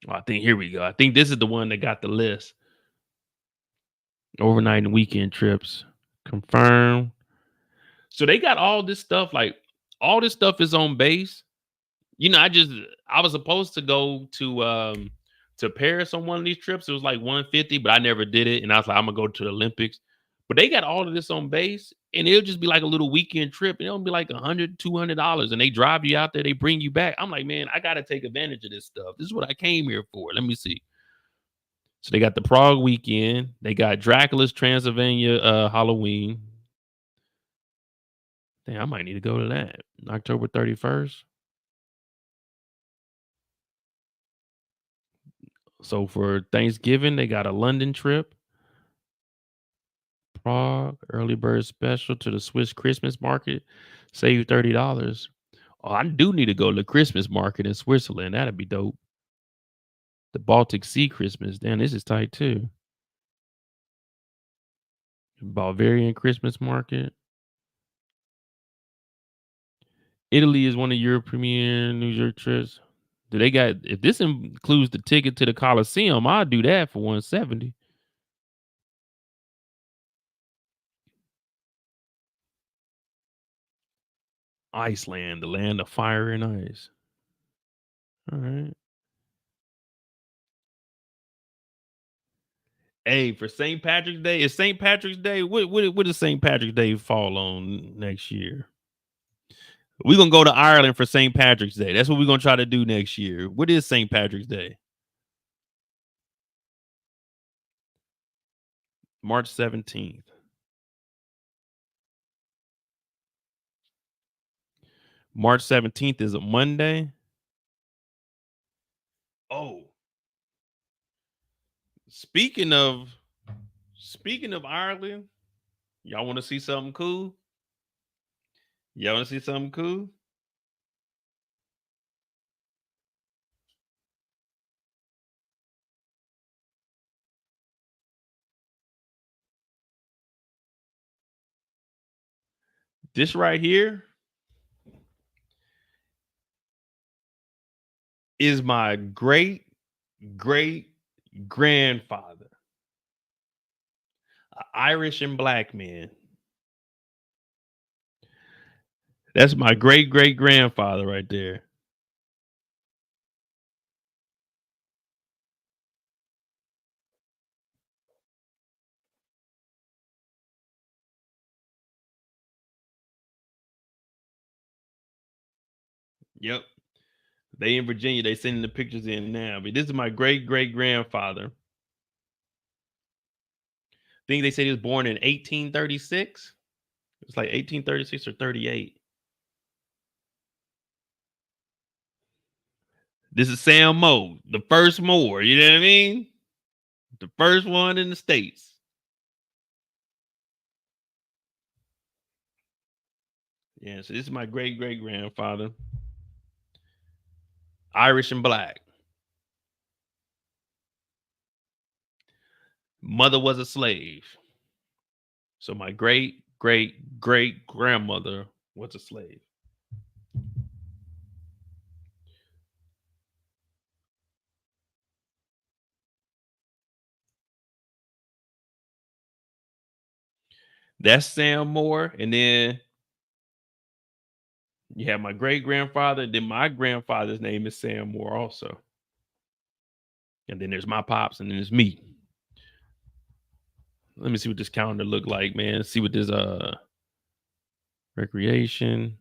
Oh, I think here we go. I think this is the one that got the list. Overnight and weekend trips. Confirmed. So they got all this stuff, like all this stuff is on base. You know, I was supposed to go to Paris on one of these trips. It was like 150, but I never did it. And I was like, I'm gonna go to the Olympics. But they got all of this on base, and it'll just be like a little weekend trip. And it'll be like $100, $200, and they drive you out there, they bring you back. I'm like, man, I gotta take advantage of this stuff. This is what I came here for. Let me see. So they got the Prague weekend. They got Dracula's Transylvania Halloween. Damn, I might need to go to that. October 31st. So for Thanksgiving, they got a London trip. Prague, early bird special to the Swiss Christmas market. Save $30. Oh, I do need to go to the Christmas market in Switzerland. That'd be dope. The Baltic Sea Christmas. Damn, this is tight too. Bavarian Christmas market. Italy is one of your premier New York trips. Do they got, if this includes the ticket to the Coliseum, I'll do that for $170. Iceland, the land of fire and ice. All right. Hey, for St. Patrick's Day, is St. Patrick's Day, what does St. Patrick's Day fall on next year? We're going to go to Ireland for St. Patrick's Day. That's what we're going to try to do next year. What is St. Patrick's Day? March 17th. March 17th is a Monday. Oh. Speaking of Ireland, y'all want to see something cool? Y'all want to see something cool? This right here is my great grandfather, an Irish and black man. That's my great grandfather right there. Yep. They in Virginia. They sending the pictures in now. But this is my great grandfather. I think they said he was born in 1836. It's like 1836 or 38. This is Sam Moe, the first Moore. You know what I mean? The first one in the States. Yeah, so this is my great grandfather. Irish and black. Mother was a slave. So my great grandmother What's a slave? That's Sam Moore. And then you have my great grandfather. Then my grandfather's name is Sam Moore also. And then there's my pops, and then there's me. Let me see what this calendar look like, man. See what this recreation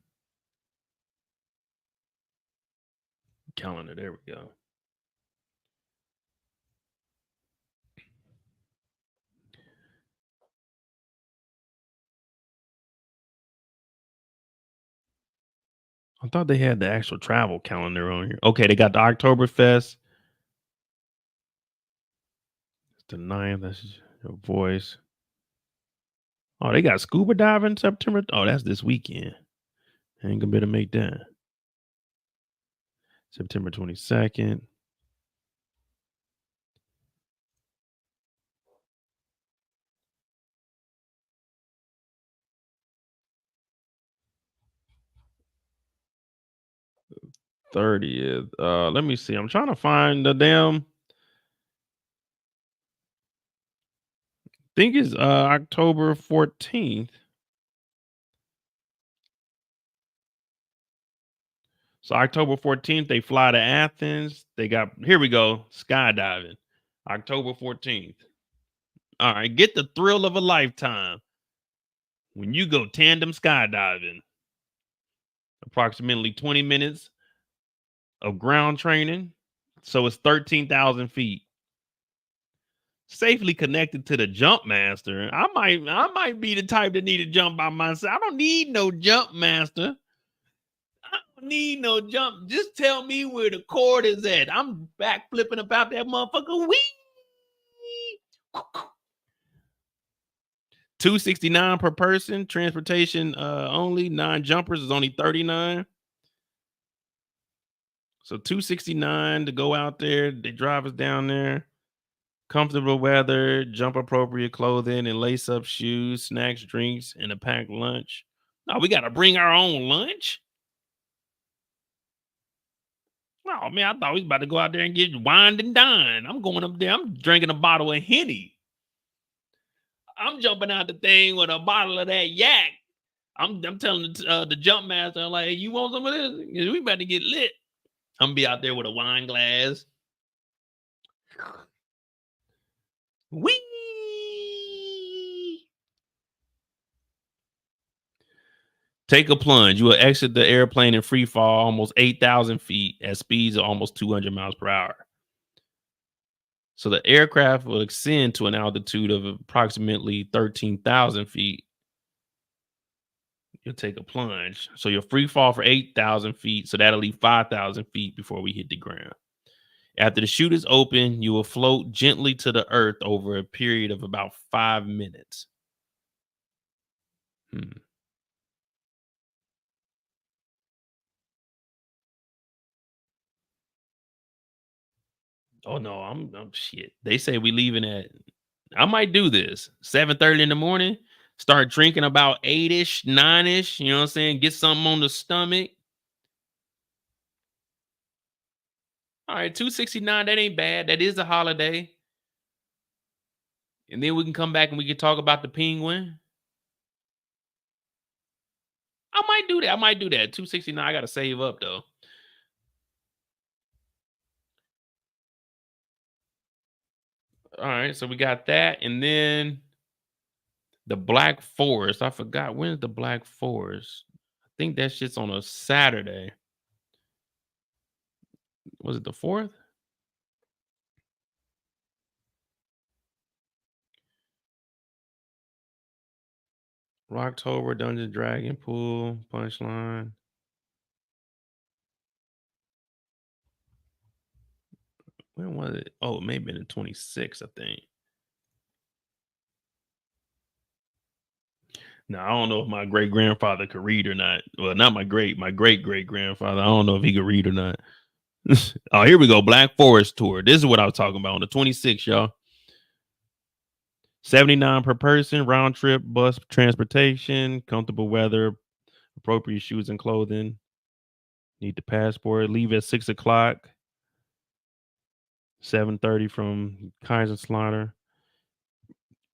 calendar. There we go. I thought they had the actual travel calendar on here. Okay, they got the Oktoberfest. It's the 9th. That's your voice. Oh, they got scuba diving September. Oh, that's this weekend. I ain't gonna be able to make that. September 22nd. '30th. Let me see. I'm trying to find the damn. I think it's October 14th. So October 14th, they fly to Athens. They got, here we go, skydiving. October 14th. All right, get the thrill of a lifetime when you go tandem skydiving. Approximately 20 minutes of ground training. So it's 13,000 feet. Safely connected to the jump master. I might be the type that need to jump by myself. I don't need no jump master. I don't need no jump. Just tell me where the cord is at. I'm back flipping about that motherfucker. Wee! $269 per person. Transportation only. 9 jumpers is only 39. So $269 to go out there. They drive us down there. Comfortable weather, jump appropriate clothing, and lace up shoes, snacks, drinks, and a packed lunch. No, we got to bring our own lunch. Oh man, I thought we was about to go out there and get wined and dined. I'm going up there. I'm drinking a bottle of Henny. I'm jumping out the thing with a bottle of that yak. I'm telling the jump master, I'm like, hey, you want some of this? We about to get lit. I'm gonna be out there with a wine glass. Whee! Take a plunge. You will exit the airplane in free fall almost 8,000 feet at speeds of almost 200 miles per hour. So the aircraft will ascend to an altitude of approximately 13,000 feet. You'll take a plunge. So you'll free fall for 8,000 feet. So that'll leave 5,000 feet before we hit the ground. After the chute is open, you will float gently to the earth over a period of about 5 minutes. Oh no, I'm shit. They say we leaving at, I might do this 7:30 in the morning. Start drinking about 8-ish, 9-ish. You know what I'm saying? Get something on the stomach. All right, $269. That ain't bad. That is a holiday. And then we can come back and we can talk about the penguin. I might do that. $269. I gotta save up though. All right, so we got that, and then the Black Forest. I forgot, when's the Black Forest? I think that shit's on a Saturday. Was it the 4th? Rocktober, Dungeon Dragon Pool, Punchline. When was it? Oh, it may have been the 26th, I think. Now, I don't know if my great grandfather could read or not. Well, not my great great grandfather. I don't know if he could read or not. Oh, here we go. Black Forest tour. This is what I was talking about on the 26th, y'all. $79 per person, round trip, bus transportation, comfortable weather, Appropriate shoes and clothing. Need the passport. Leave at 6 o'clock. 7:30 from Kaiserslautern.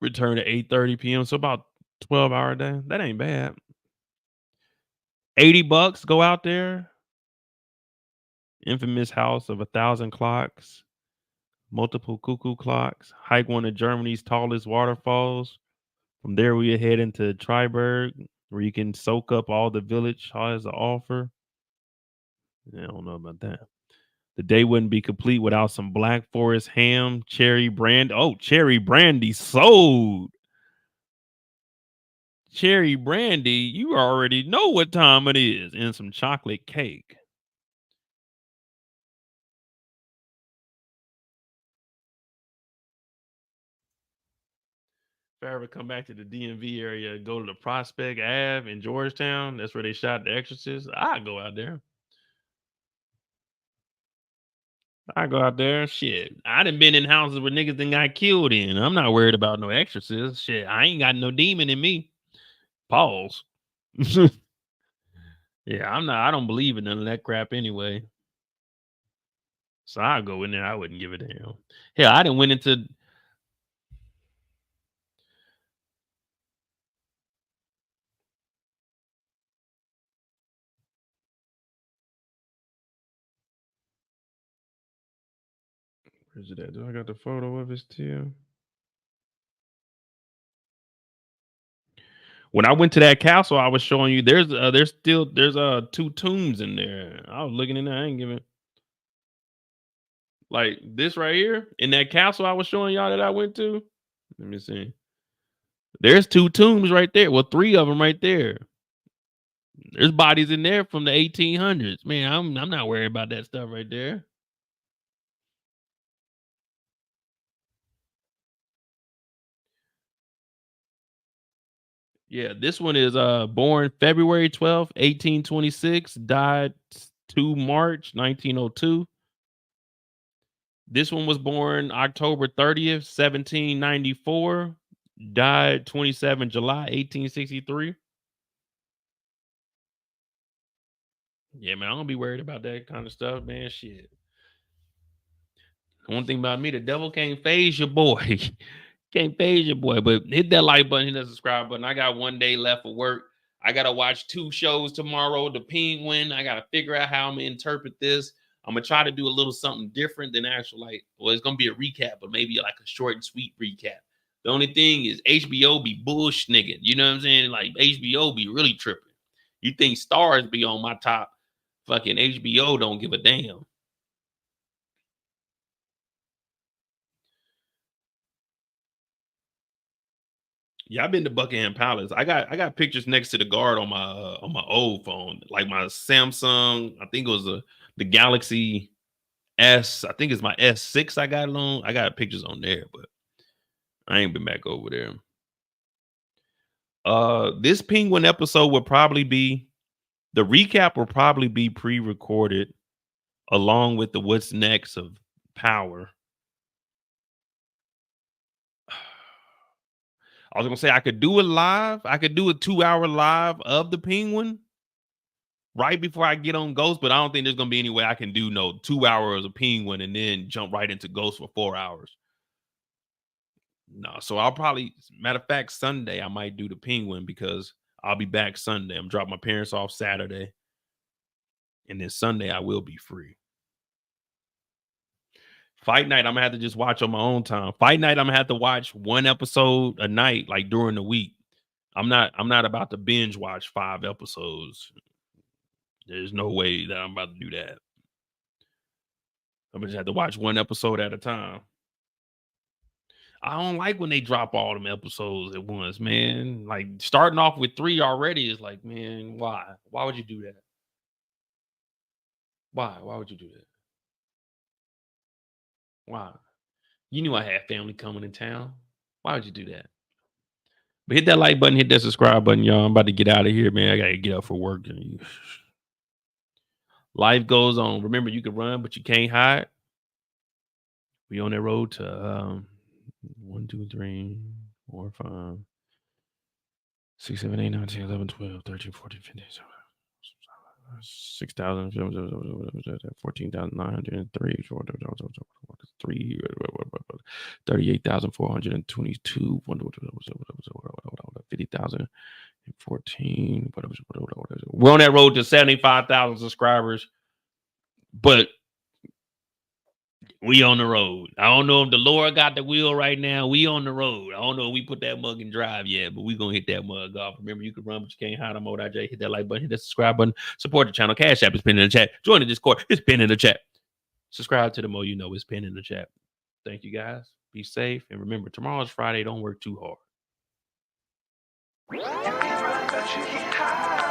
Return at 8:30 p.m. So about 12-hour day. That ain't bad. $80. Go out there. Infamous house of 1,000 clocks. Multiple cuckoo clocks. Hike one of Germany's tallest waterfalls. From there, we head into Triberg, where you can soak up all the village has to offer. I don't know about that. The day wouldn't be complete without some Black Forest ham, cherry brandy. Oh, cherry brandy sold. Cherry brandy, you already know what time it is. And some chocolate cake. If I ever come back to the DMV area, go to the Prospect Ave in Georgetown, that's where they shot The Exorcist, I'd go out there. I go out there. Shit. I done been in houses where niggas done got killed in. I'm not worried about no exorcist. Shit. I ain't got no demon in me. Pause. Yeah, I don't believe in none of that crap anyway. So I'll go in there. I wouldn't give a damn. Hell, I done went into where's it at? Do I got the photo of his tail? When I went to that castle, I was showing you there's two tombs in there. I was looking in there. I ain't giving like this right here in that castle I was showing y'all that I went to. Let me see. There's two tombs right there. Well, three of them right there. There's bodies in there from the 1800s. Man, I'm not worried about that stuff right there. Yeah, this one is born February 12th, 1826, died 2 March 1902. This one was born October 30th, 1794, died 27 July 1863. Yeah, man, I don't be worried about that kind of stuff, man. Shit. One thing about me, the devil can't phase your boy. Can't phase your boy. But hit that like button, hit that subscribe button. I got one day left for work. I got to watch 2 shows tomorrow. The Penguin. I got to figure out how I'm going to interpret this. I'm going to try to do a little something different than actual, like, well, it's going to be a recap, but maybe like a short and sweet recap. The only thing is HBO be bullshit nigga. You know what I'm saying? Like HBO be really tripping. You think Starz be on my top. Fucking HBO don't give a damn. Yeah, I've been to Buckingham Palace. I got pictures next to the guard on my old phone, like my Samsung. I think it was the Galaxy S. I think it's my S6. I got it on. I got pictures on there, but I ain't been back over there. This Penguin episode will probably be the recap. Will probably be pre-recorded along with the what's next of Power. I was gonna say I could do it live. I could do a 2-hour live of the Penguin right before I get on Ghost, but I don't think there's gonna be any way I can do 2 hours of Penguin and then jump right into Ghost for 4 hours. No, so I'll probably, matter of fact, Sunday I might do the Penguin because I'll be back Sunday. I'm dropping my parents off Saturday, and then Sunday I will be free. Fight night, I'm gonna have to just watch on my own time. Fight night, I'm gonna have to watch 1 episode a night, like during the week. I'm not about to binge watch 5 episodes. There's no way that I'm about to do that. I'm gonna just have to watch 1 episode at a time. I don't like when they drop all them episodes at once, man. Like starting off with 3 already is like, man, why? Why would you do that? Why? Why would you do that? Why? You knew I had family coming in town. Why would you do that? But hit that like button, hit that subscribe button, y'all. I'm about to get out of here, man. I gotta get up for work. Life goes on. Remember, you can run, but you can't hide. We on that road to 1, 2, 3, 4, 5, 6, 7, 8, 9, 10, 11, 12, 13, 14, 15. 6,000, 14,903, 38,422, 50,014. We're on that road to 75,000 subscribers, but we on the road. I don't know if the Lord got the wheel right now. We on the road. I don't know if we put that mug in drive yet, but we gonna hit that mug off. Remember, you can run, but you can't hide. I'm ODJ. Hit that like button, hit that subscribe button, support the channel. Cash App is pinned in the chat. Join the Discord. It's pinned in the chat. Subscribe to the Mo You Know. It's pinned in the chat. Thank you guys. Be safe, and remember, tomorrow's Friday. Don't work too hard.
You can rap, but you can't hide.